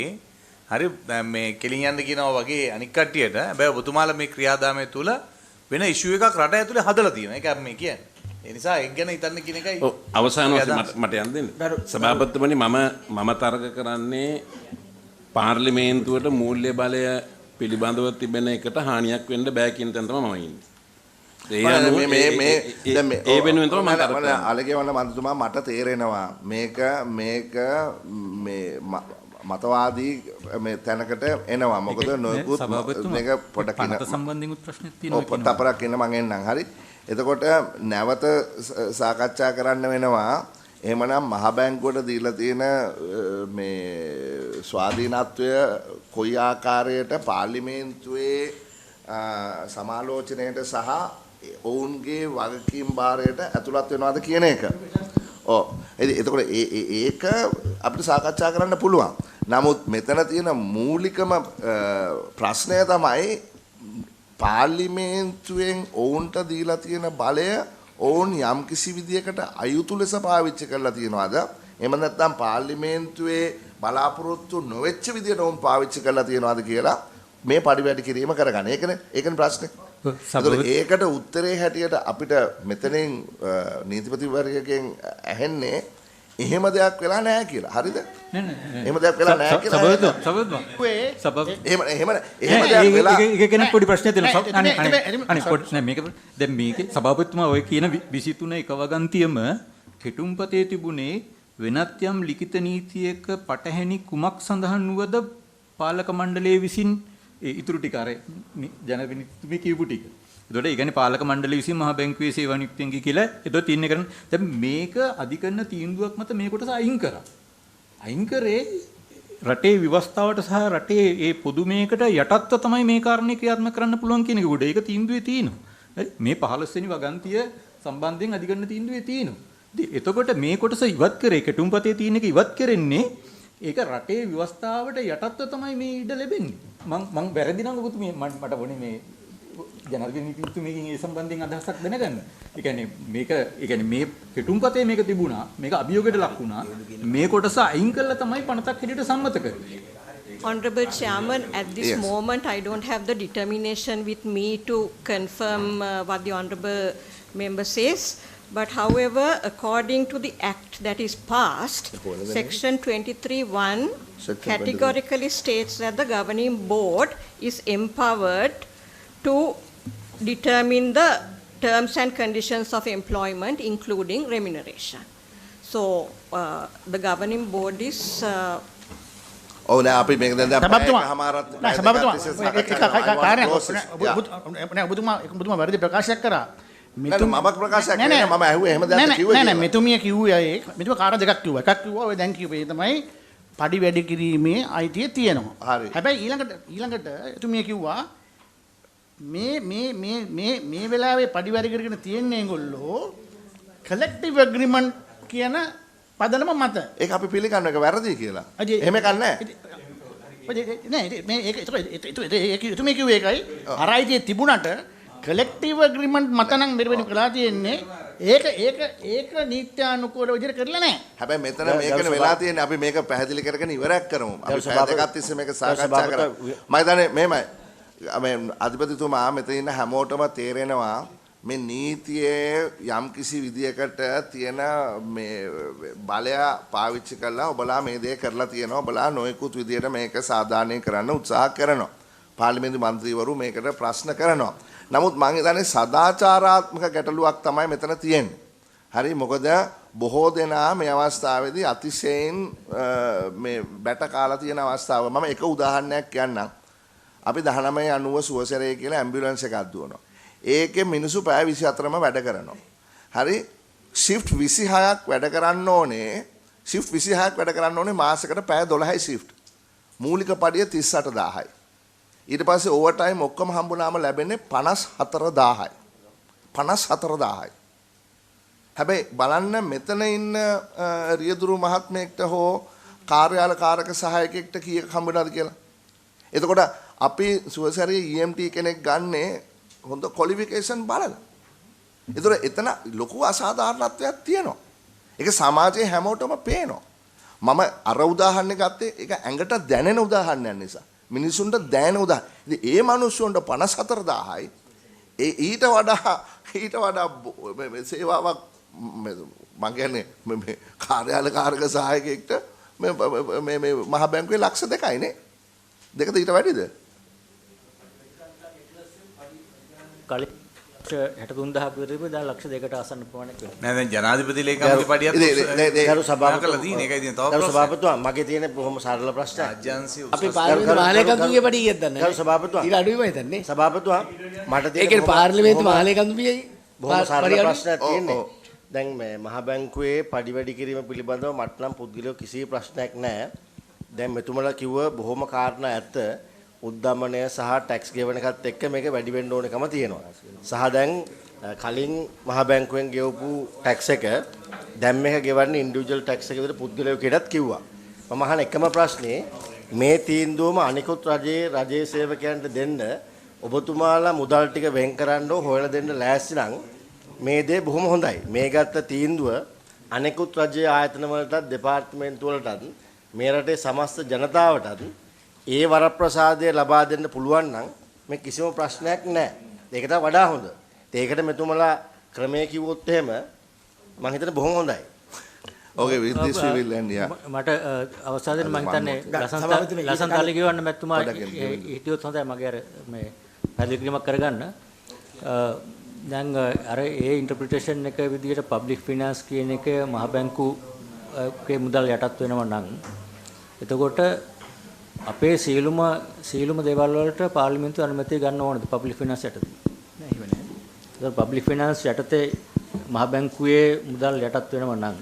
හරි මේ කෙලින් යන්න කියනවා වගේ අනික් කට්ටියට හැබැයි ඔබතුමාලා මේ ක්‍රියාදාමය තුල වෙන ඉෂුව එකක් රට ඇතුලේ හදලා තියෙනවා. ඒක මේ කියන්නේ. ඒ නිසා ඒක ගැන හිතන්න කියන එකයි. ඔව් අවසාන වශයෙන් මට යන්න දෙන්න. සභාපතිතුමනි මම තර්ක කරන්නේ පාර්ලිමේන්තුවට මූල්‍ය බලය පිළිබඳව තිබෙන එකට හානියක් වෙන්න බෑ කියන තැන තමයි මම ඉන්නේ. ඒ වෙනුවෙන් තමයි මම තර්ක කරන්නේ. අලගේ වන්න මන්තුමා මට තේරෙනවා මේක මේ මතවාදී මේ තැනකට එනවා. මොකද නොයෙකුත් මේක පොඩක් පනත සම්බන්ධයෙන් ප්‍රශ්නයක් තියෙනවා. පොඩ්ඩක් අපරක් එන්න මං එන්නම්. හරි. එතකොට නැවත සාකච්ඡා කරන්න වෙනවා. එහෙමනම් මහ බැංකුවට දීලා තියෙන මේ ස්වාධීනත්වය කොයි ආකාරයට පාර්ලිමේන්තුවේ සමාලෝචනයට සහ ඔවුන්ගේ වගකීම් භාරයට ඇතුළත් වෙනවද කියන එක. ඔව්. එතකොට ඒක අපිට සාකච්ඡා කරන්න පුළුවන්. නමුත් මෙතන තියෙන මූලිකම ප්‍රශ්නය තමයි පාර්ලිමේන්තුවෙන් ඔවුන්ට දීලා තියෙන බලය ඔවුන් යම්කිසි විදියකට අයුතු ලෙස පාවිච්චි කරලා තියෙනවද? එහෙම නැත්නම් පාර්ලිමේන්තුවේ බලාපොරොත්තු නොවෙච්ච විදියට ඔවුන් පාවිච්චි කරලා තියෙනවද කියලා මේ පරිවැඩි කිරීම කරගන්න. ඒකනේ ප්‍රශ්නේ. ඒකට උත්තරේ හැටියට අපිට මෙතනින් නීතිපතිවරයෙක්ගෙන් ඇහෙන්නේ එහෙම දෙයක් වෙලා නැහැ කියලා. හරිද? එහෙම දෙයක් වෙලා නැහැ කියලා. එහෙම දෙයක් වෙලා ඒක ගැන පොඩි ප්‍රශ්නයක් තියෙනවා. අනේ පොඩි නෑ මේක දැන් මේකේ සභාපතිතුමා ඔය කියන 23 එක වගන්තියම කෙටුම්පතේ තිබුණේ වෙනත් යම් ලිඛිත නීතියක පටහැනි කුමක් සඳහන් වුවද පාලක මණ්ඩලයේ විසින් ඉතුරු ටික අර ජනවිනිතුමේ කියපු ටික. එතකොට ඒ කියන්නේ පාලක මණ්ඩලය විසින් මහ බැංකුවේ සේවා නියුක්තියන් කියලා එතකොට තින්නේ කරන. දැන් මේක අධිකරණ තීන්දුවක් මත මේ කොටස අයින් කරා. අයින් කරේ රටේ ව්‍යවස්ථාවට සහ රටේ ඒ පොදුමයකට යටත්ව තමයි මේ කාරණේ ක්‍රියාත්මක කරන්න පුළුවන් කියන එක උඩ. ඒක තීන්දුවේ තියෙනවා. හරි. මේ 15 වෙනි වගන්තිය සම්බන්ධයෙන් අධිකරණ තීන්දුවේ තියෙනවා. ඉතින් එතකොට මේ කොටස ඉවත් කරේ කෙටුම්පතේ තියෙන එක ඉවත් කරන්නේ ඒක රටේ ව්‍යවස්ථාවට යටත්ව තමයි මේ ඉඩ ලැබෙන්නේ. මං වැරදි නම් ඔබතුමිය මට වුණේ මේ ජනාධිපතිතුමීගෙන් ඒ සම්බන්ධයෙන් අදහසක් දැනගන්න. ඒ කියන්නේ මේ කෙටුම්පතේ මේක තිබුණා. මේක අභියෝගයට ලක් වුණා. මේ කොටස අයින් කළා තමයි පනතක් හැටියට සම්මත කරන්නේ. Honorable Chairman, at this moment I don't have the determination with me to confirm what the Honorable Member says. But however, according to the act that is passed, section 23(1) categorically states that the governing board is empowered to determine the terms and conditions of employment, including remuneration. So, the governing board is... ඔව් නෑ අපි මේක දැන් ඔබතුමා වැරදි ප්‍රකාශයක් කරා. මම ප්‍රකාශයක් කරන්නේ මම ඇහුවේ එහෙම දෙයක් කිව්වේ නෑ මෙතුමිය කිව්වේ මෙතුමිය කාරණා දෙකක් කිව්වා. එකක් කිව්වා ඔය දැන් කිව්වේ තමයි පඩි වැඩි කිරීමේ අයිතිය තියෙනවා. හරි. හැබැයි ඊළඟට එතුමිය කිව්වා මේ වෙලාවේ පඩි වැඩි කරගෙන තියෙන්නේ ඒගොල්ලෝ කලෙක්ටිව් ඇග්‍රීමන්ට් කියන පදනම මත. ඒක අපි පිළිගන්න එක වැරදි කියලා. එහෙම එකක් නැහැ. නෑ මේ ඒක එතුමිය කිව්වේ ඒකයි. අර අයිතිය තිබුණට කලෙක්ටිව් ඇග්‍රීමන්ට් මත නම් මෙරෙවෙන කළා තියෙන්නේ ඒක නීත්‍යානුකූල විදිහට කරලා නැහැ. හැබැයි මෙතන මේකනේ වෙලා තියෙන්නේ අපි මේක පැහැදිලි කරගෙන ඉවරයක් කරමු. අපි පැහැදිලිකත් තිස්සේ මේක සාකච්ඡා කරමු. මම හිතන්නේ මෙහෙමයි. මේ අධිපතිතුමා මෙතන ඉන්න හැමෝටම තේරෙනවා මේ නීතියේ යම්කිසි විදියකට තියෙන මේ බලය පාවිච්චි කරලා ඔබලා මේ දේ කරලා තියෙනවා. ඔබලා නොයෙකුත් විදියට මේක සාධාරණය කරන්න උත්සාහ කරනවා. පාර්ලිමේන්තු මන්ත්‍රීවරු මේකට ප්‍රශ්න කරනවා. නමුත් මම හිතන්නේ සදාචාරාත්මක ගැටලුවක් තමයි මෙතන තියෙන්නේ. හරි මොකද බොහෝ දෙනා මේ අවස්ථාවේදී අතිශයින් මේ බැට කාලා තියෙන අවස්ථාව. මම එක උදාහරණයක් කියන්නම්. අපි 1990 සුවසරේ කියලා ඇම්බියුලන්ස් එකක් දුවනවා. ඒකේ මිනිස්සු පැය 24ම වැඩ කරනවා. හරි shift 26ක් වැඩ කරන්න ඕනේ. shift 26ක් වැඩ කරන්න ඕනේ මාසෙකට පැය 12යි shift. මූලික පඩිය 38000යි. ඊට පස්සේ ඕවර් ටයිම් ඔක්කොම හම්බුනාම ලැබෙන්නේ 54000යි. 54000යි. හැබැයි බලන්න මෙතන ඉන්න රියදුරු මහත්මයෙක්ට හෝ කාර්යාල කාරක සහායකයෙක්ට කීයක් හම්බුනාද කියලා. එතකොට අපි සුවසරියේ EMT කෙනෙක් ගන්නේ හොඳ ක්වොලිෆිකේෂන් බලලා. ඒතර එතන ලොකු අසාධාරණත්වයක් තියෙනවා. ඒක සමාජයේ හැමෝටම පේනවා. මම අර උදාහරණයක් ගත්තේ ඒක ඇඟට දැනෙන උදාහරණයක් නිසා. මිනිසුන්ට දැනෙන උදාහරණ. ඉතින් ඒ මිනිස්සුන්ට 54000යි ඊට වඩා සේවාවක් මම කියන්නේ මේ කාර්යාල කාරක සහායකයෙක්ට මේ මහ බැංකුවේ ලක්ෂ 2යි නේ. දෙකද ඊට වැඩිද? ලක්ෂ 63000ක් විතර තිබුණා. දැන් ලක්ෂ 2කට ආසන්න ප්‍රමාණයක් වෙනවා. නෑ දැන් ජනාධිපති ලේකම්ගේ පඩියක් ගරු සභාපතිතුමා තියෙන එකයි තියෙන තව ගරු සභාපතිතුමා මගේ තියෙන බොහොම සරල ප්‍රශ්නයක්. රාජ්‍යංශය අපි පාර්ලිමේන්තු මහලේකම්තුමිය පඩි කීයක් දන්නේ ගරු සභාපතිතුමා ඊට අඩුයි මම හිතන්නේ. සභාපතිතුමා මට තියෙන ඒකේ පාර්ලිමේන්තු මහලේකම්තුමියයි බොහොම සරල ප්‍රශ්නයක් තියෙන්නේ. දැන් මේ මහ බැංකුවේ පඩි වැඩි කිරීම පිළිබඳව මට නම් පුද්ගලිකව කිසි ප්‍රශ්නයක් නැහැ. දැන් මෙතුමලා කිව්ව බොහොම කාරණා ඇත්ත. උද්දමනය සහ ටැක්ස් ගෙවන එකත් එක්ක මේක වැඩි වෙන්න ඕනකම තියෙනවා. සහ දැන් කලින් මහ බැංකුවෙන් ගෙවපු ටැක්ස් එක දැන් මේක ගෙවන්නේ ඉන්ඩිවිජුවල් ටැක්ස් එක විතර පුද්ගලයෙකුටත් කිව්වා. මම අහන එකම ප්‍රශ්නේ මේ තීන්දුවම අනිකුත් රජයේ සේවකයන්ට දෙන්න ඔබතුමාලා මුදල් ටික වෙන් කරන්න හොයලා දෙන්න ලෑස්ති නම් මේ දේ බොහොම හොඳයි. මේ ගත්ත තීන්දුව අනිකුත් රජයේ ආයතන වලටත් දෙපාර්තමේන්තු වලටත් මේ රටේ සමස්ත ජනතාවටත් ඒ වරප්‍රසාදය ලබා දෙන්න පුළුවන් නම් මේ කිසිම ප්‍රශ්නයක් නැහැ. ඒක තමයි වඩා හොඳ. ඒකට මෙතුමලා ක්‍රමයේ කිව්වොත් එහෙම මම හිතන්නේ බොහොම හොඳයි. Okay, with this we will end. Yeah. මට අවසාන දෙන්න මම හිතන්නේ ලසන්තාලි කියවන්න මැතිතුමා හිටියොත් හොඳයි මගේ අර මේ පැහැදිලි කිරීමක් කරගන්න. දැන් අර ඒ ඉන්ටර්ප්‍රිටේෂන් එක විදිහට පබ්ලික් ෆිනාන්ස් කියන එක මහ බැංකුවේ මුදල් යටත් වෙනවා නම් එතකොට අපේ සීලුම දේවල් වලට පාර්ලිමේන්තුව අනුමැතිය ගන්න ඕනද පබ්ලික් ෆිනාන්ස් යටතේ? නෑ එහෙම නෑ. ඒක පබ්ලික් ෆිනාන්ස් යටතේ මහ බැංකුවේ මුදල් යටත් වෙනවා නම්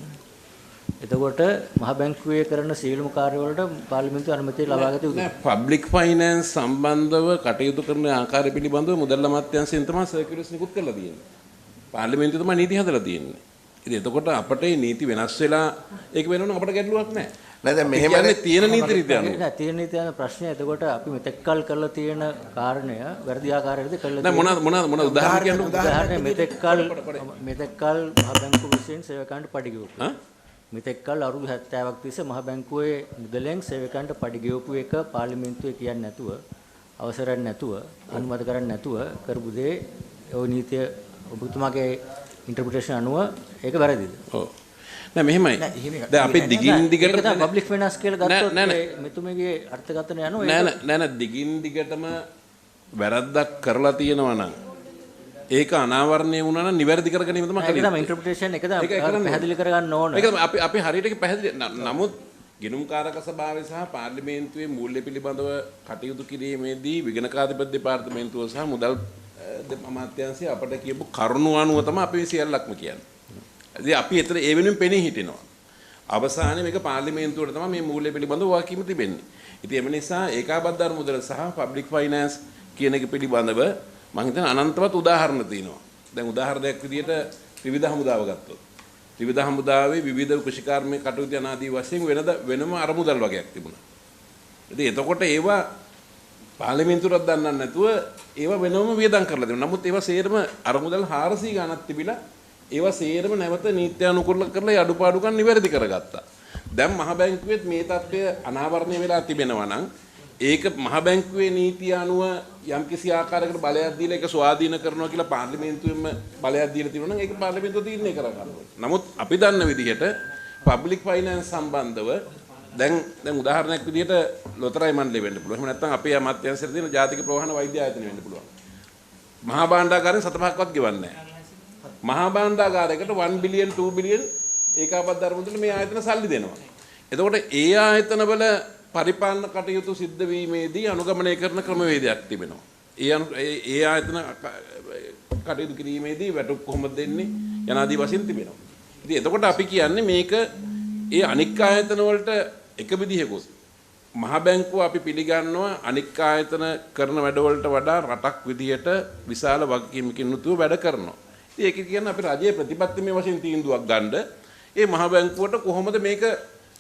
එතකොට මහ බැංකුවේ කරන සීලුම කාර්යවලට පාර්ලිමේන්තුව අනුමැතිය ලබා ගත යුතුයි. නෑ පබ්ලික් ෆයිනෑන්ස් සම්බන්ධව කටයුතු කරන ආකාරය පිළිබඳව මුදල් අමාත්‍යාංශයෙන් තමයි සර්කියුලර්ස් නිකුත් කරලා තියෙන්නේ. පාර්ලිමේන්තුව තමයි නීති හදලා තියෙන්නේ. ඉතින් එතකොට අපිට මේ නීති වෙනස් වෙලා ඒක වෙනවනම් අපිට ගැටලුවක් නෑ. නෑ දැන් මෙහෙමනේ තියෙන නීති රීති අනුව. නෑ තියෙන නීති අනුව ප්‍රශ්නය එතකොට අපි මෙතෙක්කල් කරලා තියෙන කාරණය වැරදි ආකාරයකද කරලා තියෙන්නේ. නෑ මොනවද උදාහරණ කියන්න උදාහරණය මෙතෙක්කල් මහ බැංකුව විසින් සේවකයන්ට පඩි ගෙවුවා. මෙතෙක්කල් අවුරුදු 70ක් තිස්සේ මහ බැංකුවේ මුදලෙන් සේවකයන්ට පඩි ගෙවපු එක පාර්ලිමේන්තුවේ කියන්නේ නැතුව අවසරයක් නැතුව අනුමත කරන්නේ නැතුව කරපු දේ ඔය නීතිය ඔබතුමාගේ ඉන්ටර්ප්‍රිටේෂන් අනුව ඒක වැරදිද? ඔව්. නෑ මෙහෙමයි. දැන් අපි දිගින් දිගට පබ්ලික් ෆයිනෑන්ස් කියලා ගත්තොත් මෙතුමගේ අර්ථකථන යනවා නෑ දිගින් දිගටම වැරද්දක් කරලා තියෙනවා නම් ඒක අනාවරණය වුණා නම් නිවැරදි කරගැනීම තමයි කරන්නේ. ඒක තමයි ඉන්ටර්ප්‍රිටේෂන් එක තමයි පැහැදිලි කරගන්න ඕන. ඒක අපි හරියට පැහැදිලි නමුත් ගිණුම්කාරක සභාවේ සහ පාර්ලිමේන්තුවේ මූල්‍ය පිළිබඳව කටයුතු කිරීමේදී විගණකාධිපති දෙපාර්තමේන්තුව සහ මුදල් අමාත්‍යාංශය අපට කියපු කරුණු අනුව තමයි අපි සියල්ලක්ම කියන්නේ. ඉතින් අපි ඒතර ඒ වෙනුවෙන් පෙනී හිටිනවා. අවසානයේ මේක පාර්ලිමේන්තුවට තමයි මේ මූල්‍ය පිළිබඳව වාකීම තිබෙන්නේ. ඉතින් එම නිසා ඒකාබද්ධ මුදල සහ පබ්ලික් ෆයිනෑන්ස් කියන එක පිළිබඳව මම හිතන අනන්තවත් උදාහරණ තියෙනවා. දැන් උදාහරණයක් විදිහට ත්‍රිවිධ හමුදාව ගත්තොත්. ත්‍රිවිධ හමුදාවේ විවිධ කෘෂිකාර්මික කටයුතු යන ආදී වශයෙන් වෙනම අරමුදල් වගේක් තිබුණා. ඉතින් එතකොට ඒවා පාර්ලිමේන්තුවට දන්නන්න නැතුව ඒවා වෙනම වියදම් කරලා දෙනවා. නමුත් ඒවා සේරම අරමුදල් 400 ගණක් තිබිලා ඒවා සේරම නැවත නීත්‍යානුකූල කරලා අඩුපාඩුකම් නිවැරදි කරගත්තා. දැන් මහ බැංකුවේත් මේ තත්ත්වය අනාවරණය වෙලා තිබෙනවා නම් ඒක මහ බැංකුවේ නීතිය අනුව යම්කිසි ආකාරයකට බලයක් දීලා ඒක ස්වාධීන කරනවා කියලා පාර්ලිමේන්තුවෙන්ම බලයක් දීලා තියෙනවා නම් ඒක පාර්ලිමේන්තුව තීරණය කර ගන්නවා. නමුත් අපි දන්න විදිහට පබ්ලික් ෆයිනෑන්ස් සම්බන්ධව දැන් උදාහරණයක් විදිහට ලොතරැයි මණ්ඩලය වෙන්න පුළුවන්. එහෙම නැත්නම් අපේ අමාත්‍යාංශයට තියෙන ජාතික ප්‍රවාහන වෛද්‍ය ආයතනය වෙන්න පුළුවන්. මහා භාණ්ඩාගාරයෙන් 7-5ක්වත් ගෙවන්නේ නැහැ. මහා භාණ්ඩාගාරයකට 1 බිලියන් 2 බිලියන් ඒකාබද්ධ අරමුදල මේ ආයතන සල්ලි දෙනවා. එතකොට ඒ ආයතනවල පරිපාලන කටයුතු සිද්ධ වීමේදී අනුගමනය කරන ක්‍රමවේදයක් තිබෙනවා. ඒ ආයතන කටයුතු කිරීමේදී වැටුප් කොහොමද දෙන්නේ යනාදී වශයෙන් තිබෙනවා. ඉතින් එතකොට අපි කියන්නේ මේක ඒ අනික් ආයතන වලට එක විදිහකුත් මහ බැංකුව අපි පිළිගන්නවා අනික් ආයතන කරන වැඩවලට වඩා රටක් විදිහට විශාල වගකීමකින් යුතුව වැඩ කරනවා. ඉතින් ඒක කියන්නේ අපි රජයේ ප්‍රතිපත්තිමය වශයෙන් තීන්දුවක් ගන්න ඒ මහ බැංකුවට කොහොමද මේක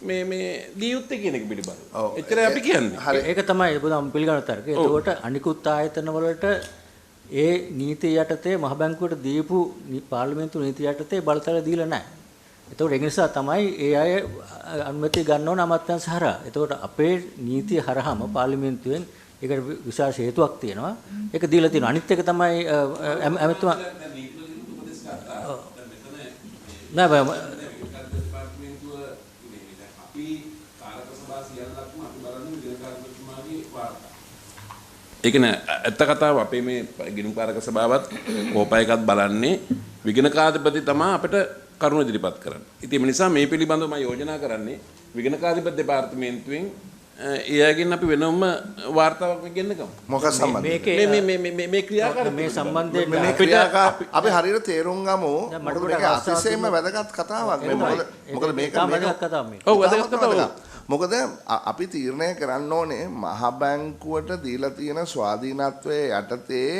මේ දියුත්තේ කියන එක පිළිබඳව. එච්චරයි අපි කියන්නේ. ඒක තමයි බුදුන් පිළිගන්න තරකේ. ඒකට අනිකුත් ආයතන වලට ඒ නීතිය යටතේ මහ බැංකුවට දීපු පාර්ලිමේන්තු නීතිය යටතේ බලතල දීලා නැහැ. ඒතකොට ඒ නිසා තමයි ඒ අය අනුමැතිය ගන්න ඕන අමාත්‍යාංශ හරහා. ඒතකොට අපේ නීතිය හරහාම පාර්ලිමේන්තුවෙන් ඒකට විශාල හේතුවක් තියෙනවා. ඒක දීලා තියෙනවා. අනිත් එක තමයි ඇමතුමා නෑ බය ඒ කියන්නේ ඇත්ත කතාව අපේ මේ ගිණුම්කාරක සභාවත් කෝපයකත් බලන්නේ විගණකාධිපති තමයි අපිට කරුණු ඉදිරිපත් කරන්නේ. ඉතින් ඒ නිසා මේ පිළිබඳව මම යෝජනා කරන්නේ විගණකාධිපති දෙපාර්තමේන්තුවෙන් එයාගෙන් අපි වෙනම වාර්තාවක් ගෙන්න ගමු. මොකක් සම්බන්ධද? මේ ක්‍රියාකාරී මේ සම්බන්ධයෙන් මේ ක්‍රියාකාරී අපි හරියට තේරුම් ගමු. මේක අතිශයින්ම වැදගත් කතාවක්. මොකද මේක ඔව් වැදගත් කතාවක්. මොකද අපි තීරණය කරන්න ඕනේ මහ බැංකුවට දීලා තියෙන ස්වාධීනත්වයේ යටතේ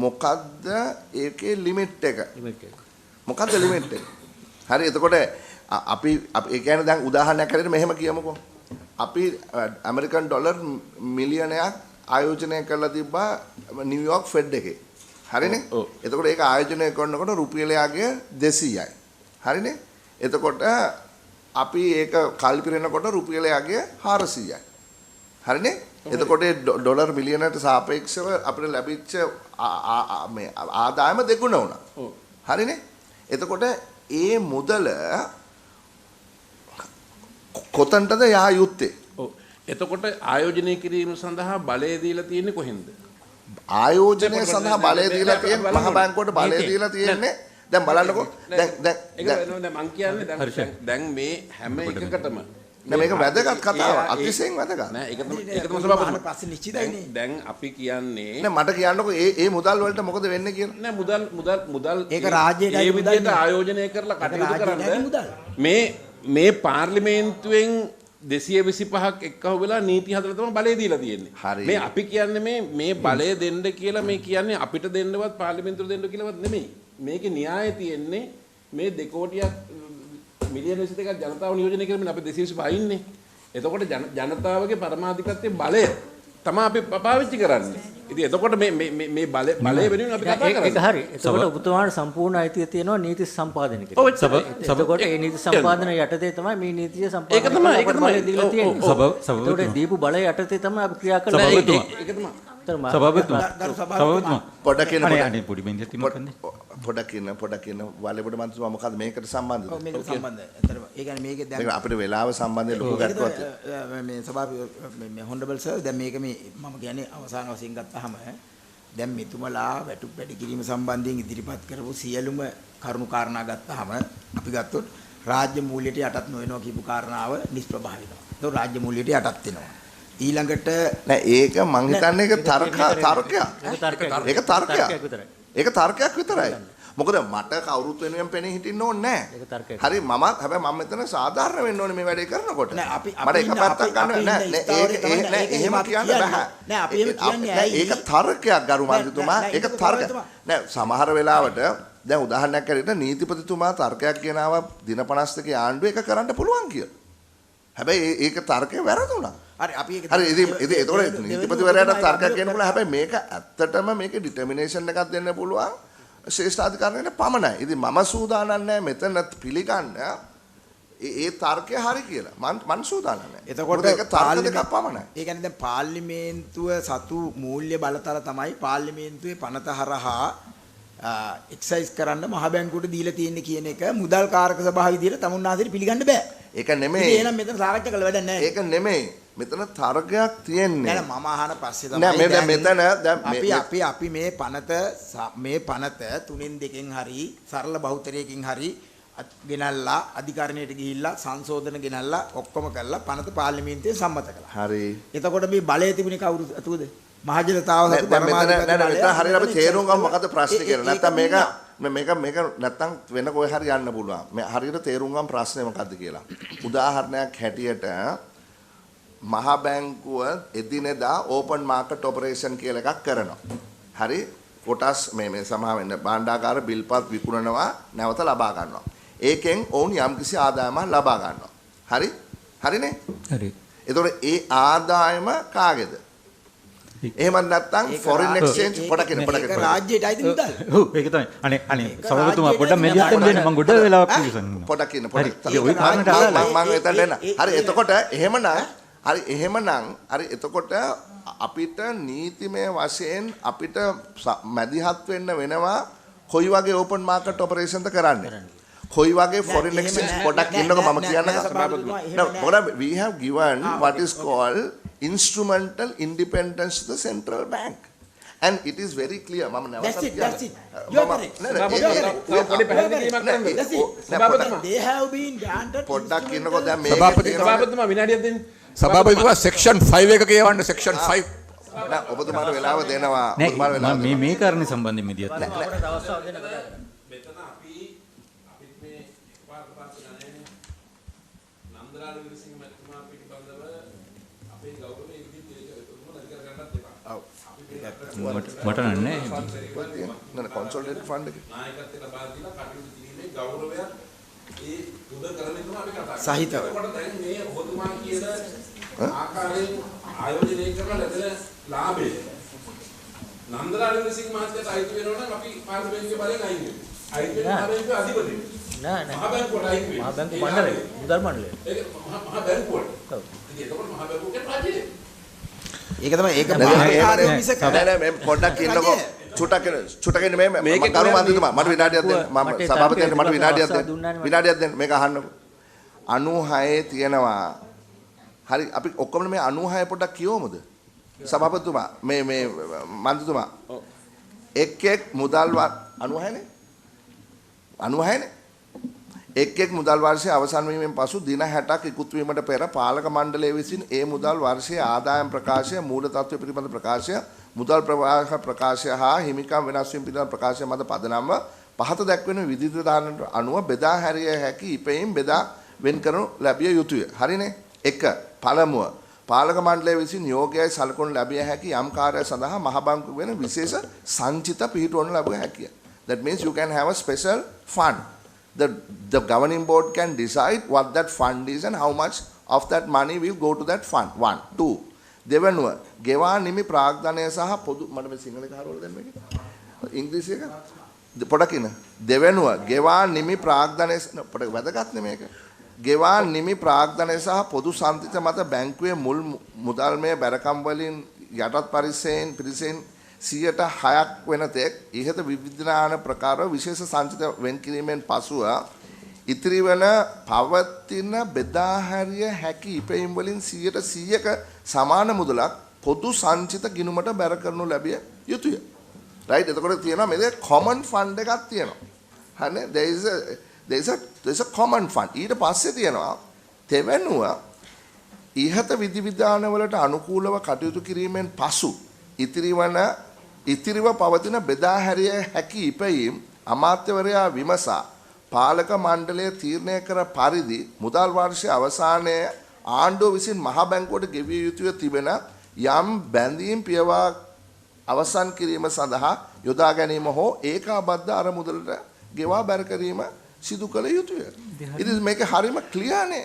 මොකද්ද ඒකේ ලිමිට් එක? මොකද්ද ලිමිට් එක? හරි එතකොට අපි ඒ කියන්නේ දැන් උදාහරණයක් හැටියට මෙහෙම කියමුකෝ. අපි ඇමරිකන් ඩොලර් මිලියනයක් ආයෝජනය කරලා තිබ්බා නිව්යෝර්ක් ෆෙඩ් එකේ. හරිනේ? එතකොට ඒක ආයෝජනය කරනකොට රුපියලයගේ 200යි. හරිනේ? එතකොට අපි ඒක කල්පිරෙනකොට රුපියලයගේ 400යි. හරිනේ? එතකොට ඩොලර් මිලියනට සාපේක්ෂව අපිට ලැබිච්ච මේ ආදායම දෙගුණ වුණා. හරිනේ? එතකොට ඒ මුදල කොතනටද යා යුත්තේ? ඔව්. එතකොට ආයෝජනය කිරීම සඳහා බලය දීලා තියෙන්නේ කොහෙන්ද? ආයෝජනය සඳහා බලය දීලා තියෙන්නේ මහ බැංකුවට බලය දීලා තියෙන්නේ. දැන් බලන්නකෝ. දැන් මං කියන්නේ දැන් මේ හැම එකකටම නෑ මේක වැදගත් කතාවක්. අතිශයින් වැදගත්. නෑ ඒක තමයි සභාපති ප්‍රශ්න නිශ්චිතයිනේ. දැන් අපි කියන්නේ නෑ මට කියන්නකෝ ඒ මුදල් වලට මොකද වෙන්නේ කියලා. නෑ මුදල් ඒක රාජ්‍යයට ඒ විදිහට ආයෝජනය කරලා කටයුතු කරන්න මේ පාර්ලිමේන්තුවෙන් 225ක් එක්කහුව වෙලා නීති හදලා තමයි බලය දීලා තියෙන්නේ. මේ අපි කියන්නේ මේ බලය දෙන්න කියලා මේ කියන්නේ අපිට දෙන්නවත් පාර්ලිමේන්තුවට දෙන්න කියලාවත් නෙමෙයි. මේකේ න්‍යායය තියෙන්නේ මේ 2 කෝටියක් මිලියන 22ක් ජනතාව නියෝජනය කරමින් අපි 225 ඉන්නේ. එතකොට ජනතාවගේ පරමාධිපත්‍යයේ බලය තමයි අපි පාවිච්චි කරන්නේ. ඉතින් එතකොට මේ බලය වෙනුවෙන් අපි කතා කරන්නේ. ඒක හරි. එතකොට ඔබතුමාට සම්පූර්ණ අයිතිය තියෙනවා නීති සම්පාදනය කරන්න. එතකොට ඒ නීති සම්පාදනය යටතේ තමයි මේ නීතිය සම්පාදනය ඒක තමයි දීලා තියෙන්නේ. එතකොට දීපු බලය යටතේ තමයි අපි ක්‍රියා කරන්නේ. ඒක තමයි. සභාපතිතුමා පොඩක් කියන අනේ පොඩි බෙන්ජත් මොකක්ද? පොඩක් කියන වලෙබඩ මන්ත්‍රීතුමා මොකද්ද මේකට සම්බන්ධද? ඔව් මේකට සම්බන්ධයි. ඇත්තටම ඒ කියන්නේ මේකේ දැන් අපිට වෙලාව සම්බන්ධයෙන් ලොකු ගැටලුවක් මේ සභාපති මේ හොන්ඩබල් සර් දැන් මේක මේ මම කියන්නේ අවසාන වශයෙන් ගත්තාම දැන් මෙතුමලා වැටුප් වැඩි කිරීම සම්බන්ධයෙන් ඉදිරිපත් කරපු සියලුම කරුණු කාරණා ගත්තාම අපි ගත්තොත් රාජ්‍ය මූල්‍යයට යටත් නොවෙනවා කියපු කාරණාව නිෂ්ප්‍රභා වෙනවා. ඒක රාජ්‍ය මූල්‍යයට යටත් වෙනවා. ඊළඟට නෑ ඒක මං හිතන්නේ ඒක තර්කයක්. ඒක තර්කයක් විතරයි. මොකද මට කවුරුත් වෙනුවෙන් පෙනී හිටින්න ඕනේ නෑ. හරි මම හැබැයි මම මෙතන සාධාරණ වෙන්න ඕනේ මේ වැඩේ කරනකොට. මට එක පැත්තක් ගන්න නෑ එහෙම කියන්න බෑ. නෑ අපි එහෙම කියන්නේ ඇයි? ඒක තර්කයක් ගරු මන්ත්‍රීතුමා. ඒක තර්කයක්. නෑ සමහර වෙලාවට දැන් උදාහරණයක් ඇරෙන්න නීතිපතිතුමා තර්කයක් ගෙනාවා දින 52 ආණ්ඩුව ඒක කරන්න පුළුවන් කියලා. හැබැයි ඒක තර්කය වැරදුනා. හරි අපි ඒක හරි ඉතින් ඒතකොට නීතිපතිවරයාට තර්කයක් කියන්න පුළුවන්. හැබැයි මේක ඇත්තටම මේකේ ඩිටර්මිනේෂන් එකක් දෙන්න පුළුවන් ශ්‍රේෂ්ඨාධිකරණයට පමණයි. ඉතින් මම සූදානම් නැහැ මෙතන පිළිගන්න ඒ තර්කය හරි කියලා. මම සූදානම් නැහැ. එතකොට ඒක තර්ක දෙකක් පමණයි. ඒ කියන්නේ දැන් පාර්ලිමේන්තුව සතු මූල්‍ය බලතල තමයි පාර්ලිමේන්තුවේ පනත හරහා එක්සයිස් කරන්න මහ බැංකුවට දීලා තියෙන්නේ කියන එක මුදල් කාරක සභාව විදියට තමුන්නාසෙට පිළිගන්න බෑ. ඒක නෙමෙයි. ඉතින් එහෙනම් මෙතන සාකච්ඡා කළ වැඩක් නැහැ. ඒක නෙමෙයි. මෙතන තර්කයක් තියෙන්නේ. නෑ මම අහන පස්සේ තමයි නෑ මෙතන අපි මේ පනත 3න් 2කින් හරි සරල බහුතරයකින් හරි ගෙනල්ලා අධිකරණයට ගිහිල්ලා සංශෝධන ගෙනල්ලා ඔක්කොම කරලා පනත පාර්ලිමේන්තුවේ සම්මත කළා. හරි. එතකොට මේ බලය තිබුණේ කවුරු අතුවද? මහජනතාව සතු පරමාධිපති නෑ මෙතන හරියට අපි තේරුම් ගමු මොකද ප්‍රශ්නේ කියලා. නැත්තම් මේක නැත්තම් වෙන කොයි හරි යන්න පුළුවන්. මේ හරියට තේරුම් ගමු ප්‍රශ්නේ මොකද්ද කියලා. උදාහරණයක් හැටියට මහ බැංකුව එදිනෙදා ඕපන් මාකට් ඔපරේෂන් කියලා එකක් කරනවා. හරි කොටස් මේ සමහර වෙන්න භාණ්ඩාගාර බිල්පත් විකුණනවා නැවත ලබා ගන්නවා. ඒකෙන් ඔවුන් යම්කිසි ආදායමක් ලබා ගන්නවා. හරි? හරිනේ? හරි. එතකොට ඒ ආදායම කාගේද? එහෙම නැත්නම් ෆොරින් එක්ස්චේන්ජ් පොඩකින් ඒක රාජ්‍යයට අයිති මුදල්. ඔව් ඒක තමයි. අනේ සභාපතිතුමා පොඩ්ඩක් මෙලියටම දෙන්න මම ගොඩ වෙලාවක් ඉවසන්න. පොඩකින් මම එතනට එන්න. හරි එතකොට එහෙමනම් එතකොට අපිට නීතිමය වශයෙන් අපිට මැදිහත් වෙන්න වෙනවා කොයි වගේ ඕපන් මාකට් ඔපරේෂන්ද කරන්නේ. කොයි වගේ ෆොරින් එක්ස්චේන්ජ් පොඩක් ඉන්නකො මම කියන්න. we have given what is called instrumental independence to the central bank. And it is very clear. That's it. You are correct. They have been granted. සභාපතිතුමා section 5 එක කියවන්න section 5. ඔබතුමාට වෙලාව දෙනවා. මේ කාරණේ සම්බන්ධයෙන් මෙදියත් මට නෑ නෑ කොන්සෝලිඩේටඩ් ෆන්ඩ් එක නායකත්වයට ලබා දීලා කටයුතු කිරීමේ ගෞරවය ඒ උද කරමින්ම අපි කතා කරනවා. සහිතව. ඒකට දැන් මේ ඔබතුමා කියන ආකාරයෙන් ආයෝජනය කරන ලැබෙන ලාභය නන්දලාල් විසින් මහත්යට අයිති වෙනවා නම් අපි පාර්ලිමේන්තුවේ බලෙන් අයින් වෙනවා. අයිති වෙන පාර්ලිමේන්තුවේ අධිපති. නෑ මහ බැංකුවට අයිති වෙනවා. මහ බැංකු මණ්ඩලය. මුදල් මණ්ඩලය. ඒක මහ බැංකුවට. ඔව්. ඉතින් එතකොට මහ බැංකුවේ රජය ඒක තමයි ඒක නෑ මේ පොඩ්ඩක් ඉන්නකෝ චුට්ටක් ඉන්න මේ කරු මන්ත්‍රීතුමා මට විනාඩියක් දෙන්න මම සභාපතියට මට විනාඩියක් දෙන්න මේක අහන්නකෝ 96 තියෙනවා හරි අපි ඔක්කොම මේ 96 පොඩ්ඩක් කියවමුද සභාපතිතුමා මේ මන්ත්‍රීතුමා එක් මුදල් 96 නේ 96 නේ එක් මුදල් වර්ෂයේ අවසන් වීමෙන් පසු දින 60ක් ඉක්ුත් වීමට පෙර පාලක මණ්ඩලය විසින් ඒ මුදල් වර්ෂයේ ආදායම් ප්‍රකාශය මූල තත්ත්වය පිළිබඳ ප්‍රකාශය මුදල් ප්‍රවාහ ප්‍රකාශය හා හිමිකම් වෙනස් වීම පිළිබඳ ප්‍රකාශය මත පදනම්ව පහත දැක්වෙන විධිවිධානට අනුව බෙදා හැරිය හැකි ඉපෙයින් බෙදා වෙන් කරනු ලැබිය යුතුය. හරිනේ? 1. පළමුව පාලක මණ්ඩලය විසින් නියෝගයයි සලකුණු ලැබිය හැකි යම් කාර්යය සඳහා මහ බැංකුව වෙන විශේෂ සංචිත පිහිටවනු ලැබුව හැකිය. That means you can have a special fund. The governing board can decide what that fund is and how much of that money will go to that fund. 1. 2. දෙවනුව ගෙවා නිමි ප්‍රාග්ධනය සහ පොදු මට මේ සිංහල කාරවල දෙන්න මේක ඉංග්‍රීසි එක පොඩක් ඉන්න දෙවනුව ගෙවා නිමි ප්‍රාග්ධනය පොඩක් වැදගත් නේ මේක ගෙවා නිමි ප්‍රාග්ධනය සහ පොදු සම්පත මත බැංකුවේ මුල් මුදල්මය බැරකම් වලින් යටත් පරිසෙන් 106ක් වෙන තෙක් ඉහත විවිධාන ප්‍රකාර විශේෂ සංචිත වෙන් කිරීමෙන් පසුව ඉතිරි වන පවතින බෙදා හැරිය හැකි ඉපැයීම් වලින් 100%ක සමාන මුදලක් පොදු සංචිත ගිණුමට බැර කරනු ලැබිය යුතුය. රයිට් එතකොට තියෙනවා මේක common fund එකක් තියෙනවා. හරිනේ there is a common fund. ඊට පස්සේ තියෙනවා තෙවනුව ඉහත විධිවිධාන වලට අනුකූලව කටයුතු කිරීමෙන් පසු ඉතිරිව පවතින බෙදා හැරිය හැකි ඉපැයීම් අමාත්‍යවරයා විමසා පාලක මණ්ඩලය තීරණය කර පරිදි මුදල් වර්ෂයේ අවසානයේ ආණ්ඩුව විසින් මහ බැංකුවට ගෙවිය යුතුව තිබෙන යම් බැඳීම් පියවා අවසන් කිරීම සඳහා යොදා ගැනීම හෝ ඒකාබද්ධ අරමුදලට ගෙවා බැර කිරීම සිදු කළ යුතුය. ඉතින් මේක හරියම ක්ලියර් නේ.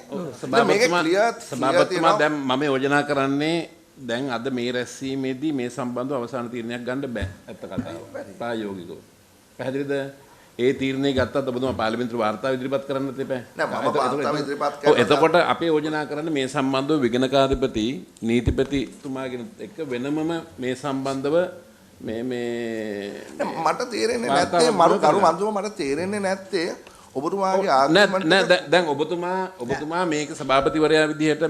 මේක ක්ලියර් සභාපතිතුමා දැන් මම යෝජනා කරන්නේ දැන් අද මේ රැස්වීමේදී මේ සම්බන්ධව අවසාන තීරණයක් ගන්න බෑ. ඇත්ත කතාව. ප්‍රායෝගිකව. පැහැදිලිද? ඒ තීරණය ගත්තත් ඔබතුමා පාර්ලිමේන්තු වාර්තාව ඉදිරිපත් කරන්නත් එපා. නෑ මම වාර්තාව ඉදිරිපත් කරනවා. එතකොට අපි යෝජනා කරන්නේ මේ සම්බන්ධව විගණකාධිපති නීතිපතිතුමාගෙන එක්ක වෙනමම මේ සම්බන්ධව මට තේරෙන්නේ නැත්තේ කරු මන්තුම මට තේරෙන්නේ නැත්තේ ඔබතුමාගේ ආගමන්ට දැන් ඔබතුමා මේක සභාපතිවරයා විදිහට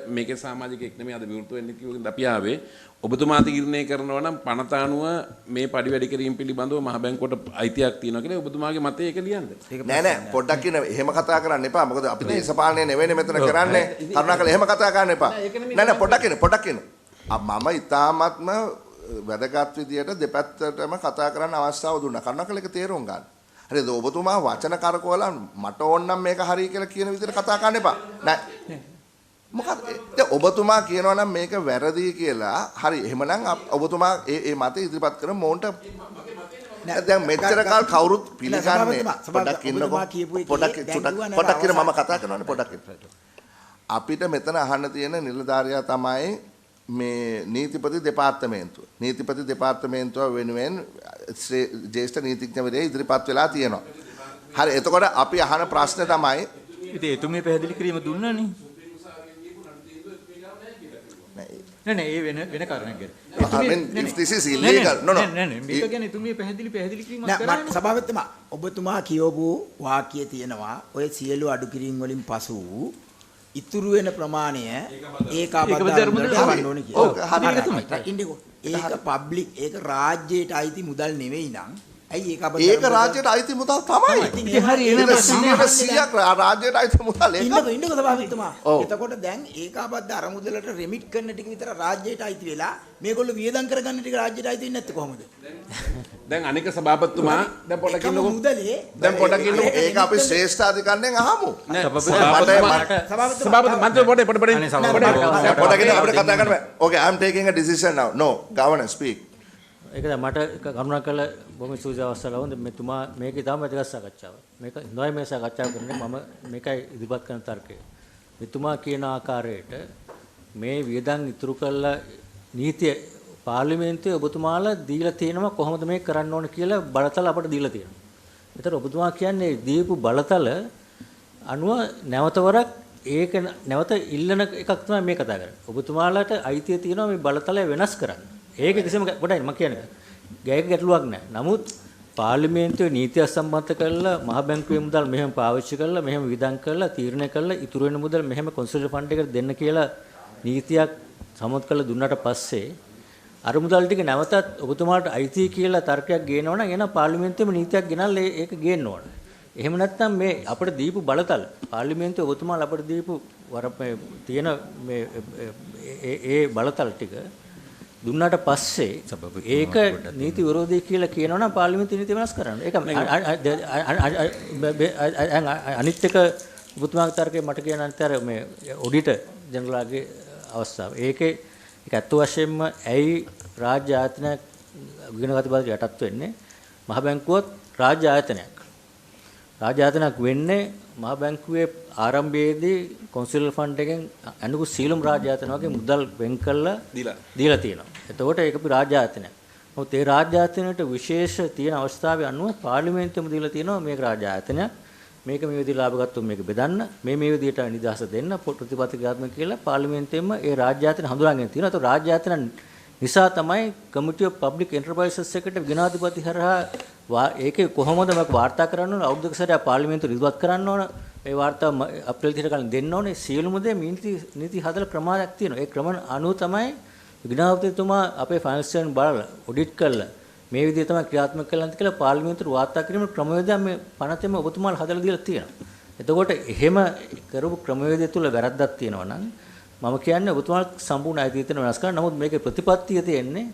මේකේ සමාජිකෙක් නෙමෙයි අද විවෘත වෙන්නේ කියුවෙන් අපි ආවේ ඔබතුමා තීරණය කරනවා නම් පනත අනුව මේ පඩි වැඩි කිරීම පිළිබඳව මහ බැංකුවට අයිතියක් තියෙනවා කියලා ඔබතුමාගේ මතය ඒක ලියන්න. නෑ පොඩ්ඩක් ඉන්න එහෙම කතා කරන්න එපා. මොකද අපි දේශපාලනය නෙවෙයි මෙතන කරන්නේ. කරුණාකරලා එහෙම කතා කරන්න එපා. නෑ පොඩ්ඩක් ඉන්න. මම ඉතාමත්ම වැදගත් විදියට දෙපැත්තටම කතා කරන්න අවස්ථාව දුන්නා. කරුණාකරලා ඒක තේරුම් ගන්න. හරිද ඔබතුමා වචන කරකවලා මට ඕන නම් මේක හරි කියලා කියන විදිහට කතා කරන්න එපා. නෑ. මොකද දැන් ඔබතුමා කියනවා නම් මේක වැරදි කියලා. හරි එහෙමනම් ඔබතුමා ඒ මතය ඉදිරිපත් කරමු මොන්ට නෑ දැන් මෙච්චර කාල කවුරුත් පිළිගන්නේ පොඩක් ඉන්නකො පොඩක් ඉන්න මම කතා කරනවානේ පොඩක් ඉන්න. අපිට මෙතන අහන්න තියෙන නිලධාරියා තමයි මේ නීතිපති දෙපාර්තමේන්තුව. නීතිපති දෙපාර්තමේන්තුව වෙනුවෙන් ජ්‍යෙෂ්ඨ නීතිඥවරයා ඉදිරිපත් වෙලා තියෙනවා. හරි එතකොට අපි අහන ප්‍රශ්නේ තමයි ඉතින් එතුමිය පැහැදිලි කිරීම දුන්නානේ. නෑ ඒ වෙන කාරණයක් ගැන. if this is illegal no මේක ගැන එතුමිය පැහැදිලි කිරීමක් කරන්නේ. කරන්නේ. නෑ සභාපතිතුමා ඔබතුමා කියවපු වාක්‍යය තියෙනවා ඔය සියලු අඩු කිරීම් වලින් පසු ඉතුරු වෙන ප්‍රමාණය ඒකාබද්ධ අරමුදලට යවන්න ඕනේ කියලා. ඒක පබ්ලික් ඒක රාජ්‍යයට අයිති මුදල් නෙවෙයි නං. ඇයි ඒක රාජ්‍යයට අයිති මුදල් තමයි. ඒ හරි එන 100ක් රාජ්‍යයට අයිති මුදල් ඒක. ඉන්නකෝ සභාපතිතුමා. එතකොට දැන් ඒකාබද්ධ අරමුදලට රෙමිට් කරන ටික විතර රාජ්‍යයට අයිති වෙලා මේගොල්ලෝ වියදම් කරගන්න ටික රාජ්‍යයට අයිති වෙන්නේ නැත්තේ කොහොමද? දැන් අනික සභාපතිතුමා දැන් පොඩක් ඉන්නකො. දැන් පොඩක් ඉන්නකො. ඒක අපි ශ්‍රේෂ්ඨ අධිකරණයෙන් අහමු. සභාපති මන්ත්‍රී පොඩ අපිට කතා කරන්න බෑ. Okay, I am taking a decision now. No, governor speak. ඒක දැන් මට කරුණා කළ බොහොම සූජ අවස්ථාවක් වුණා. මෙතුමා මේකේ තාම වැදගත් සාකච්ඡාවක්. මේක නොයි මේ සාකච්ඡාව කරන්නේ මම මේකයි ඉදිරිපත් කරන තර්කය. මෙතුමා කියන ආකාරයට මේ වියදම් ඉතුරු කළ නීතිය පාර්ලිමේන්තුවේ ඔබතුමාලා දීලා තියෙනවා කොහොමද මේක කරන්න ඕන කියලා බලතල අපට දීලා තියෙනවා. ඒතර ඔබතුමා කියන්නේ දීපු බලතල අනුව නැවතවරක් ඒක නැවත ඉල්ලන එකක් තමයි මේ කතා කරන්නේ. ඔබතුමාලාට අයිතිය තියෙනවා මේ බලතලය වෙනස් කරන්න. ඒක කිසිම පොඩයි මම කියන්නේ. ගෑයක ගැටලුවක් නැහැ. නමුත් පාර්ලිමේන්තුවේ නීතිය සම්බන්ධ කරලා මහ බැංකුවේ මුදල් මෙහෙම පාවිච්චි කරලා මෙහෙම වියදම් කරලා තීරණය කරලා ඉතුරු වෙන මුදල් මෙහෙම කොන්සල්ටන්ට් ෆන්ඩ් එකට දෙන්න කියලා නීතියක් සමත් කරලා දුන්නාට පස්සේ අර මුදල් ටික නැවතත් ඔබතුමාට අයිති කියලා තර්කයක් ගේනවනම් එන පාර්ලිමේන්තුවේම නීතියක් ගෙනල්ලා ඒක ගේන්න ඕන. එහෙම නැත්නම් මේ අපිට දීපු බලතල පාර්ලිමේන්තුවේ ඔබතුමාලා අපිට දීපු තියෙන මේ ඒ බලතල ටික දුන්නාට පස්සේ ඒක නීති විරෝධී කියලා කියනවනම් පාර්ලිමේන්තු නීති වෙනස් කරන්න. ඒක අනිත් එක ඔබතුමාගේ තර්කේ මට කියන අනිතර මේ ඔඩිටර් ජනරල්ගේ අවස්ථාව. ඒකේ ඒක ඇත්ත වශයෙන්ම ඇයි රාජ්‍ය ආයතනයක් විගණකති බාධක යටත් වෙන්නේ? මහ බැංකුවත් රාජ්‍ය ආයතනයක්. රාජ්‍ය ආයතනයක් වෙන්නේ මහ බැංකුවේ ආරම්භයේදී කොන්සල් ෆන්ඩ් එකෙන් අනුකු සීලම් රාජ්‍ය ආයතන වගේ මුදල් වෙන් කරලා දීලා තියෙනවා. එතකොට ඒක අපි රාජ්‍ය ආයතනයක්. මොකද ඒ රාජ්‍ය ආයතනයට විශේෂ තියෙන අවස්ථාවේ අනුව පාර්ලිමේන්තුවේම දීලා තියෙනවා මේක රාජ්‍ය ආයතනයක්. මේක මේ විදිහට ලාභ ගත්තොත් මේක බෙදන්න මේ විදිහට නිදහස දෙන්න ප්‍රතිපත්තිගාත්මක කියලා පාර්ලිමේන්තුවේම ඒ රාජ්‍ය ආයතන හඳුනාගෙන තියෙනවා. ඒතකොට රාජ්‍ය ආයතන නිසා තමයි කමිටි ඔෆ් පබ්ලික් එන්ටර්ප්‍රයිසස් එකට විනාධිපති හරහා ඒකේ කොහොමද මේක වාර්තා කරන්න ඕන අවුරුද්දක සැරයක් පාර්ලිමේන්තුව ඉදිරිපත් කරන්න ඕන ඒ වාර්තාව අප්‍රේල් 30 කලින් දෙන්න ඕනේ සියලුම දේ නීති හදලා ක්‍රමයක් තියෙනවා. ඒ ක්‍රම අනුව තමයි විනාධිපතිතුමා අපේ ෆයිනෑන්ස් බලලා ඔඩිට් කරලා මේ විදිහට තමයි ක්‍රියාත්මක කරන්න කියලා පාර්ලිමේන්තුවට වාර්තා කිරීමේ ක්‍රමවේදය මේ පනතෙම ඔබතුමාලා හදලා දීලා තියෙනවා. එතකොට එහෙම කරපු ක්‍රමවේදය තුල වැරද්දක් තියෙනවා නම් මම කියන්නේ ඔබතුමාලා සම්පූර්ණ අයිතිය තියෙන වෙනස් කරන්න. නමුත් මේකේ ප්‍රතිපත්තිය තියෙන්නේ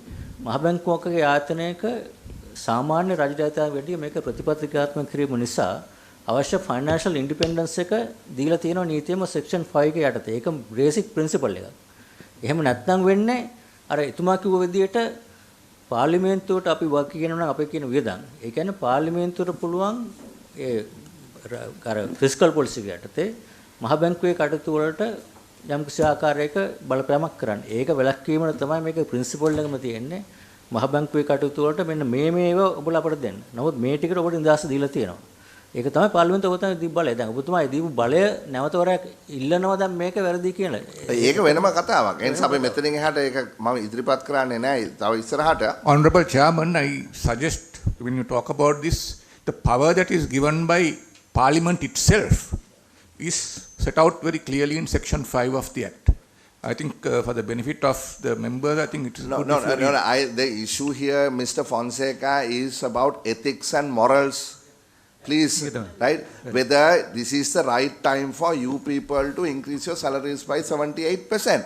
මහ බැංකුවකගේ ආයතනයක සාමාන්‍ය රාජ්‍යායතනයක වැඩිය මේක ප්‍රතිපත්තිකාත්මක කිරීම නිසා අවශ්‍ය ෆයිනෑන්ෂල් ඉන්ඩිපෙන්ඩන්ස් එක දීලා තියෙනවා නීතියේම සෙක්ෂන් 5 එකේ යටතේ. ඒක බේසික් ප්‍රින්සිපල් එකක්. එහෙම නැත්නම් වෙන්නේ අර එතුමා කිව්ව විදිහට පාර්ලිමේන්තුවට අපි වක් කියනවා නම් අපේ කියන වියදම්. ඒ කියන්නේ පාර්ලිමේන්තුවට පුළුවන් ඒ අර ෆිස්කල් පොලිසි යටතේ මහ බැංකුවේ කටයුතු වලට යම් කිසි ආකාරයක බලපෑමක් කරන්න. ඒක වැළැක්වීමන තමයි මේක ප්‍රින්සිපල් එකම තියෙන්නේ. මහ බැංකුවේ කටයුතු වලට මෙන්න මේව ඔබලා අපට දෙන්න. නමුත් මේ ටිකට ඔබට නිදහස දීලා තියෙනවා. ඒක තමයි පාර්ලිමේන්තුව ඔබ තමයි දීපු බලය. දැන් ඔබතුමා දීපු බලය නැවතවරයක් ඉල්ලනවා දැන් මේක වැරදි කියලා. ඒක වෙනම කතාවක්. ඒ නිසා අපි මෙතනින් එහාට ඒක මම ඉදිරිපත් කරන්නේ නැහැ. තව ඉස්සරහට. Honorable Chairman, I suggest when you talk about this, the power that is given by Parliament itself is set out very clearly in Section 5 of the Act. I think for the benefit of the members, I think it is good. The issue here, Mr. Fonseca, is about ethics and morals. Please, right? Whether this is the right time for you people to increase your salaries by 78%,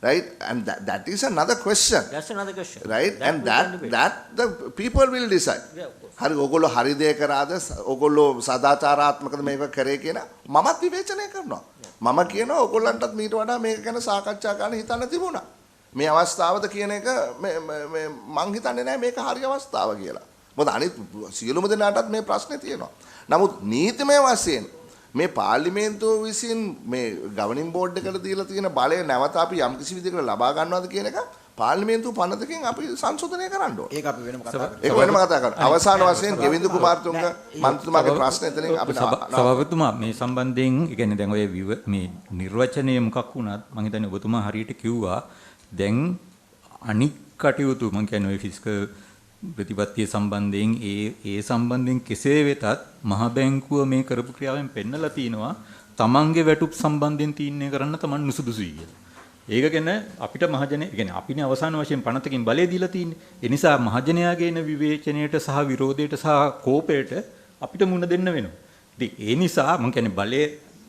right? And that is another question. That's another question. Right? And that the people will decide. හරි ඔයගොල්ලෝ හරි දේ කරාද ඔයගොල්ලෝ සදාචාරාත්මකද මේක කරේ කියන මමත් විවේචනය කරනවා. මම කියනවා ඔයගොල්ලන්ටත් මීට වඩා මේක ගැන සාකච්ඡා කරන්න හිතන්න තිබුණා. මේ අවස්ථාවද කියන එක මං හිතන්නේ නැහැ මේක හරි අවස්ථාව කියලා. මොකද අනිත් සියලුම දෙනාටත් මේ ප්‍රශ්නේ තියෙනවා. නමුත් නීතිමය වශයෙන් මේ පාර්ලිමේන්තුව විසින් මේ ගවර්නින් බෝඩ් එකට දීලා තියෙන බලය නැවත අපි යම් කිසි විදිහකට ලබා ගන්නවද කියන එක පාර්ලිමේන්තුව පනතකින් අපි සංශෝධනය කරන්න ඕනේ. ඒක අපි වෙනම කතා කරමු. ඒක වෙනම කතා කරමු. අවසාන වශයෙන් ගෙවින්දු කුමාරතුංග මන්ත්‍රීතුමාගේ ප්‍රශ්න එතනින් අපි සභාපතිතුමා මේ සම්බන්ධයෙන් ඒ කියන්නේ දැන් ඔය මේ නිර්වචනය මොකක් වුණත් මම හිතන්නේ ඔබතුමා හරියට කිව්වා දැන් අනික් කටයුතු මම කියන්නේ ඔය ෆිස්කල් ප්‍රතිපත්තිය සම්බන්ධයෙන් ඒ සම්බන්ධයෙන් කෙසේ වෙතත් මහ බැංකුව මේ කරපු ක්‍රියාවෙන් පෙන්නලා තිනවා තමන්ගේ වැටුප් සම්බන්ධයෙන් තීරණය කරන්න තමන් නුසුදුසුයි කියලා. ඒක ගැන අපිට මහජනය කියන්නේ අපිනේ අවසාන වශයෙන් පනතකින් බලය දීලා තියෙන්නේ. ඒ නිසා මහජනයාගේ එන විවේචනයට සහ විරෝධයට සහ කෝපයට අපිට මුහුණ දෙන්න වෙනවා. ඉතින් ඒ නිසා මම කියන්නේ බලය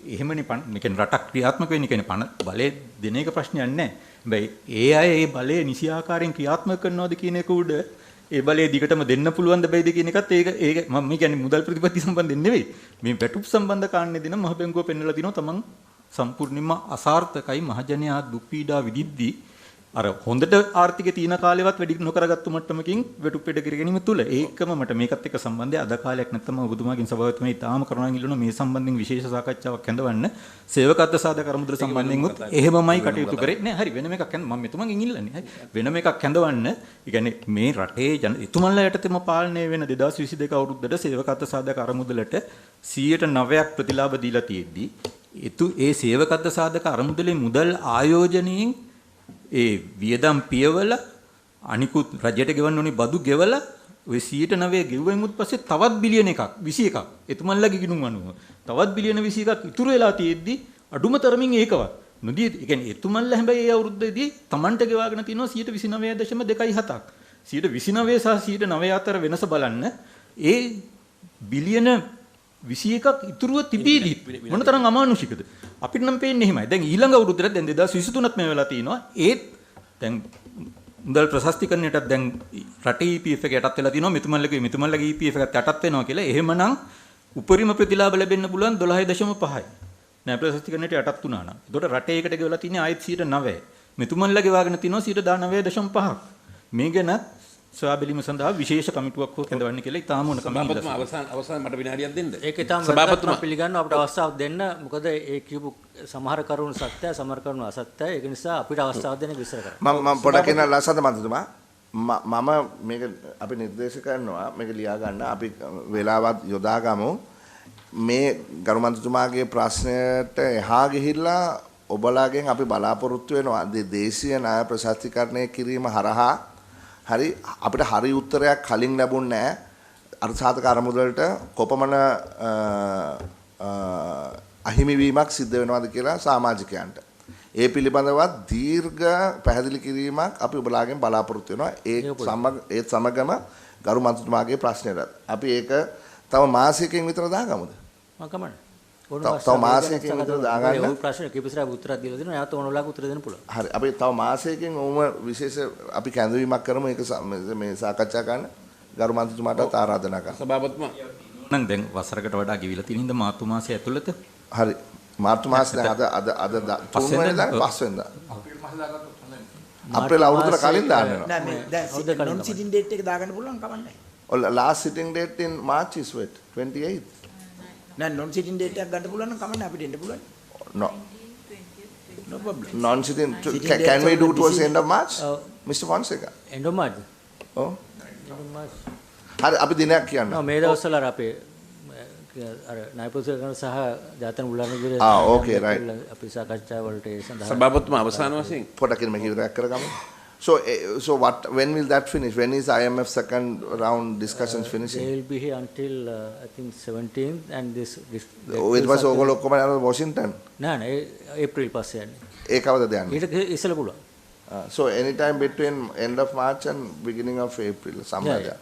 එහෙමනේ මේ කියන්නේ රටක් ක්‍රියාත්මක වෙන්නේ කියන්නේ බලය දෙන එක ප්‍රශ්නයක් නැහැ. හැබැයි ඒ අය ඒ බලය නිසි ආකාරයෙන් ක්‍රියාත්මක කරනවද කියන එක උඩ ඒ බලය දිගටම දෙන්න පුළුවන් ද බැයිද කියන එකත් ඒක මම මේ කියන්නේ මුදල් ප්‍රතිපත්ති සම්බන්ධයෙන් නෙවෙයි. මේ වැටුප් සම්බන්ධ කාරණේ දින මහ බැංකුව පෙන්වලා තිනවා තමන් සම්පූර්ණයෙන්ම අසාර්ථකයි මහජනයා දුක් පීඩා විඳිද්දී අර හොඳට ආර්ථිකය තියෙන කාලෙවත් වැඩි නොකරගත්තු මට්ටමකින් වැටුප් වැඩ කර ගැනීම තුළ ඒකම මට මේකත් එක්ක සම්බන්ධය අද කාලයක් නැත්නම් ඔබතුමාගෙන් සභාවතුමා ඉතාම කරුණාවෙන් ඉල්ලනවා මේ සම්බන්ධයෙන් විශේෂ සාකච්ඡාවක් හැඳවන්න සේවකත්ව සාධක අරමුදල සම්බන්ධයෙන් උත් එහෙමමයි කටයුතු කරේ නෑ හරි වෙනම එකක් මම මෙතුමන්ගෙන් ඉල්ලන්නේ හරි වෙනම එකක් හැඳවන්න ඒ කියන්නේ මේ රටේ එතුමන්ලා යටතේම පාලනය වෙන 2022 අවුරුද්දට සේවකත්ව සාධක අරමුදලට 109ක් ප්‍රතිලාභ දීලා තියෙද්දි ඒ සේවකත්ව සාධක අරමුදලේ මුදල් ආයෝජනයෙන් ඒ වියදම් පියවල අනිකුත් රජයට ගෙවන්න ඕනේ බදු ගෙවලා ඔය 109 ගෙවුවෙමුත් පස්සේ තවත් බිලියන එකක් 21ක් එතුමන්ලගේ ගිණුම් අනුව තවත් බිලියන 21ක් ඉතුරු වෙලා තියෙද්දි අඩුම තරමින් ඒකවත් නොදී ඒ කියන්නේ එතුමන්ලා හැබැයි ඒ අවුරුද්දේදී Tamanට ගෙවාගෙන තිනවා 29.27ක් 29 සහ 109 අතර වෙනස බලන්න ඒ බිලියන 21ක් ඉතුරුව තිබීදී මොනතරම් අමානුෂිකද අපිට නම් පේන්නේ එහෙමයි. දැන් ඊළඟ අවුරුද්දට දැන් 2023ත් මේ වෙලා තිනවා. ඒත් දැන් මුදල් ප්‍රශස්තිකරණයටත් දැන් රටේ EPF එක යටත් වෙලා තිනවා. මෙතුමන්ලගේ EPF එකත් යටත් වෙනවා කියලා. එහෙමනම් උපරිම ප්‍රතිලාභ ලැබෙන්න පුළුවන් 12.5යි. නෑ ප්‍රශස්තිකරණයට යටත් වුණා නම්. ඒකට රටේ එකට ගෙවලා තියෙන්නේ ආයෙත් 9. මෙතුමන්ලගේ වාගෙන තිනවා 19.5ක්. මේ ගැන සොයා බැලීම සඳහා විශේෂ කමිටුවක් හෝ කැඳවන්න කියලා ඉතාම ඕන කමිටුවක්. සභාපතිතුමා අවසාන මට විනාඩියක් දෙන්න. ඒක ඉතාම සභාපතිතුමා පිළිගන්නවා අපිට අවස්ථාවක් දෙන්න. මොකද ඒ කියපු සමහර කරුණු සත්‍යයි සමහර කරුණු අසත්‍යයි. ඒක නිසා අපිට අවස්ථාවක් දෙන්න විස්තර කරන්න. මම පොඩක් කියන ලස්සද මන්ත්‍රීතුමා මම මේක අපි නිර්දේශ කරනවා මේක ලියා ගන්න අපි වේලාවත් යොදා ගමු. මේ ගරු මන්ත්‍රීතුමාගේ ප්‍රශ්නයට එහා ගිහිල්ලා ඔබලාගෙන් අපි බලාපොරොත්තු වෙනවා දේශීය ණය ප්‍රශස්තිකරණය කිරීම හරහා හරි අපිට හරි උත්තරයක් කලින් ලැබුණේ නැහැ අර්ථසාධක අරමුදලට කොපමණ අහිමි වීමක් සිද්ධ වෙනවද කියලා සමාජිකයන්ට. ඒ පිළිබඳවත් දීර්ඝ පැහැදිලි කිරීමක් අපි ඔබලාගෙන් බලාපොරොත්තු වෙනවා. ඒත් සමගම ගරු මන්ත්‍රීතුමාගේ ප්‍රශ්නෙට අපි ඒක තව මාසයකින් විතර දාගමුද? මම කමන්න. තව මාසයකින් විතර දාගන්න. ඔය ප්‍රශ්න කිපිසරා උත්තරයක් දීලා දෙනවා. යාත් ඕනලාක උත්තර දෙන්න පුළුවන්. හරි. අපි තව මාසයකින් ඕම විශේෂ අපි කැඳවීමක් කරමු ඒක මේ සාකච්ඡා කරන්න. ගරු මන්ත්‍රීතුමාට ආරාධනා කරනවා. සභාපතිතුමා නම් දැන් වසරකට වඩා ගෙවිලා තියෙන හින්දා මාර්තු මාසය ඇතුළත හරි. මාර්තු මාසෙ දැන් අද 3 වෙනිදා 5 වෙනිදා. අප්‍රේල් අවුරුද්දට කලින් දාන්නවා. නෑ මේ දැන් non sitting date එක දාගන්න පුළුවන් කමන්නේ. last sitting date in March is what? 28th. නෑ non sitting date එකක් ගන්න පුළුවන් නම් කමන්නේ අපිට එන්න පුළුවන්. No. No problem. Non sitting can we do towards the end of March? Mr. Fonseca. End of March. Oh. හරි අපි දිනයක් කියන්න. මේ දවස්වල අපේ අර ණයපොසකරණ සහ ජාතන බුලන්නේ okay right. අපි සාකච්ඡා වලට ඒ සඳහා සභාපතිතුමා අවසාන වශයෙන් පොඩකින් මේක ඉවරයක් කරගමු. So what when will that finish? When is IMF second round discussions finishing? They will be here until I think 17th and this it was ඔයගොල්ලෝ ඔක්කොම යනවා වොෂින්ටන්. නෑ ඒප්‍රිල් පස්සේ යන්නේ. ඒ කවදද යන්නේ? ඊට ඉස්සෙල්ලා පුළුවන්. So anytime between end of March and beginning of April somewhere there.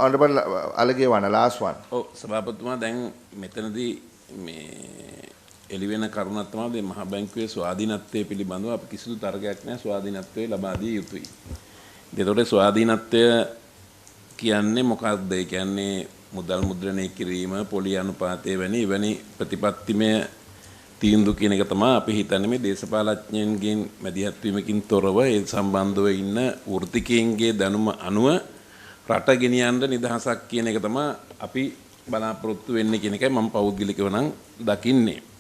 Honorable Alagewana, last one. ඔව් සභාපතිතුමා දැන් මෙතනදී මේ එළිවෙන කරුණක් තමයි මහ බැංකුවේ ස්වාධීනත්වයේ පිළිබඳව අපි කිසිදු තර්කයක් නැහැ ස්වාධීනත්වය ලබා දිය යුතුයි. ඒතකොට ස්වාධීනත්වය කියන්නේ මොකක්ද? ඒ කියන්නේ මුදල් මුද්‍රණය කිරීම, පොලි අනුපාතය වැනි ප්‍රතිපත්තිමය තීන්දුව කියන එක තමයි අපි හිතන්නේ මේ දේශපාලඥයන්ගෙන් මැදිහත් වීමකින් තොරව ඒ සම්බන්ධව ඉන්න වෘත්තිකයන්ගේ දැනුම අනුව රට ගෙනියන්න නිදහසක් කියන එක තමයි අපි බලාපොරොත්තු වෙන්නේ කියන එකයි මම පෞද්ගලිකව නම් දකින්නේ.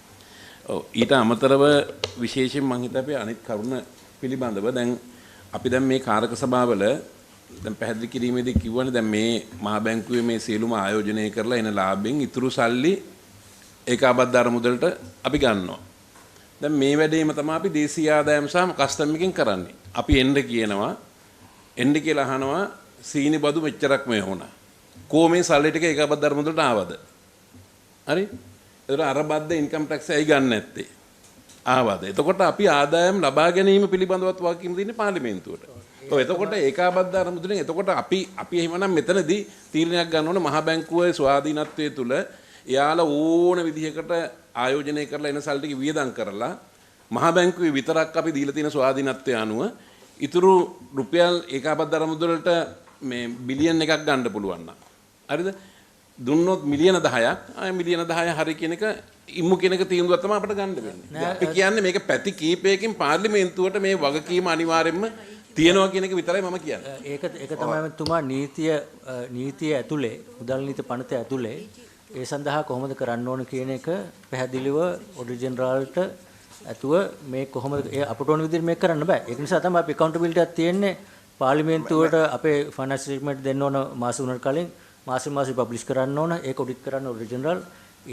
ඊට අමතරව විශේෂයෙන් මම හිතාපේ අනිත් කරුණ පිළිබඳව දැන් අපි දැන් මේ කාරක සභාවල දැන් පැහැදිලි කිරීමේදී කිව්වනේ දැන් මේ මහා බැංකුවේ මේ සියලුම ආයෝජනය කරලා එන ලාභෙන් ඉතුරු සල්ලි ඒකාබද්ධ අරමුදලට අපි ගන්නවා. දැන් මේ වැඩේම තමයි අපි දේශීය ආදායම් සහ කස්ටම් එකෙන් කරන්නේ. අපි එන්න කියනවා එන්න කියලා අහනවා සීනි බදු මෙච්චරක් මේ වුණා. කොහොමද සල්ලි ටික ඒකාබද්ධ අරමුදලට ආවද? හරි? ඒතර අර බද්ද ඉන්කම් ටැක්ස් ඇයි ගන්න නැත්තේ? ආවද? එතකොට අපි ආදායම් ලබා ගැනීම පිළිබඳවත් වගකීම් දෙන්නේ පාර්ලිමේන්තුවට. ඔව් එතකොට ඒකාබද්ධ අරමුදලෙන් එතකොට අපි එහෙමනම් මෙතනදී තීරණයක් ගන්න ඕනේ මහා බැංකුවේ ස්වාධීනත්වයේ තුල එයාලා ඕන විදිහකට ආයෝජනය කරලා එන සල්ලි ටික වියදම් කරලා මහා බැංකුවේ විතරක් අපි දීලා තියෙන ස්වාධීනත්වය අනුව ඉතුරු රුපියල් ඒකාබද්ධ අරමුදලට මේ බිලියන් එකක් ගන්න පුළුවන් නම් හරිද? දුන්නොත් මිලියන 10ක් ආය මිලියන 10 හරි කියන එක ඉම්මු කෙනක තීන්දුවක් තමයි අපිට ගන්න වෙන්නේ. අපි කියන්නේ මේක පැති කීපයකින් පාර්ලිමේන්තුවට මේ වගකීම අනිවාර්යයෙන්ම තියෙනවා කියන එක විතරයි මම කියන්නේ. ඒක තමයි තුමා නීතිය ඇතුලේ මුදල් නීති පනත ඇතුලේ ඒ සඳහා කොහොමද කරන්න ඕන කියන එක පැහැදිලිව ඔඩිටර් ජෙනරාල්ට ඇතුව මේ කොහොමද අපට ඕන විදිහට මේක කරන්න බෑ. ඒක නිසා තමයි අපි accountability එකක් තියෙන්නේ පාර්ලිමේන්තුවට අපේ ෆයිනෑන්ස් ස්ටේට්මන්ට් දෙන්න ඕන මාස 3කට කලින් මාසෙ පබ්ලිෂ් කරන්න ඕන. ඒක ඔඩිට් කරන්න ඔඩිටර් ජෙනරාල්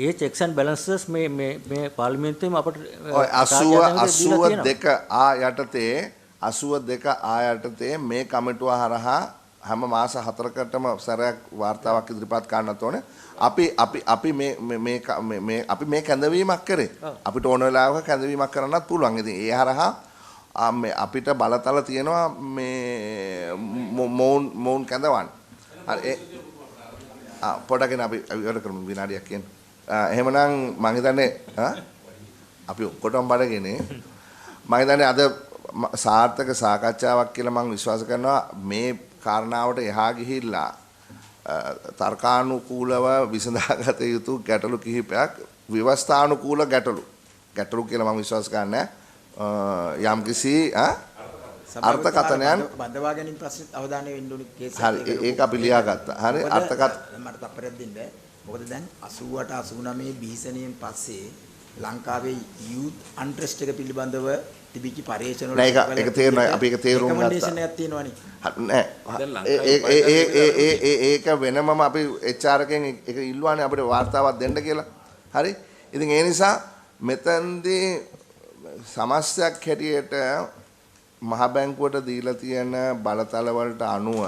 ඒ checks and balances මේ පාර්ලිමේන්තුවේම අපට 82 ආ යටතේ 82 ආ යටතේ මේ කමිටුව හරහා හැම මාස 4කටම සැරයක් වාර්තාවක් ඉදිරිපත් කරන්නත් ඕනේ. අපි මේ කැඳවීමක් කරේ. අපිට ඕන වෙලාවක කැඳවීමක් කරන්නත් පුළුවන්. ඉතින් ඒ හරහා අපිට බලතල තියෙනවා මේ මොවුන් කැඳවන්න. හරි පොඩකින් අපි ඉවර කරමු විනාඩියක් කියන්න. එහෙමනම් මම හිතන්නේ අපි ඔක්කොටම බඩගිනේ මම හිතන්නේ අද සාර්ථක සාකච්ඡාවක් කියලා මම විශ්වාස කරනවා. මේ කාරණාවට එහා ගිහිල්ලා තර්කානුකූලව විසඳාගත යුතු ගැටලු කිහිපයක් ව්‍යවස්ථානුකූල ගැටලු කියලා මම විශ්වාස කරන්නේ. යම්කිසි අර්ථකථනයන් බඳවා ගැනීම ප්‍රශ්නෙත් අවධානය වෙන්න ඕනේ කේස් එකක්. හරි ඒක අපි ලියාගත්තා. හරි මට තප්පරයක් දෙන්න. මොකද දැන් 88 89 බිහිසණයෙන් පස්සේ ලංකාවේ youth unrest එක පිළිබඳව තිබිච්ච පරීක්ෂණ වල ඒක තේරෙනවා. අපි ඒක තේරුම් ගත්තා. රෙකමෙන්ඩේෂන් එකක් තියෙනවනේ. ඒක වෙනමම අපි HR එකෙන් ඒක ඉල්ලුවානේ අපිට වාර්තාවක් දෙන්න කියලා. හරි. ඉතින් ඒ නිසා මෙතනදී සමස්තයක් හැටියට මහ බැංකුවට දීලා තියෙන බලතල වලට අනුව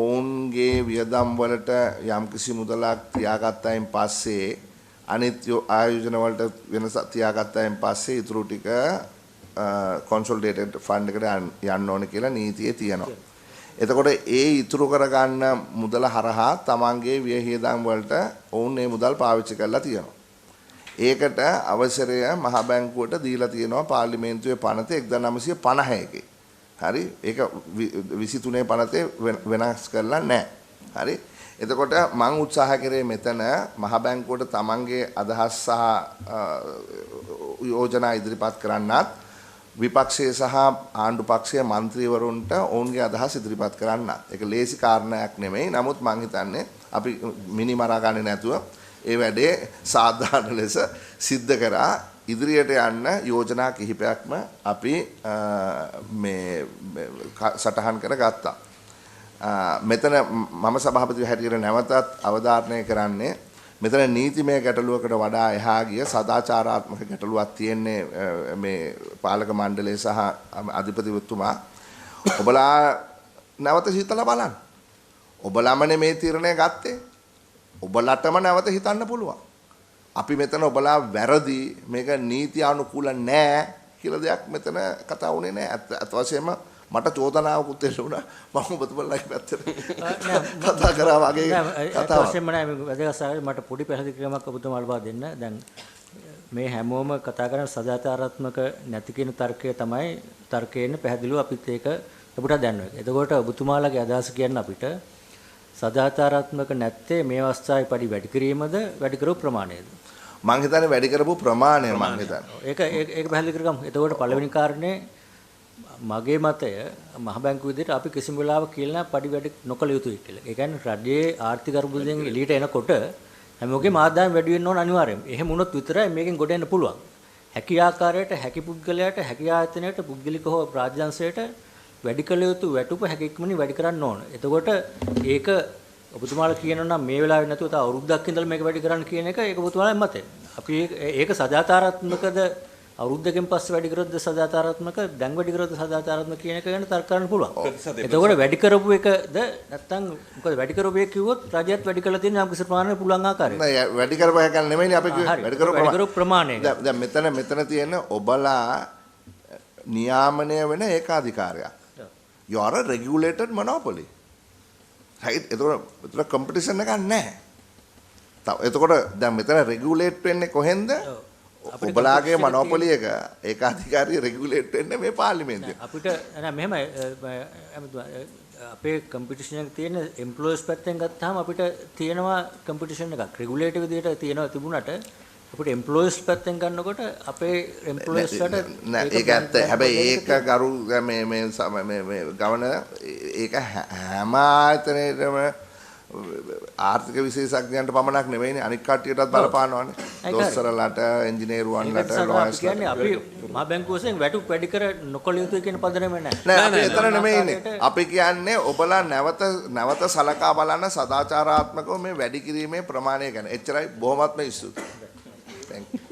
ඔවුන්ගේ වියදම් වලට යම්කිසි මුදලක් තියාගත්තයින් පස්සේ අනිත් ආයෝජන වලට වෙනස තියාගත්තයින් පස්සේ ඊටු ටික කොන්සොලිඩේටඩ් ෆන්ඩ් එකට යන්න ඕනේ කියලා නීතියේ තියෙනවා. එතකොට ඒ ඉතුරු කරගන්න මුදල හරහා තමන්ගේ වියහියදම් වලට ඔවුන් මේ මුදල් පාවිච්චි කරලා තියෙනවා. ඒකට අවසරය මහ බැංකුවට දීලා තියෙනවා පාර්ලිමේන්තුවේ පනත 1951. හරි. ඒක 23 පනතේ වෙනස් කරලා නැහැ. හරි. එතකොට මම උත්සාහ කරේ මෙතන මහ බැංකුවට තමන්ගේ අදහස් සහ යෝජනා ඉදිරිපත් කරන්නත් විපක්ෂයේ සහ ආණ්ඩු පක්ෂයේ മന്ത്രിවරුන්ට ඔවුන්ගේ අදහස් ඉදිරිපත් කරන්නත්. ඒක ලේසි කාරණයක් නෙමෙයි. නමුත් මම හිතන්නේ අපි මිනි මරා ගන්නේ නැතුව ඒ වැඩේ සාධාරණ ලෙස සිද්ධ කරා ඉදිරියට යන්න යෝජනා කිහිපයක්ම අපි මේ සටහන් කරගත්තා. මෙතන මම සභාපති හැටියට නැවතත් අවධාරණය කරන්නේ මෙතන නීතිමය ගැටලුවකට වඩා එහා ගිය සදාචාරාත්මක ගැටලුවක් තියෙන්නේ මේ පාලක මණ්ඩලය සහ අධිපතිතුමා. ඔබලා නැවත හිතලා බලන්න. ඔබලාමනේ මේ තීරණය ගත්තේ. ඔබලටම නැවත හිතන්න පුළුවන්. අපි මෙතන ඔබලා වැරදි මේක නීති අනුකූල නෑ කියලා දෙයක් මෙතන කතා වුණේ නෑ. අත වශයෙන්ම මට චෝදනාවකුත් එල්ලුණා. මම ඔබතුමලාගේ පැත්තට කතා කරා වගේ කතාවක්. වශයෙන්ම නෑ මට පොඩි පැහැදිලි කිරීමක් ඔබතුමාට ලබා දෙන්න. දැන් මේ හැමෝම කතා කරන සදාචාරාත්මක නැති කියන තර්කය තමයි තර්කයෙන් පැහැදිලිව අපිත් ඒක අපිට දැනනවා. එතකොට ඔබතුමාලාගේ අදහස කියන්න අපිට සදාචාරාත්මක නැත්තේ මේ අවස්ථාවේ පඩි වැඩි කිරීමද වැඩි කරපු ප්‍රමාණයද? මම හිතන්නේ වැඩි කරපු ප්‍රමාණය මම හිතන්නේ. ඒක පැහැදිලි කරගමු. එතකොට පළවෙනි කාරණේ මගේ මතය මහ බැංකුව විදිහට අපි කිසිම වෙලාවක කියලා නැහැ පඩි වැඩි නොකළ යුතුයි කියලා. ඒ කියන්නේ රජයේ ආර්ථික අර්බුදයෙන් එළියට එනකොට හැමෝගෙම ආදායම වැඩි වෙන්න ඕන අනිවාර්යයෙන්. එහෙම වුණොත් විතරයි මේකෙන් ගොඩ එන්න පුළුවන්. හැකි ආකාරයට හැකි පුද්ගලයාට හැකි ආයතනයට පුද්ගලික හෝ රාජ්‍යංශයට වැඩි කළ යුතු වැටුප හැකියක්මනි වැඩි කරන්න ඕන. එතකොට ඒක ඔබතුමාලා කියනවා නම් මේ වෙලාවේ නැතුව තව අවුරුද්දක් ඉඳලා මේක වැඩි කරන්න කියන එක ඒක ඔබතුමාලාගේ මතය. අපි ඒක සදාචාරාත්මකද අවුරුද්දකින් පස්සේ වැඩි කරොත් සදාචාරාත්මක දැන් වැඩි කරොත් සදාචාරාත්මක කියන එක ගැන තර්ක කරන්න පුළුවන්. එතකොට වැඩි කරපු එකද නැත්නම් මොකද වැඩි කරපු එක කිව්වොත් රජයත් වැඩි කරලා තියෙන යම් කිසි ප්‍රමාණයක් පුළුවන් ආකාරයට. නෑ වැඩි කරපු එක නෙමෙයිනේ අපි කිව්වේ වැඩි කරපු ප්‍රමාණය. දැන් මෙතන තියෙන ඔබලා නියාමනය වෙන ඒකාධිකාරයක්. You are a regulated monopoly. right? එතකොට competition එකක් නැහැ. එතකොට දැන් මෙතන regulate වෙන්නේ කොහෙන්ද? ඔබලාගේ මොනොපොලි එක ඒකාධිකාරී රෙගියුලේට් වෙන්නේ මේ පාර්ලිමේන්තුවේ. අපිට නෑ මෙහෙමයි අපේ කම්පිටිෂන් එක තියෙන එම්ප්ලොයිස් පැත්තෙන් ගත්තාම අපිට තියෙනවා කම්පිටිෂන් එකක් රෙගුලේටර් විදිහට තියෙනවා තිබුණාට අපිට එම්ප්ලොයිස් පැත්තෙන් ගන්නකොට අපේ එම්ප්ලොයිස්ට නෑ ඒක ඇත්ත. හැබැයි ඒක ගරු මේ ගවර්නර් ඒක හැම ආයතනයකම ආර්ථික විශේෂඥයන්ට පමණක් නෙවෙයිනේ අනික් කට්ටියටත් බලපානවානේ. දොස්තරලාට, ඉංජිනේරුවන්ලාට, ලෝයර්ස්ලාට. කියන්නේ අපි මහ බැංකුව වශයෙන් වැටුප් වැඩි කර නොකළ යුතුයි කියන පදනම නෑ. නෑ අපි එතන නෙමෙයිනේ. අපි කියන්නේ ඔබලා නැවත සලකා බලන සදාචාරාත්මකව මේ වැඩි කිරීමේ ප්‍රමාණය ගැන. එච්චරයි බොහොමත්ම ස්තුතියි. Thank you.